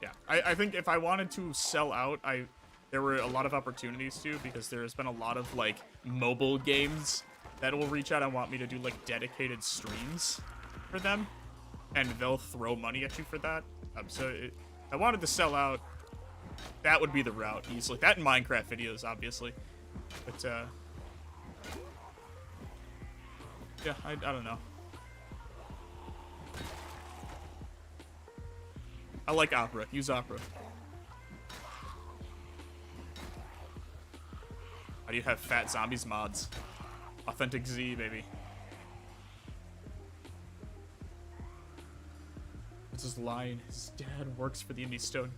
Yeah, I think if I wanted to sell out, there were a lot of opportunities to, because there's been a lot of like mobile games that will reach out and want me to do like dedicated streams for them, and they'll throw money at you for that. I wanted to sell out. That would be the route easily. That and Minecraft videos, obviously. But yeah, I don't know. I like Opera. Use Opera. How do you have Fat Zombies mods? Authentic Z, baby. What's his line? His dad works for the Indie Stone.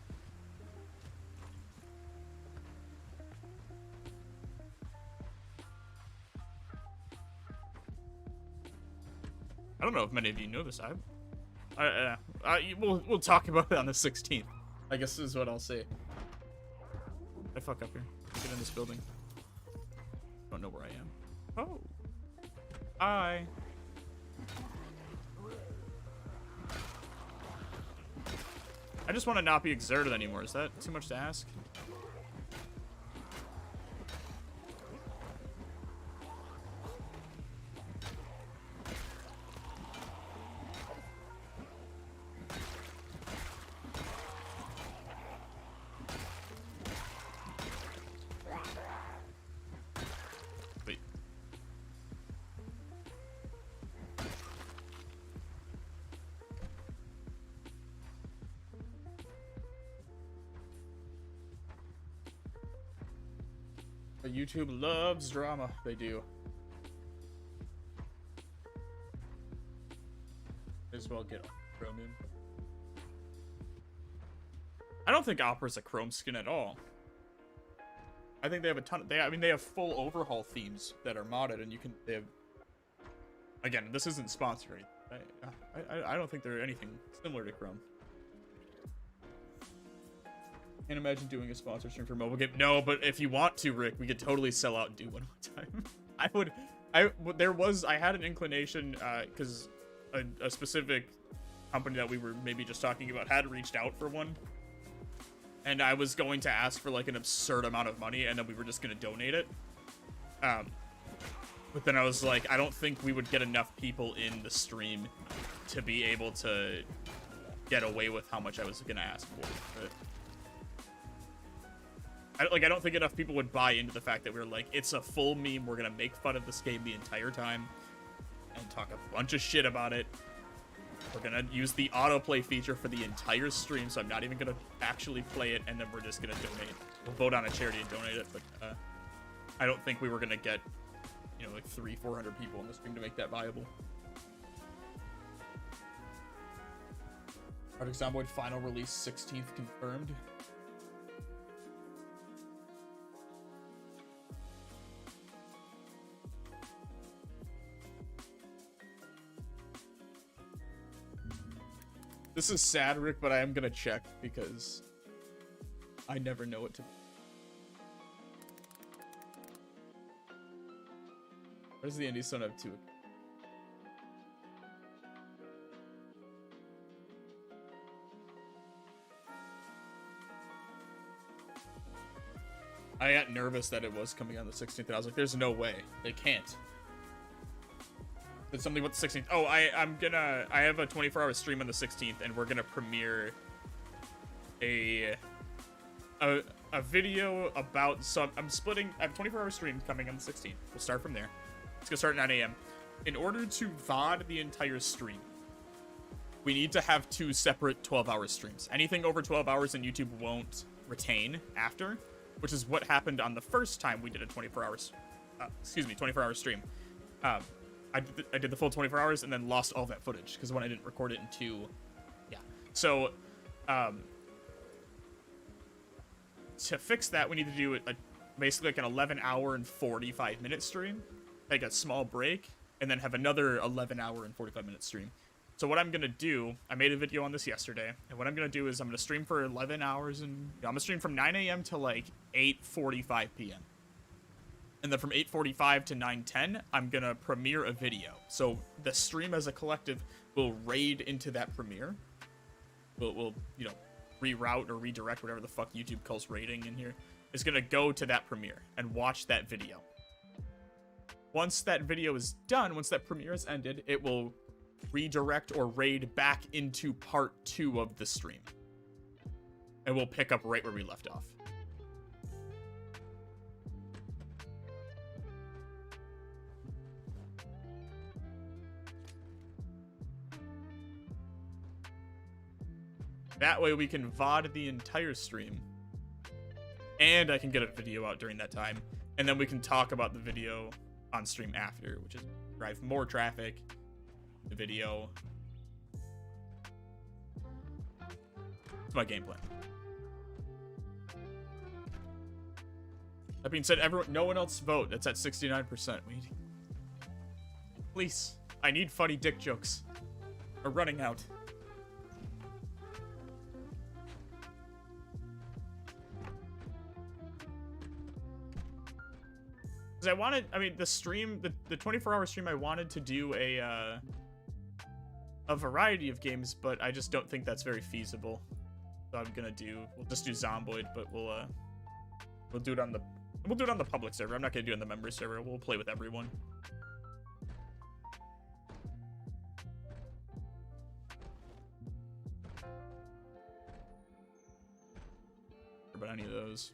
I don't know if many of you know this. We'll talk about it on the 16th. I guess is what I'll say. I fuck up here. Get in this building. Don't know where I am. Oh. Hi. I just want to not be exerted anymore. Is that too much to ask? Wait. But YouTube loves drama. They do. May as well get Chrome in. I don't think Opera's a Chrome skin at all. I think they have a ton of, they have full overhaul themes that are modded, and they have, again, this isn't sponsored. I don't think they're anything similar to Chrome. Can't imagine doing a sponsor stream for a mobile game. No, but if you want to, Rick, we could totally sell out and do one time. I had an inclination, because a specific company that we were maybe just talking about had reached out for one. And I was going to ask for like an absurd amount of money, and then we were just going to donate it. But then I was like, I don't think we would get enough people in the stream to be able to get away with how much I was going to ask for. But I don't think enough people would buy into the fact that we were like, it's a full meme, we're gonna make fun of this game the entire time and talk a bunch of shit about it. We're gonna use the autoplay feature for the entire stream, so I'm not even gonna actually play it, and then we're just gonna donate. We'll vote on a charity and donate it, but I don't think we were gonna get, you know, like 300-400 people in the stream to make that viable. Project Zomboid final release 16th confirmed. This is sad, Rick, but I am gonna check because I never know what to. Where's the Indies don't have two? I got nervous that it was coming on the 16th, and I was like, there's no way. They can't. It's something with the 16th. Oh, I have a 24-hour stream on the 16th, and we're gonna premiere a video about some. I have a 24-hour stream coming on the 16th. We'll start from there. It's gonna start at 9 a.m. In order to VOD the entire stream, we need to have 2 separate 12-hour streams. Anything over 12 hours, and YouTube won't retain after, which is what happened on the first time we did a 24-hour stream. I did the full 24 hours and then lost all that footage because when I didn't record it in 2. Yeah. So, to fix that, we need to do basically like an 11-hour and 45-minute stream, take a small break, and then have another 11-hour and 45-minute stream. So what I'm going to do, I made a video on this yesterday, and what I'm going to do is I'm going to stream for 11 hours, and I'm going to stream from 9 a.m. to like 8:45 p.m. And then from 8:45 to 9:10, I'm going to premiere a video. So the stream as a collective will raid into that premiere. We'll reroute or redirect, whatever the fuck YouTube calls raiding in here, is going to go to that premiere and watch that video. Once that video is done, once that premiere has ended, it will redirect or raid back into part 2 of the stream. And we'll pick up right where we left off. That way we can VOD the entire stream. And I can get a video out during that time. And then we can talk about the video on stream after, which is drive more traffic. The video. It's my game plan. That being said, no one else vote. It's at 69%. Please, I need funny dick jokes. We're running out. Because the stream, the 24-hour stream, I wanted to do a variety of games, but I just don't think that's very feasible. So we'll just do Zomboid, but we'll do it on the public server. I'm not gonna do it on the member server. We'll play with everyone. About any of those.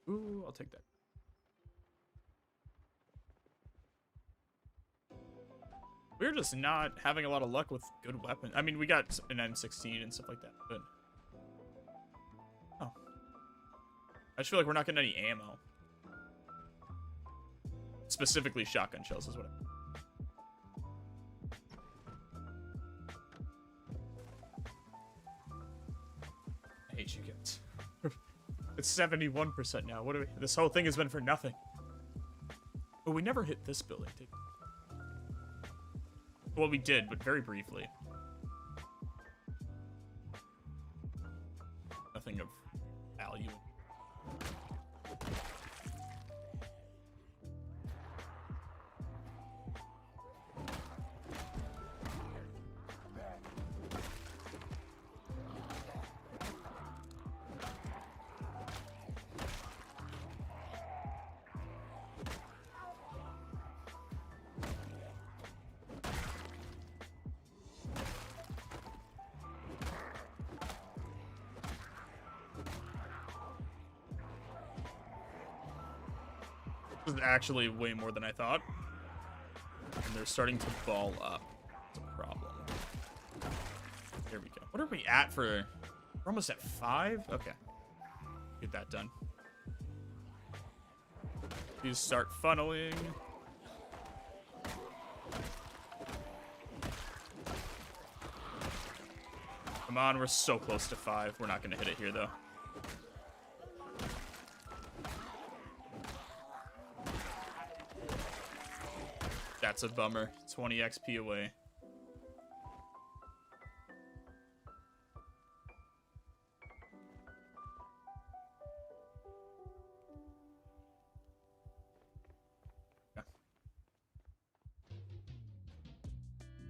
Ooh, I'll take that. We're just not having a lot of luck with good weapons. I mean, we got an M16 and stuff like that, but... Oh. I just feel like we're not getting any ammo. Specifically shotgun shells is what I hate you kids. It's 71% now. What do we... This whole thing has been for nothing. Oh, we never hit this building. Well, we did, but very briefly. Nothing of value. This is actually way more than I thought. And they're starting to ball up. It's a problem. There we go. What are we at for... We're almost at 5? Okay. Get that done. These start funneling. Come on, we're so close to 5. We're not going to hit it here, though. That's a bummer. 20 XP away.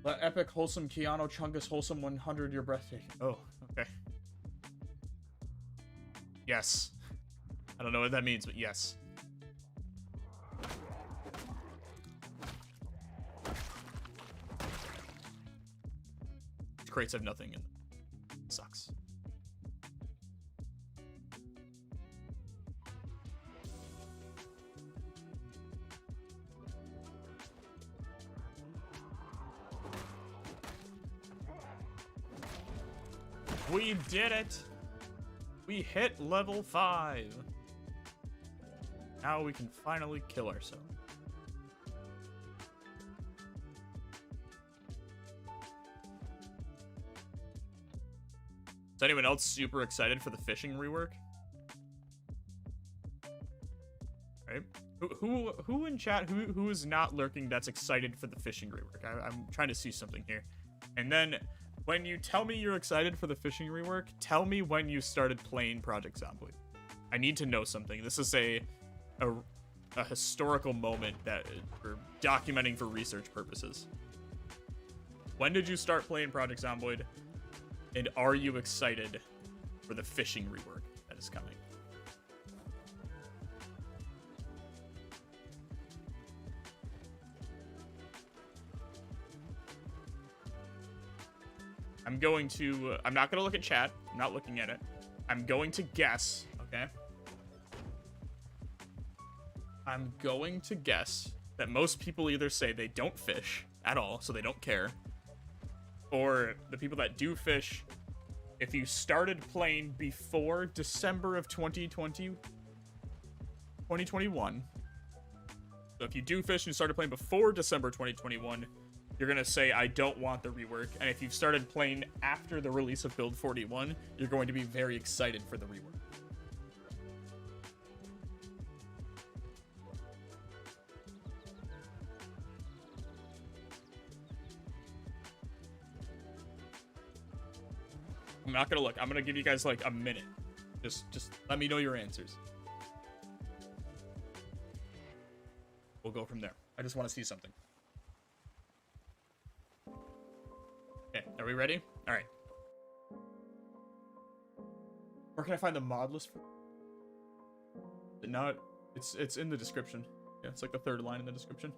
The epic wholesome Keanu Chungus wholesome 100 you're breathtaking. Oh, okay. Yes. I don't know what that means, but yes. Crates have nothing in them. Sucks. We did it! We hit level 5. Now we can finally kill ourselves. Is anyone else super excited for the fishing rework? Right? Who in chat, who is not lurking that's excited for the fishing rework? I'm trying to see something here. And then, when you tell me you're excited for the fishing rework, tell me when you started playing Project Zomboid. I need to know something. This is a historical moment that we're documenting for research purposes. When did you start playing Project Zomboid? And are you excited for the fishing rework that is coming? I'm not going to look at chat. I'm not looking at it. I'm going to guess, okay? I'm going to guess that most people either say they don't fish at all, so they don't care. Or the people that do fish, if you started playing before December of 2021, so if you do fish and you started playing before December 2021, you're going to say, I don't want the rework. And if you've started playing after the release of Build 41, you're going to be very excited for the rework. I'm not going to look. I'm going to give you guys like a minute. Just let me know your answers. We'll go from there. I just want to see something. Okay, are we ready? All right. Where can I find the mod list for? No, it's in the description. Yeah, it's like the third line in the description.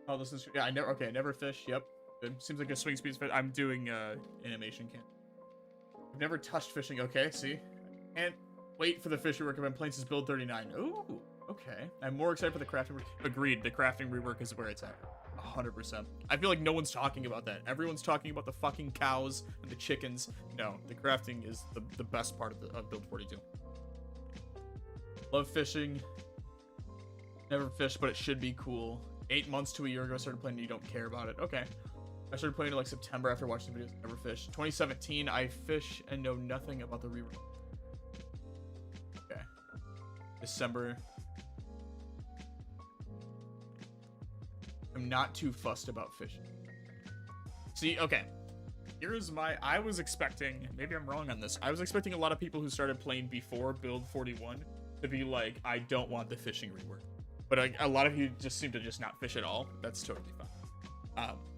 Oh, this is I never fish. Yep, it seems like a swing speed fish. I'm doing animation camp. I've never touched fishing. Okay, see, can't wait for the fishing rework. I've been playing since build 39. Ooh, okay. I'm more excited for the crafting rework. Agreed. The crafting rework is where it's at. 100%. I feel like no one's talking about that. Everyone's talking about the fucking cows and the chickens. No, the crafting is the best part of Build 42. Love fishing. Never fished, but it should be cool. 8 months to a year ago, I started playing and you don't care about it. Okay. I started playing in like September after watching the videos. Never fished. 2017, I fish and know nothing about the rework. Okay. December. I'm not too fussed about fishing. See, okay. Here's I was expecting, maybe I'm wrong on this. I was expecting a lot of people who started playing before Build 41 to be like, I don't want the fishing rework. But a lot of you just seem to just not fish at all. That's totally fine.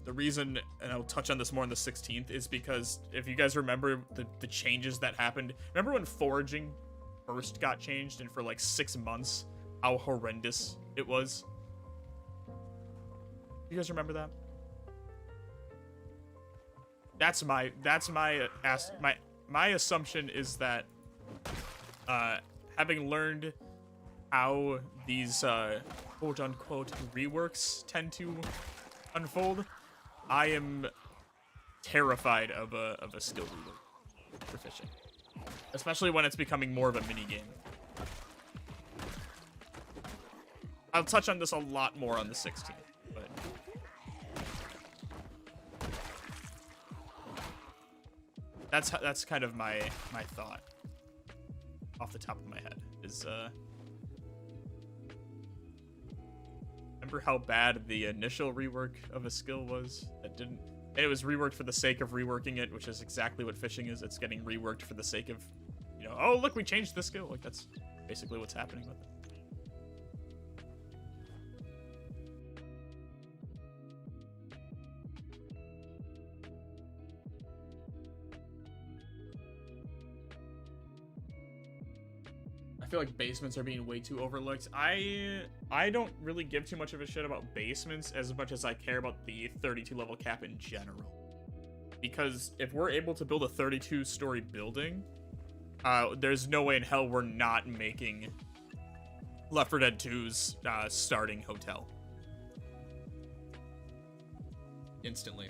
The reason, and I'll touch on this more on the 16th, is because if you guys remember the changes that happened. Remember when foraging first got changed and for like 6 months, how horrendous it was? You guys remember that? That's my assumption is that having learned how these quote unquote reworks tend to unfold, I am terrified of a skill rework for fishing, especially when it's becoming more of a mini game. I'll touch on this a lot more on the 16th. But that's kind of my thought off the top of my head is Remember how bad the initial rework of a skill was? That didn't... And it was reworked for the sake of reworking it, which is exactly what fishing is. It's getting reworked for the sake of, you know, oh, look, we changed the skill. Like, that's basically what's happening with it. I feel like basements are being way too overlooked. I don't really give too much of a shit about basements as much as I care about the 32 level cap in general. Because if we're able to build a 32-story building, there's no way in hell we're not making Left 4 Dead 2's starting hotel. Instantly.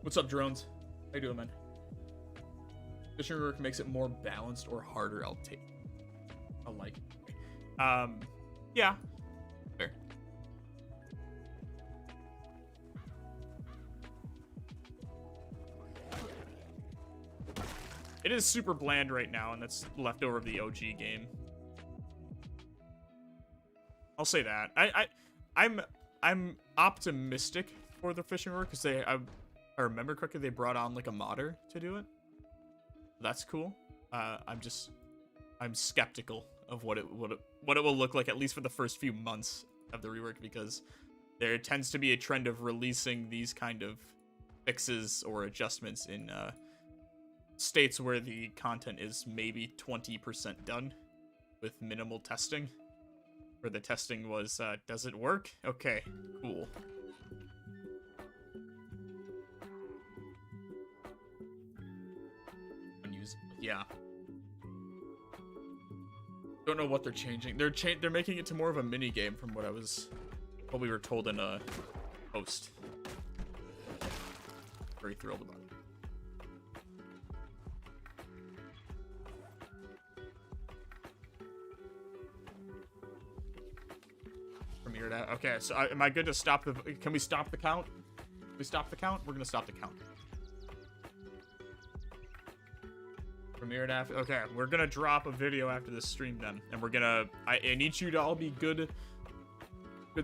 What's up, drones? How you doing, man? Fishing work makes it more balanced or harder. I'll take. I'll like it. Yeah. Fair. It is super bland right now, and that's leftover of the OG game. I'll say that. I'm optimistic for the fishing work because I remember correctly, they brought on like a modder to do it. That's cool. I'm skeptical of what it will look like, at least for the first few months of the rework, because there tends to be a trend of releasing these kind of fixes or adjustments in states where the content is maybe 20% done with minimal testing, where the testing was, does it work? Okay, cool. Unusable, yeah. Don't know what they're changing. They're making it to more of a mini game from what we were told in a post. Very thrilled about it. Premiered out. Okay, so am I good to stop the? Can we stop the count? Can we stop the count? We're gonna stop the count. Premiered after. Okay, we're gonna drop a video after this stream then, and we're gonna. I need you to all be good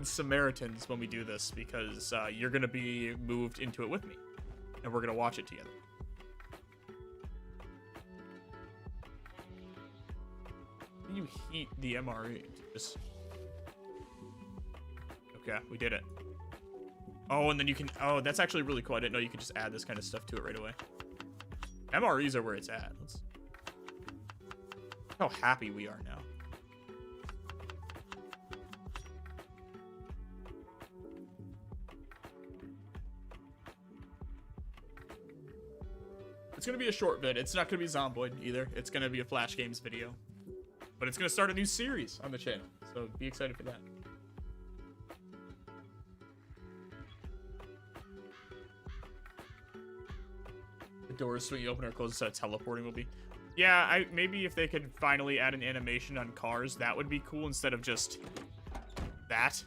Samaritans when we do this, because you're gonna be moved into it with me, and we're gonna watch it together. How do you heat the MRE? Just... Okay, we did it. Oh, and then you can. Oh, that's actually really cool. I didn't know you could just add this kind of stuff to it right away. MREs are where it's at. Let's... How happy we are now. It's gonna be a short vid. It's not gonna be Zomboid either. It's gonna be a Flash Games video. But it's gonna start a new series on the channel, so be excited for that. The doors swing open or close instead of teleporting will be. Yeah, maybe if they could finally add an animation on cars, that would be cool instead of just that.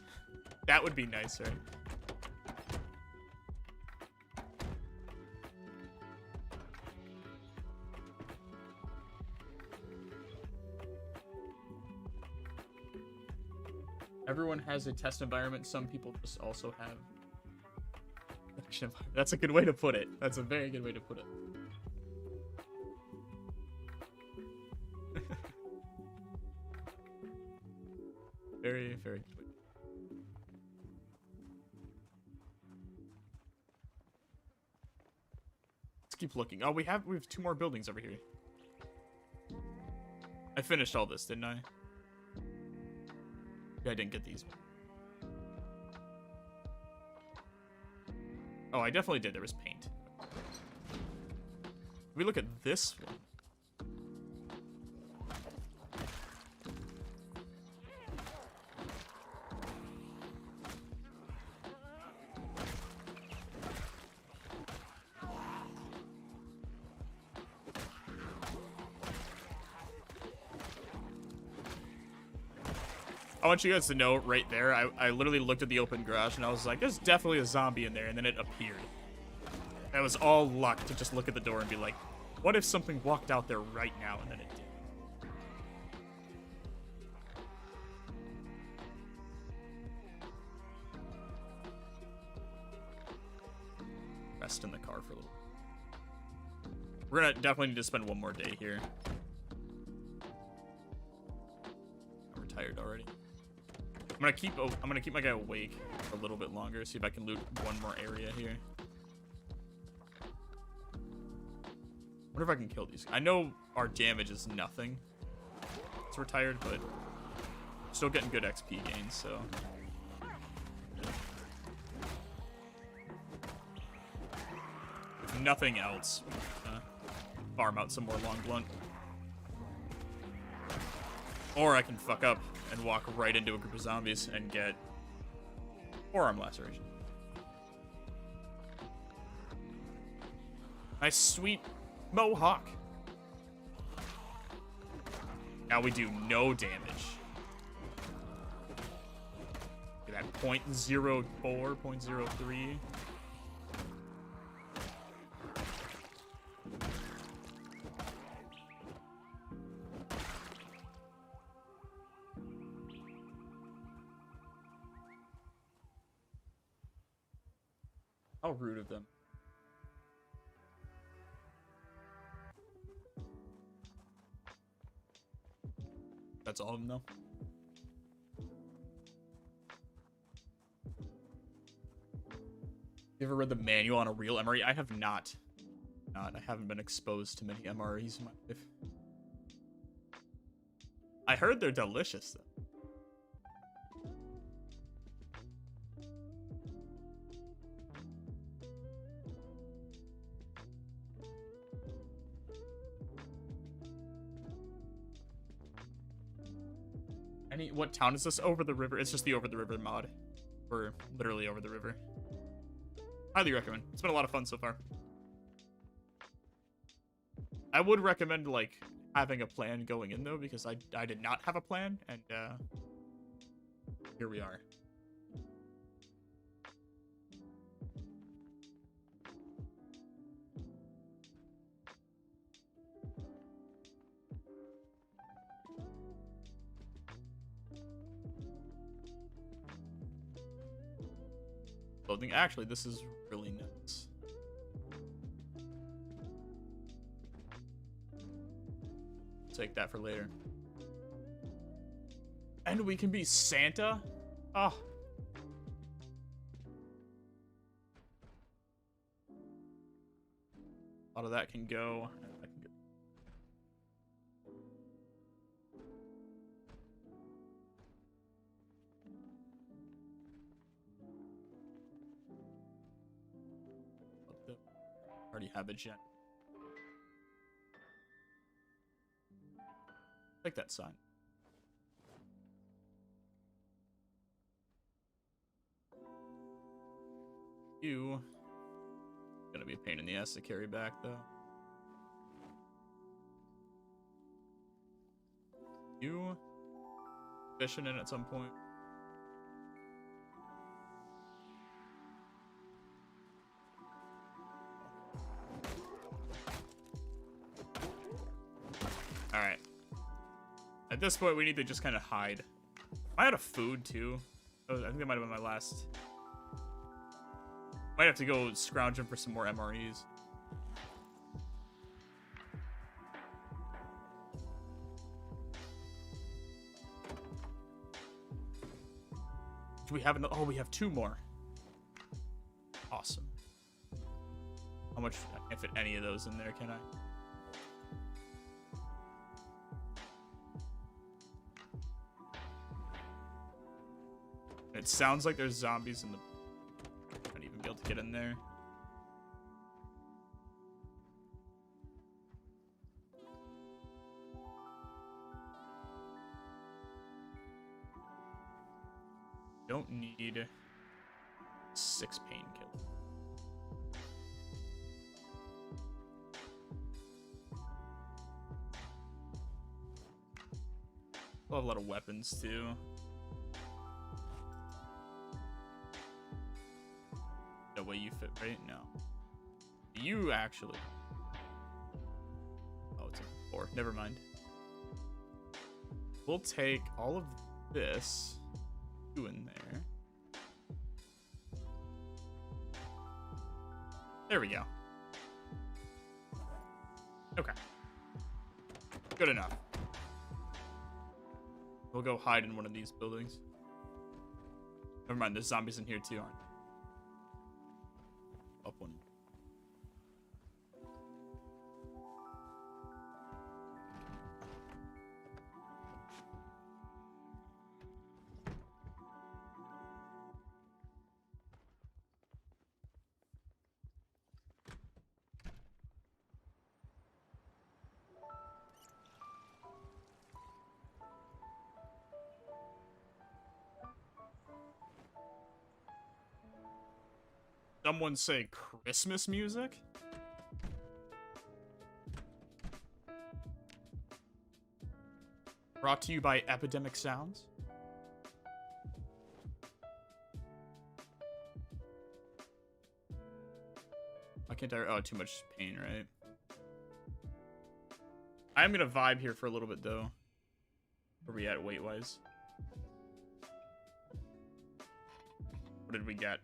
That would be nicer. Everyone has a test environment. Some people just also have... That's a good way to put it. That's a very good way to put it. Very, very good. Let's keep looking. Oh, we have 2 more buildings over here. I finished all this, didn't I? Yeah, I didn't get these. Oh, I definitely did. There was paint. We look at this one. I want you guys to know right there, I literally looked at the open garage and I was like, there's definitely a zombie in there, and then it appeared. That was all luck to just look at the door and be like, what if something walked out there right now, and then it did. rest in the car for a little. We're gonna definitely need to spend one more day here. I'm tired already. I'm gonna keep my guy awake for a little bit longer. See if I can loot one more area here. Wonder if I can kill these. I know our damage is nothing. So we're tired, but still getting good XP gains, so. If nothing else, farm out some more long blunt. Or I can fuck up and walk right into a group of zombies and get forearm laceration. Nice sweet mohawk. Now we do no damage. Look at that 0.04, 0.03. How rude of them. That's all of them, though. You ever read the manual on a real MRE? I have not. I haven't been exposed to many MREs in my life. I heard they're delicious, though. What town is this? Over the river. It's just the over the river mod. We're literally over the river. Highly recommend. It's been a lot of fun so far. I would recommend like having a plan going in though, because I did not have a plan, and here we are. Actually, this is really nice. Take that for later. And we can be Santa? Oh. A lot of that can go. Already have a gen. Take that sign. You gonna be a pain in the ass to carry back though. You fishing in at some point. Alright. At this point, we need to just kind of hide. I had a food, too. Oh, I think that might have been my last. Might have to go scrounging for some more MREs. Do we have another? Oh, we have 2 more. Awesome. How much? I can't fit any of those in there, can I? It sounds like there's zombies in the... I don't even be able to get in there. Don't need 6 painkillers. We'll have a lot of weapons too. The way you fit, right? No. You actually. Oh, it's a 4. Never mind. We'll take all of this. In there. There we go. Okay. Good enough. We'll go hide in one of these buildings. Never mind, there's zombies in here too, aren't there? Up one. Someone say Christmas music? Brought to you by Epidemic Sounds. Why can't I? Oh, too much pain, right? I'm gonna vibe here for a little bit, though. Where are we at weight-wise? What did we get?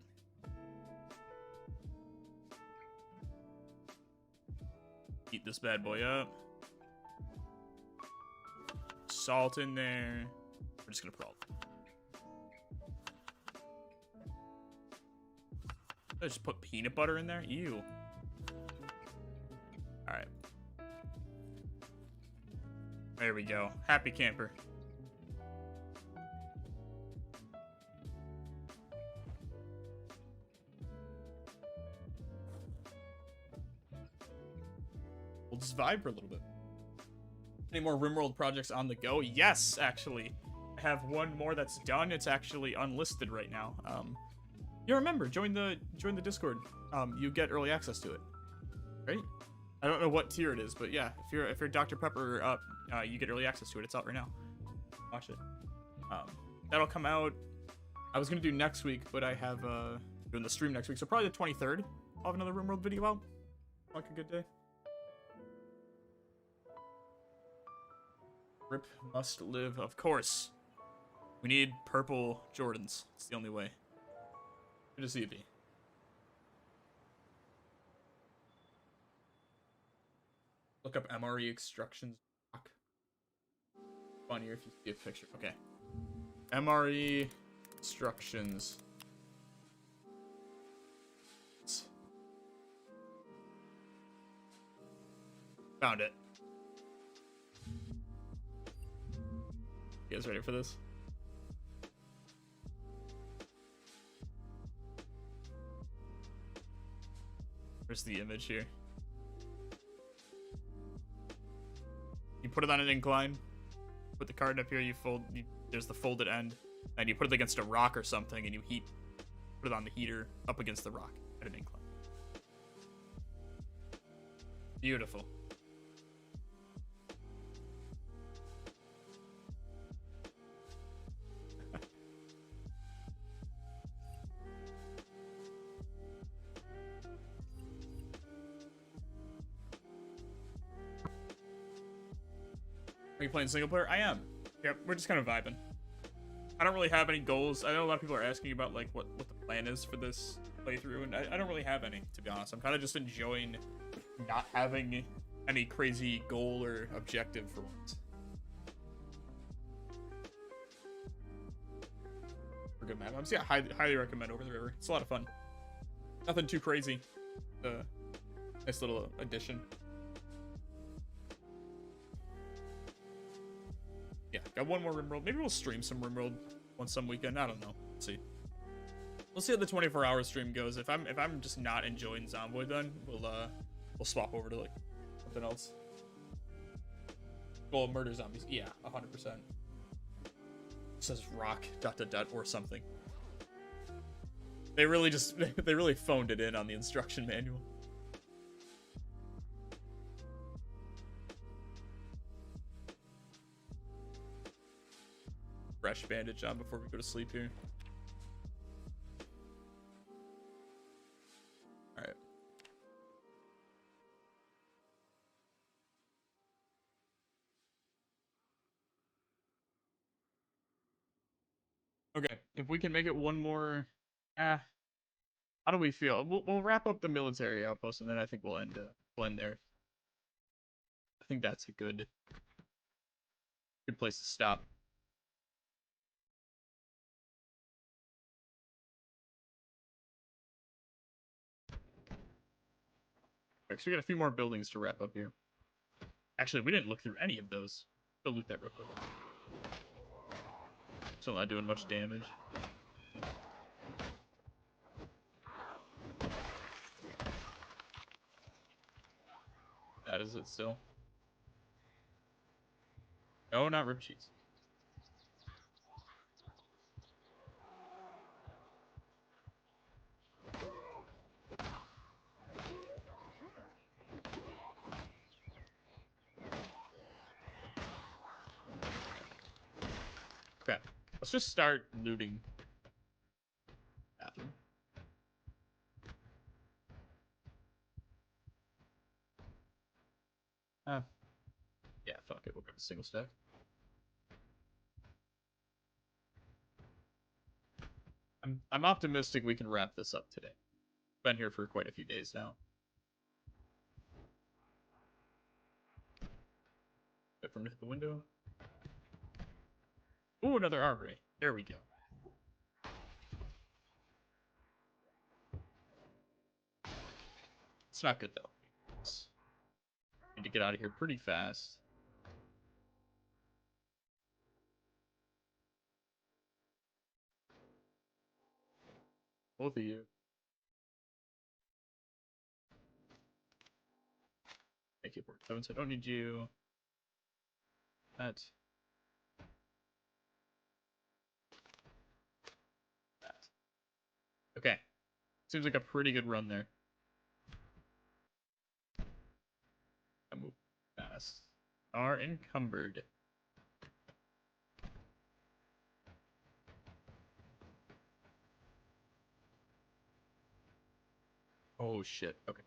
Heat this bad boy up. Salt in there. We're just gonna put all. I just put peanut butter in there? Ew. Alright. There we go. Happy camper. We'll just vibe for a little bit. Any more RimWorld projects on the go? Yes, actually. I have one more that's done. It's actually unlisted right now. You remember, join the Discord. You get early access to it. Right? I don't know what tier it is, but yeah, if you're Dr. Pepper up, you get early access to it. It's out right now. Watch it. That'll come out. I was gonna do next week, but I have doing the stream next week, so probably the 23rd. I'll have another RimWorld video out. Like a good day. Rip must live, of course. We need purple Jordans. It's the only way. Good to see you, B. Look up MRE extractions. Funnier if you see a picture. Okay. MRE instructions. Found it. You guys ready for this? Where's the image here? You put it on an incline. Put the card up here. There's the folded end, and you put it against a rock or something, and you put it on the heater up against the rock at an incline. Beautiful. Are you playing single player? I am. Yep, we're just kind of vibing. I don't really have any goals. I know a lot of people are asking about like what the plan is for this playthrough, and I don't really have any, to be honest. I'm kind of just enjoying not having any crazy goal or objective for once. For good map. Yeah, highly recommend Over the River. It's a lot of fun. Nothing too crazy. Nice little addition. Yeah, got one more RimWorld. Maybe we'll stream some RimWorld some weekend. I don't know. Let's see. We'll see how the 24-hour stream goes. If I'm just not enjoying Zomboid, then we'll swap over to like something else. Well, murder zombies. Yeah, 100%. It says rock ... or something. They really phoned it in on the instruction manual. Fresh bandage on before we go to sleep here. Alright. Okay, if we can make it one more... How do we feel? We'll wrap up the military outpost, and then I think we'll end there. I think that's a good place to stop. Right, so we got a few more buildings to wrap up here. Actually, we didn't look through any of those. Go loot that real quick. Still not doing much damage. That is it still. No, not rib cheese. Okay, let's just start looting. Bathroom. Yeah, fuck it. We'll grab a single stack. I'm optimistic we can wrap this up today. Been here for quite a few days now. Wait for him to hit the window. Ooh, another armory. There we go. It's not good though. Need to get out of here pretty fast. Both of you. Make it work. I don't need you. That. Okay. Seems like a pretty good run there. I move fast. Are encumbered. Oh shit. Okay.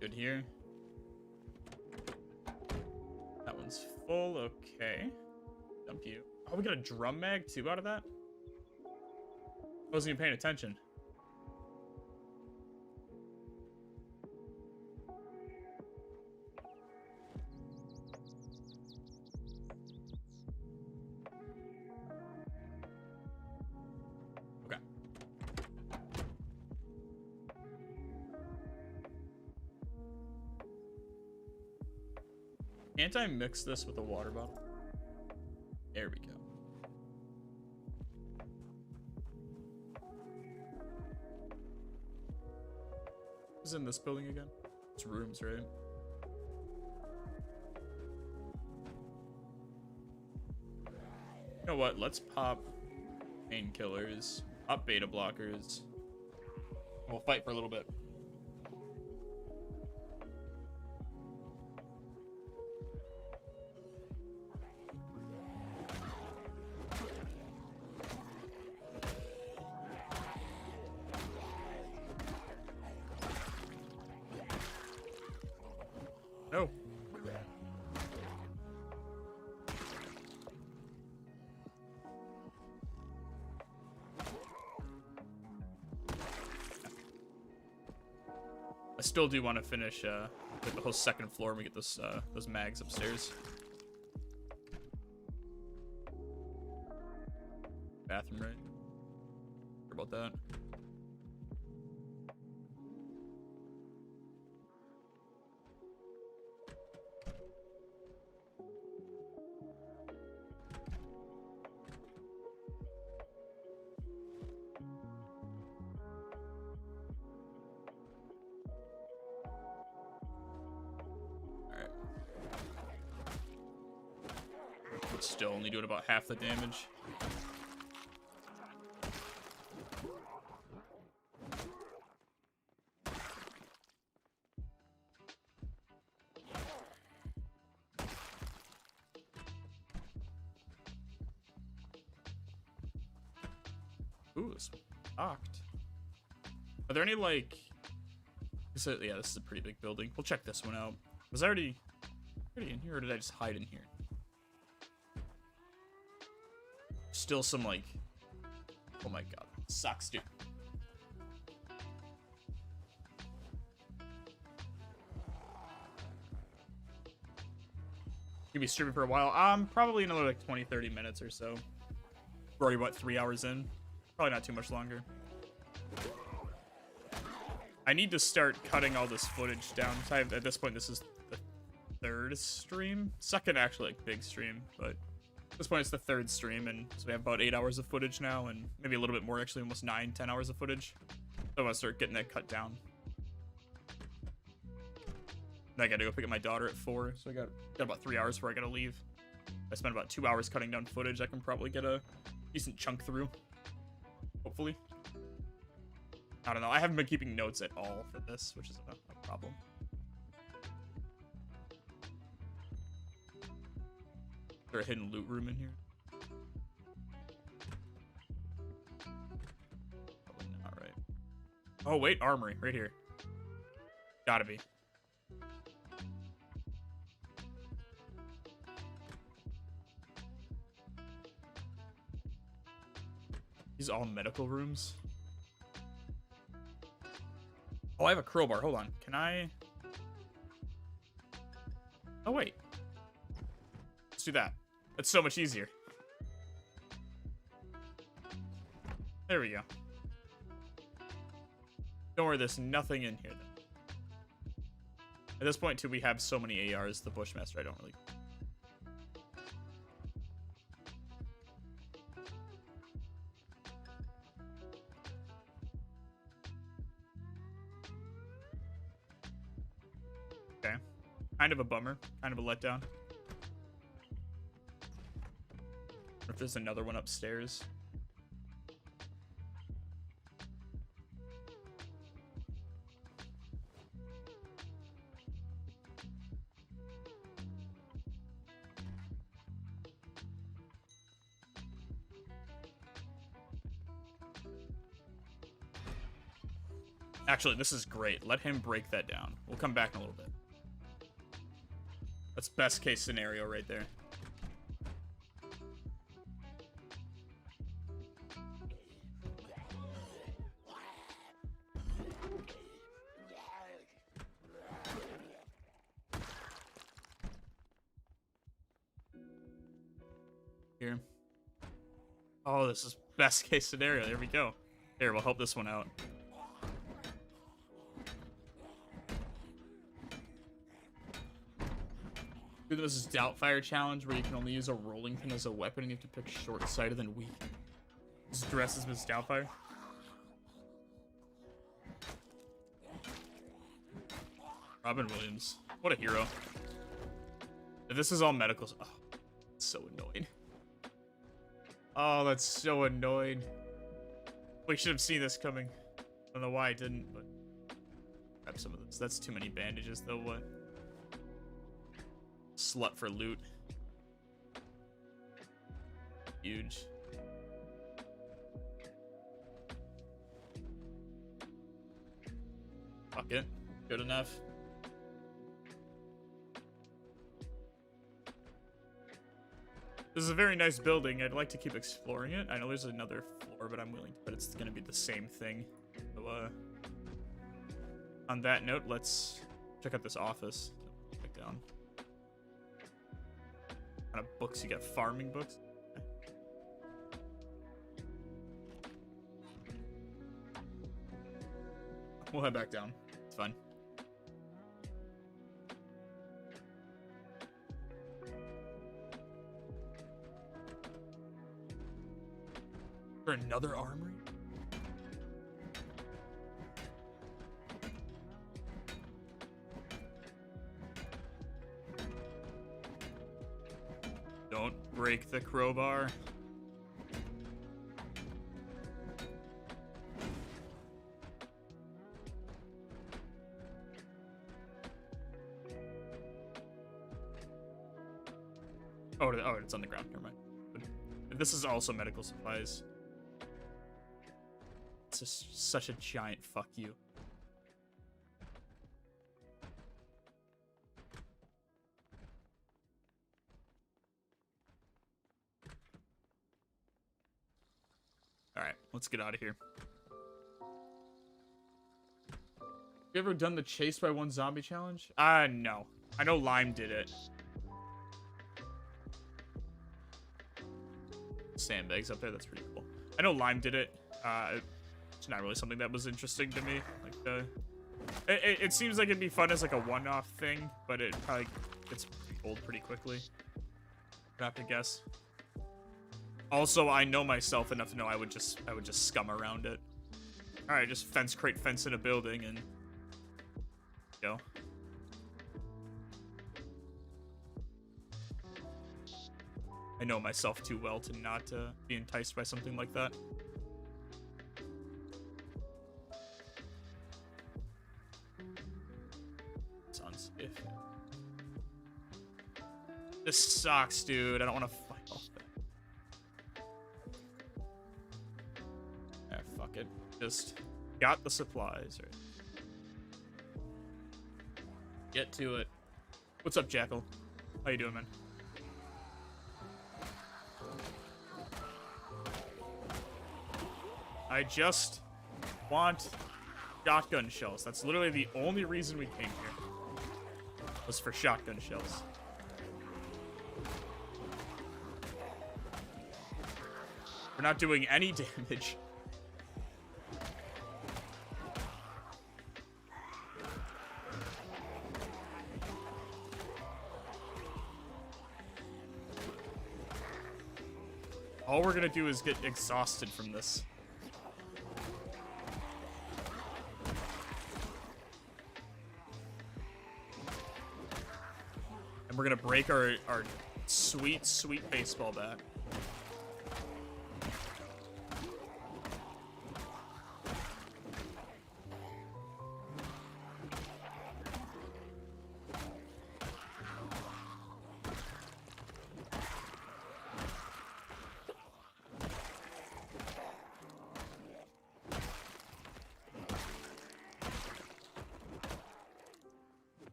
Good here. That one's full. Okay. Dump you. Oh, we got a drum mag too out of that? I wasn't even paying attention. Okay. Can't I mix this with a water bottle? There we go. Who's in this building again? It's rooms, right? You know what? Let's pop painkillers, pop beta blockers. We'll fight for a little bit. No. I still do want to finish like the whole second floor when we get those mags upstairs. Bathroom, right? Hear about that? Still only doing about half the damage. Ooh, this one's locked. Are there any, like... Yeah, this is a pretty big building. We'll check this one out. Was I already in here, or did I just hide in here? Still some, like... Oh my god. Sucks, dude. Gonna be streaming for a while. Probably another, like, 20-30 minutes or so. We're already, what, 3 hours in? Probably not too much longer. I need to start cutting all this footage down. So at this point, this is the third stream. Second, actually, like, big stream. But at this point, it's the third stream. And so we have about 8 hours of footage now. And maybe a little bit more, actually. Almost 9-10 hours of footage. So I want to start getting that cut down. And I got to go pick up my daughter at 4. So I got about 3 hours before I got to leave. I spent about 2 hours cutting down footage. I can probably get a decent chunk through. Hopefully. I don't know. I haven't been keeping notes at all for this, which is a problem. Is there a hidden loot room in here? Probably not, right? Oh, wait. Armory. Right here. Gotta be. These are all medical rooms. Oh, I have a crowbar. Hold on. Can I... Oh, wait. Let's do that. That's so much easier. There we go. Don't worry, there's nothing in here, then. At this point, too, we have so many ARs, the Bushmaster, I don't really... Okay. Kind of a bummer. Kind of a letdown. If there's another one upstairs. Actually, this is great. Let him break that down. We'll come back in a little bit. That's best case scenario right there. Here. Oh, this is best case scenario. There we go. Here, we'll help this one out. This is Doubtfire Challenge, where you can only use a rolling pin as a weapon, and you have to pick short-sighted and weak. This dresses Miss Doubtfire. Robin Williams. What a hero. If this is all medical... Oh, it's so annoying. Oh, that's so annoying. We should have seen this coming. I don't know why I didn't, but... Grab some of this. That's too many bandages, though. What? Slut for loot. Huge. Fuck it. Good enough. This is a very nice building. I'd like to keep exploring it. I know there's another floor, but I'm willing to bet it's gonna be the same thing. So, on that note, let's check out this office. Check down. What kind of books you got? Farming books? We'll head back down. It's fine. For another armory? Don't break the crowbar. Oh, it's on the ground. Never mind. But this is also medical supplies. That's such a giant fuck you. Alright, let's get out of here. You ever done the chase by one zombie challenge? No. I know Lime did it. Sandbags up there, that's pretty cool. I know Lime did it. It's not really something that was interesting to me. Like, it seems like it'd be fun as like a one-off thing, but it probably gets old pretty quickly. I have to guess. Also, I know myself enough to know I would just scum around it. All right, just create fence in a building and go. I know myself too well to not be enticed by something like that. Sounds iffy. This sucks, dude. I don't want to fight all that. Yeah, fuck it. Just got the supplies, right? Get to it. What's up, Jackal? How you doing, man? I just want shotgun shells. That's literally the only reason we came here. Was for shotgun shells. We're not doing any damage. All we're gonna do is get exhausted from this. And we're gonna break our sweet, sweet baseball bat.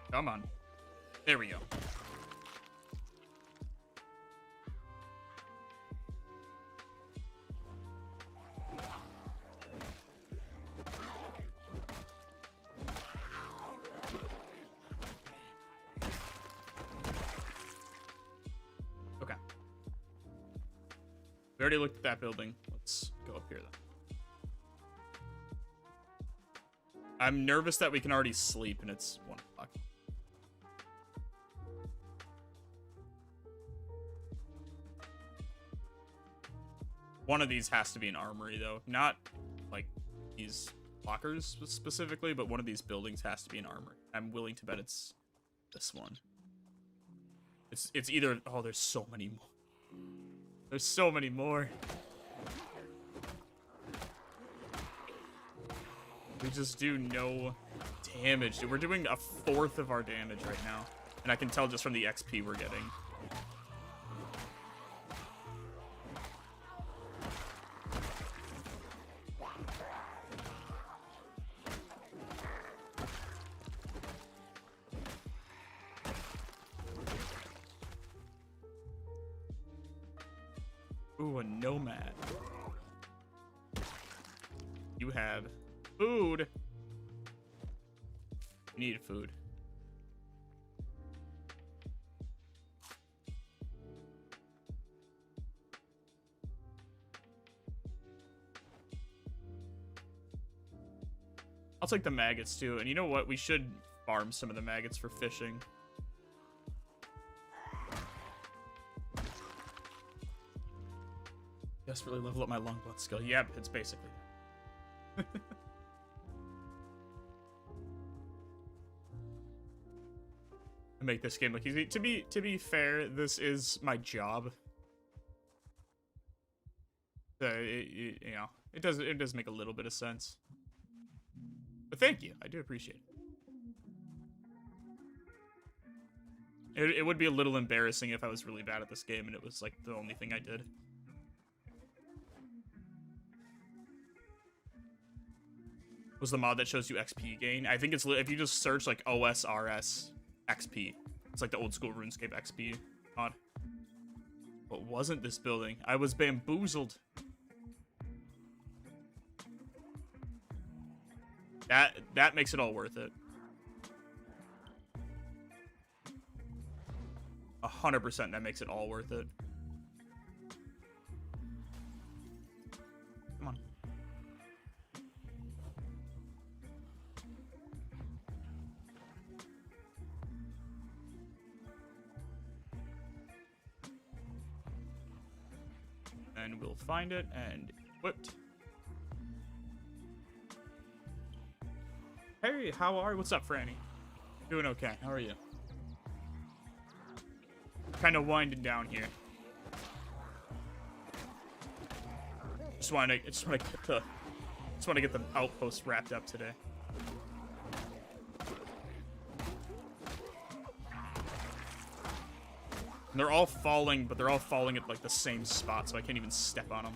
Come on. There we go. Okay. We already looked at that building. Let's go up here, then. I'm nervous that we can already sleep and it's 1 o'clock. One of these has to be an armory, though. Not, like, these lockers specifically, but one of these buildings has to be an armory. I'm willing to bet it's this one. It's either... Oh, there's so many more. There's so many more. We just do no damage. Dude, we're doing 1/4 of our damage right now. And I can tell just from the XP we're getting. Ooh, a nomad. You have food. You need food. I'll take the maggots too. And you know what? We should farm some of the maggots for fishing. Desperately level up my longboat skill. Yeah, it's basically that. I make this game look easy. To be fair, this is my job. So you know, it does make a little bit of sense. But thank you. I do appreciate it. It would be a little embarrassing if I was really bad at this game and it was like the only thing I did. Was the mod that shows you XP gain? I think it's if you just search like OSRS XP. It's like the old school RuneScape XP mod. What wasn't this building? I was bamboozled. That makes it all worth it. 100% that makes it all worth it. Come on. And we'll find it and equipped. Hey, how are you? What's up, Franny? Doing okay. How are you? Kind of winding down here. Just want to get the outpost wrapped up today. And they're all falling, but they're all falling at like the same spot, so I can't even step on them.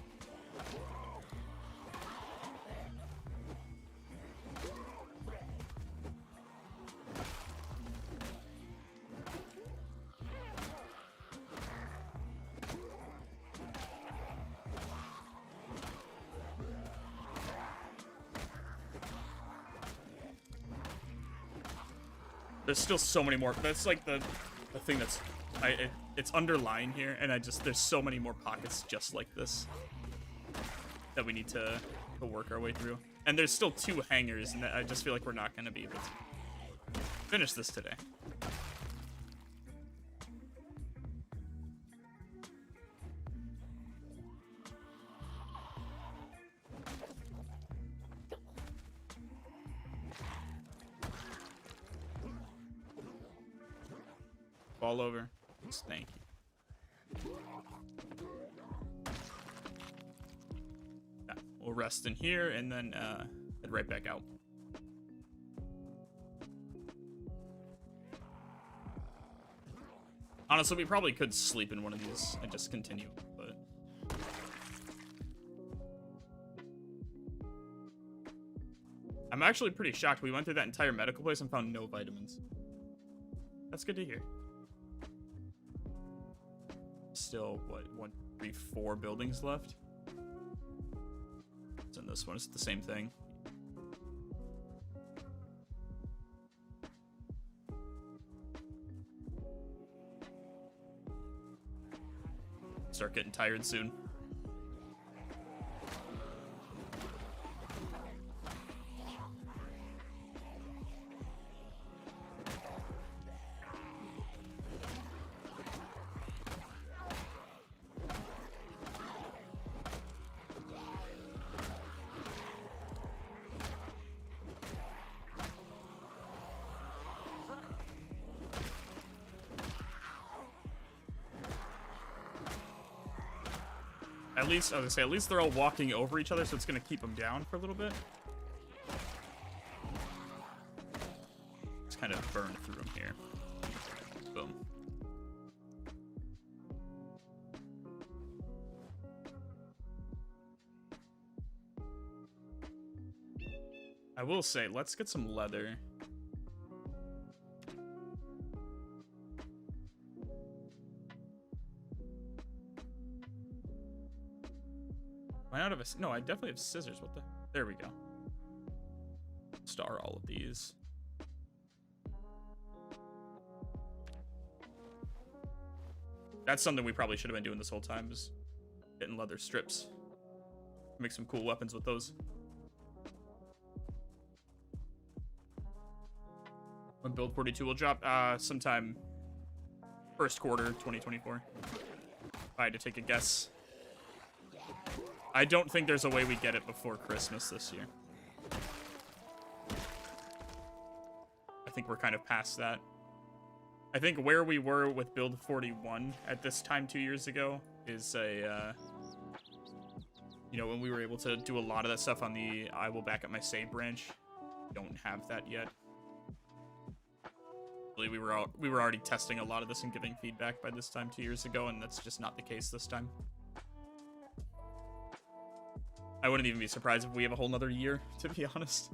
There's still so many more. That's like the thing that's it's underlined here, and there's so many more pockets just like this that we need to work our way through. And there's still 2 hangars, and I just feel like we're not going to be able to finish this today. Fall over. Thank you. Yeah, we'll rest in here and then head right back out. Honestly, we probably could sleep in one of these and just continue, but I'm actually pretty shocked. We went through that entire medical place and found no vitamins. That's good to hear. Still, what, 1, 3, 4 buildings left? It's in this one, it's the same thing. Start getting tired soon. At least, I was gonna say, at least they're all walking over each other, so it's gonna keep them down for a little bit. Just kind of burn through them here. Boom. I will say, let's get some leather. Am I out of a... No, I definitely have scissors. What the... There we go. Star all of these. That's something we probably should have been doing this whole time, is getting leather strips. Make some cool weapons with those. When build 42 will drop? Sometime first quarter 2024. If I had to take a guess. I don't think there's a way we get it before Christmas this year. I think we're kind of past that. I think where we were with build 41 at this time 2 years ago is a, you know, when we were able to do a lot of that stuff on the I will back up my save branch. Don't have that yet. We were already testing a lot of this and giving feedback by this time 2 years ago, and that's just not the case this time. I wouldn't even be surprised if we have a whole nother year, to be honest.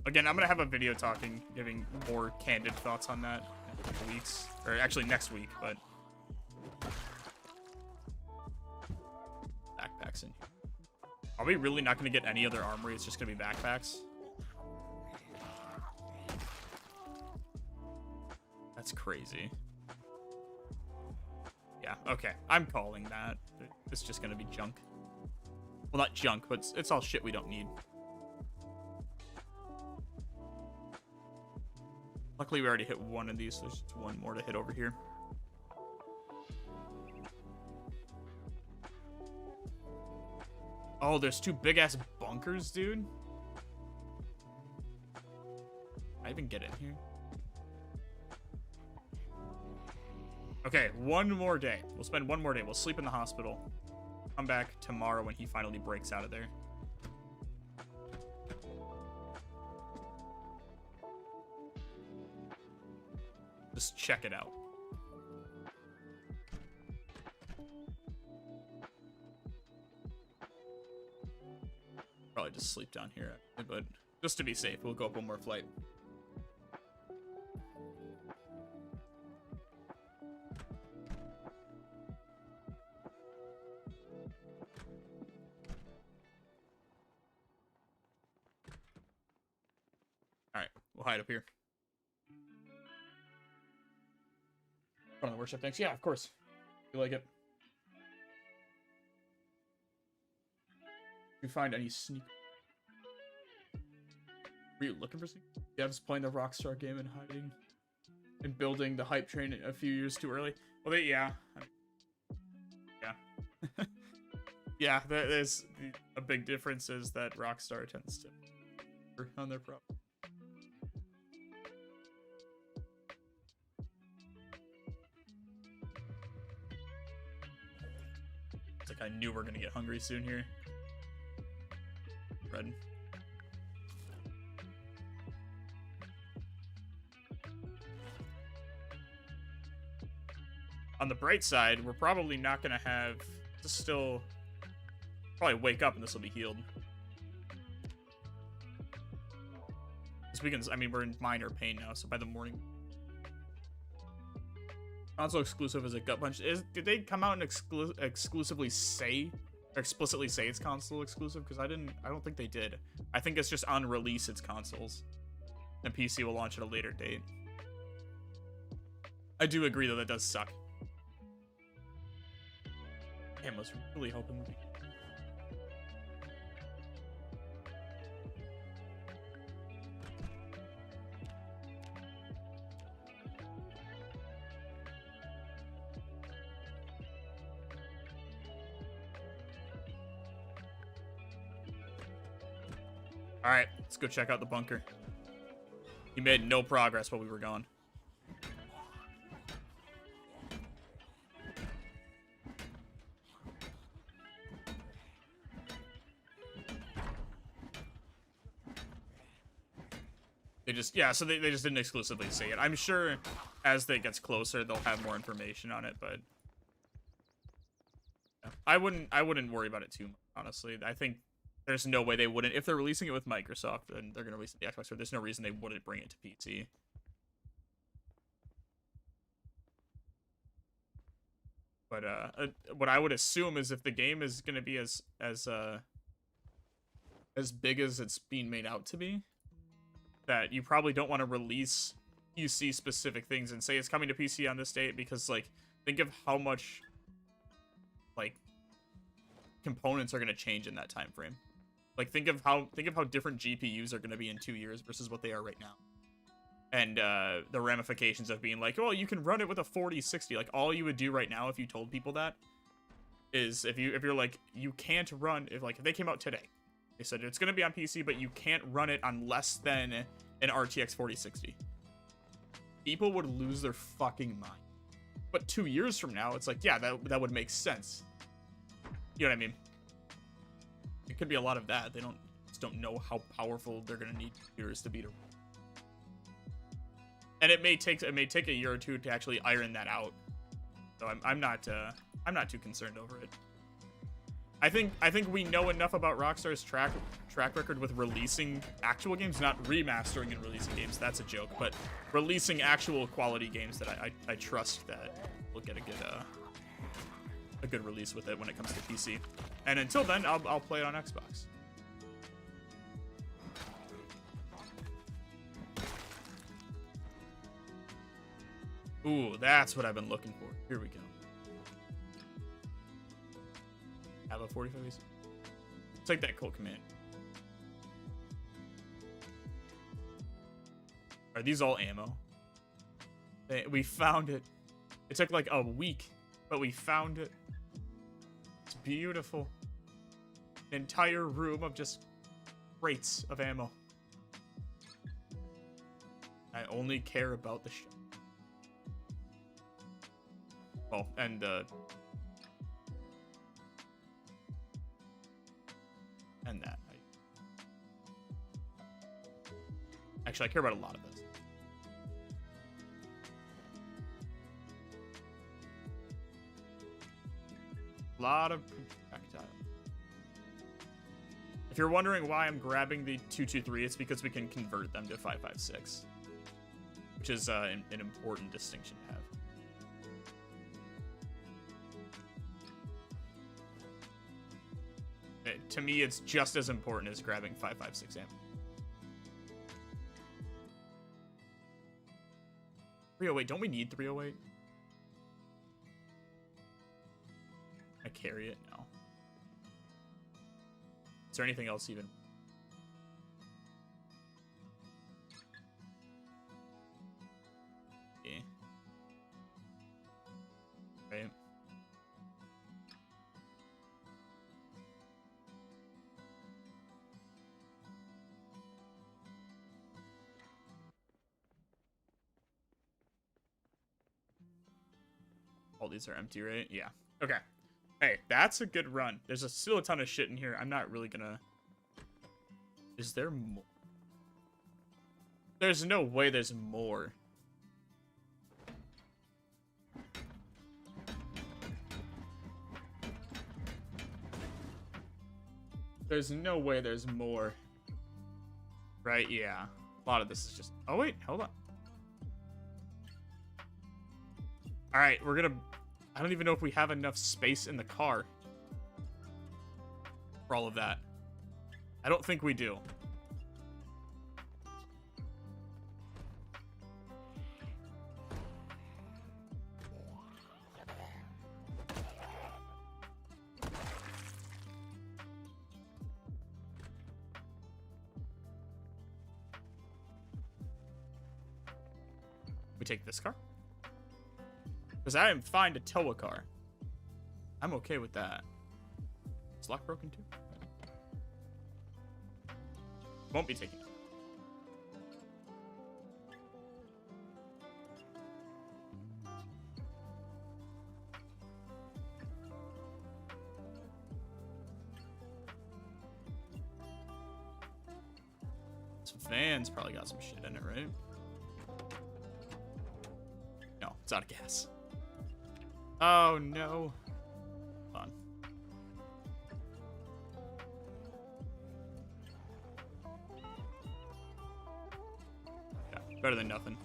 Again, I'm gonna have a video giving more candid thoughts on that in a couple weeks, or actually next week, but backpacks in here. Are we really not gonna get any other armory? It's just gonna be backpacks? That's crazy. Yeah, okay. I'm calling that. It's just gonna be junk. Well, not junk, but it's all shit we don't need. Luckily, we already hit one of these, so there's just one more to hit over here. Oh, there's two big-ass bunkers, dude. Can I even get in here? Okay, one more day. We'll spend one more day. We'll sleep in the hospital. Come back tomorrow when he finally breaks out of there. Just check it out. Probably just sleep down here, but just to be safe, we'll go up one more flight. All right, we'll hide up here. Front of the worship, thanks. Yeah, of course. You like it? You find any sneak? Were you looking for sneak? Yeah, I'm just playing the Rockstar game and hiding and building the hype train a few years too early. Well, yeah. Yeah. Yeah, there's a big difference is that Rockstar tends to work on their problem. It's like I knew we were gonna get hungry soon here. Bread. On the bright side, we're probably not gonna have to still probably wake up and this will be healed. Because we can, I mean, we're in minor pain now, so by the morning. Console exclusive is a gut punch. Did they come out and exclusively say, or explicitly say it's console exclusive? Because I don't think they did. I think it's just on release it's consoles, and PC will launch at a later date. I do agree though, that does suck. Damn, I was really hoping we... Alright, let's go check out the bunker. He made no progress while we were gone. They just, yeah, so they just didn't exclusively say it. I'm sure as it gets closer, they'll have more information on it, but... Yeah. I wouldn't worry about it too much, honestly. I think there's no way they wouldn't. If they're releasing it with Microsoft and they're going to release it to the Xbox, there's no reason they wouldn't bring it to PC. But what I would assume is if the game is going to be as big as it's being made out to be, that you probably don't want to release PC specific things and say it's coming to PC on this date, because like think of how much like components are going to change in that time frame. Like think of how different GPUs are going to be in 2 years versus what they are right now. And the ramifications of being like, oh, you can run it with a 4060. Like all you would do right now if you told people that is if you're like, you can't run, if they came out today, they said it's going to be on PC, but you can't run it on less than an RTX 4060. People would lose their fucking mind. But 2 years from now, it's like, yeah, that would make sense. You know what I mean? It could be a lot of that. They don't just don't know how powerful they're gonna need computers to beat them. And it may take a year or two to actually iron that out. So I'm not too concerned over it. I think we know enough about Rockstar's track record with releasing actual games, not remastering and releasing games. That's a joke, but releasing actual quality games that I trust that we'll get a good release with it when it comes to PC. And until then, I'll play it on Xbox. Ooh, that's what I've been looking for. Here we go. Have a 45 AC. Take that Colt Command. Are these all ammo? We found it. It took like a week, but we found it. It's beautiful. An entire room of just crates of ammo. I only care about the shot. Oh, and that. Actually, I care about a lot of this. A lot of projectile. If you're wondering why I'm grabbing the 223, it's because we can convert them to 5.56, which is an important distinction to have. To me, it's just as important as grabbing 5.56 ammo. 308, don't we need 308? I carry it? No. Is there anything else even? Yeah. Right. All these are empty, right? Yeah. Okay. Hey, that's a good run. There's still a ton of shit in here. I'm not really gonna... Is there more? There's no way there's more. There's no way there's more. Right? Yeah. A lot of this is just... Oh, wait. Hold on. Alright, we're gonna... I don't even know if we have enough space in the car for all of that. I don't think we do. We take this car? Because I am fine to tow a car. I'm okay with that. Is lock broken too? Won't be taking it. This van's probably got some shit in it, right? No, it's out of gas. Oh no. Hold on. Yeah, better than nothing.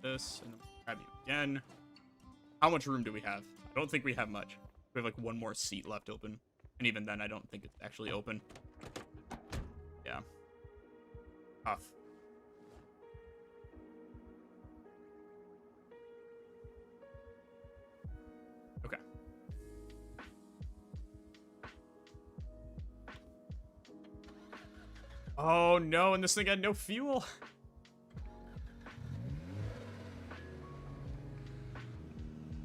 This, and grab you again. How much room do we have? I don't think we have much. We have like one more seat left open. And even then, I don't think it's actually open. Yeah. Tough. Okay. Oh no, and this thing had no fuel.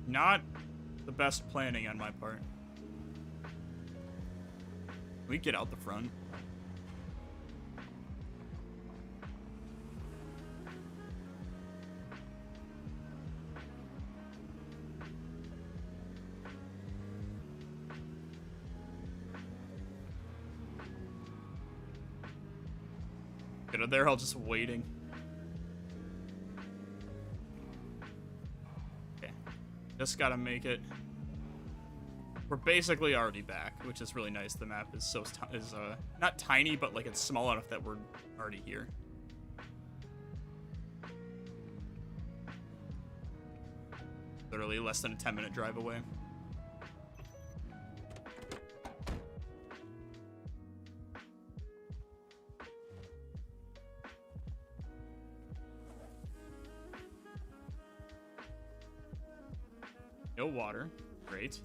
Not the best planning on my part. We get out the front. They're all just waiting. Okay. Just gotta make it. We're basically already back, which is really nice. The map is not tiny, but like it's small enough that we're already here. Literally less than a 10-minute drive away. No water. Great.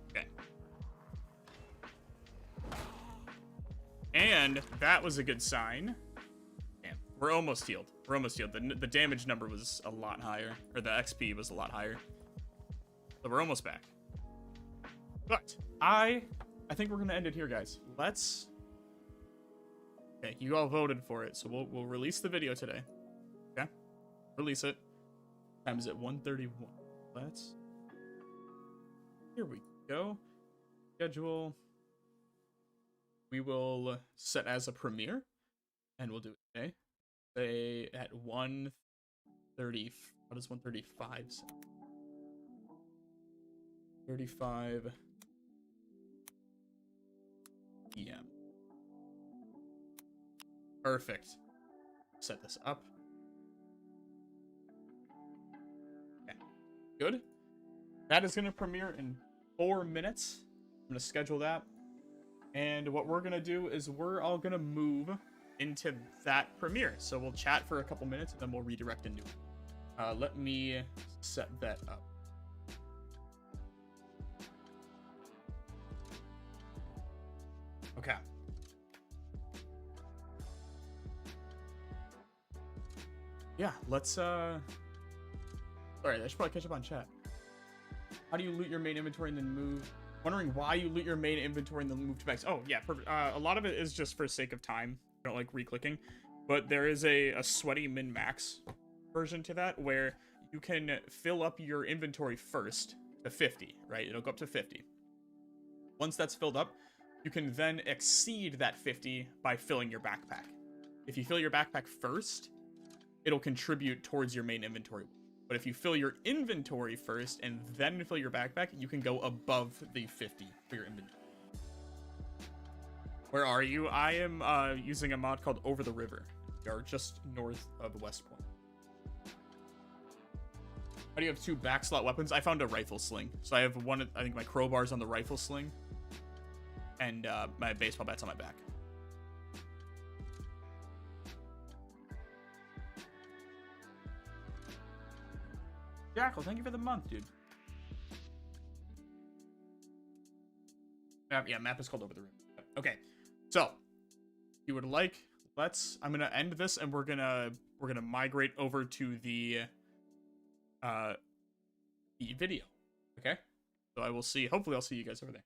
Okay. And that was a good sign. Damn. We're almost healed. We're almost healed. The damage number was a lot higher. Or the XP was a lot higher. So we're almost back. But I think we're gonna end it here, guys. Let's. Okay, you all voted for it, so we'll release the video today. Okay, release it. Time is at 1:31. Let's. Here we go. Schedule. We will set as a premiere, and we'll do it today. Say at 1:30. What does 1:35 say? 35 p.m. Perfect. Set this up. Okay. Good. That is going to premiere in 4 minutes. I'm going to schedule that. And what we're going to do is we're all going to move into that premiere. So we'll chat for a couple minutes, and then we'll redirect into it. Let me set that up. Okay. Yeah, let's, sorry, I should probably catch up on chat. How do you loot your main inventory and then move? Wondering why you loot your main inventory and then move to bags. Oh, yeah, perfect. A lot of it is just for sake of time. I don't like re-clicking. But there is a sweaty min-max version to that where you can fill up your inventory first to 50, right? It'll go up to 50. Once that's filled up, you can then exceed that 50 by filling your backpack. If you fill your backpack first, it'll contribute towards your main inventory. But if you fill your inventory first and then fill your backpack, you can go above the 50 for your inventory. Where are you? I am using a mod called Over the River. We are just north of West Point. How do you have 2 backslot weapons? I found a rifle sling. So I have one, I think my crowbar's on the rifle sling. And my baseball bat's on my back. Jackal, thank you for the month, dude. Yeah, map is called Over the River. Okay, so if you would like, I'm gonna end this, and we're gonna migrate over to the video. Okay, so I will see. Hopefully, I'll see you guys over there.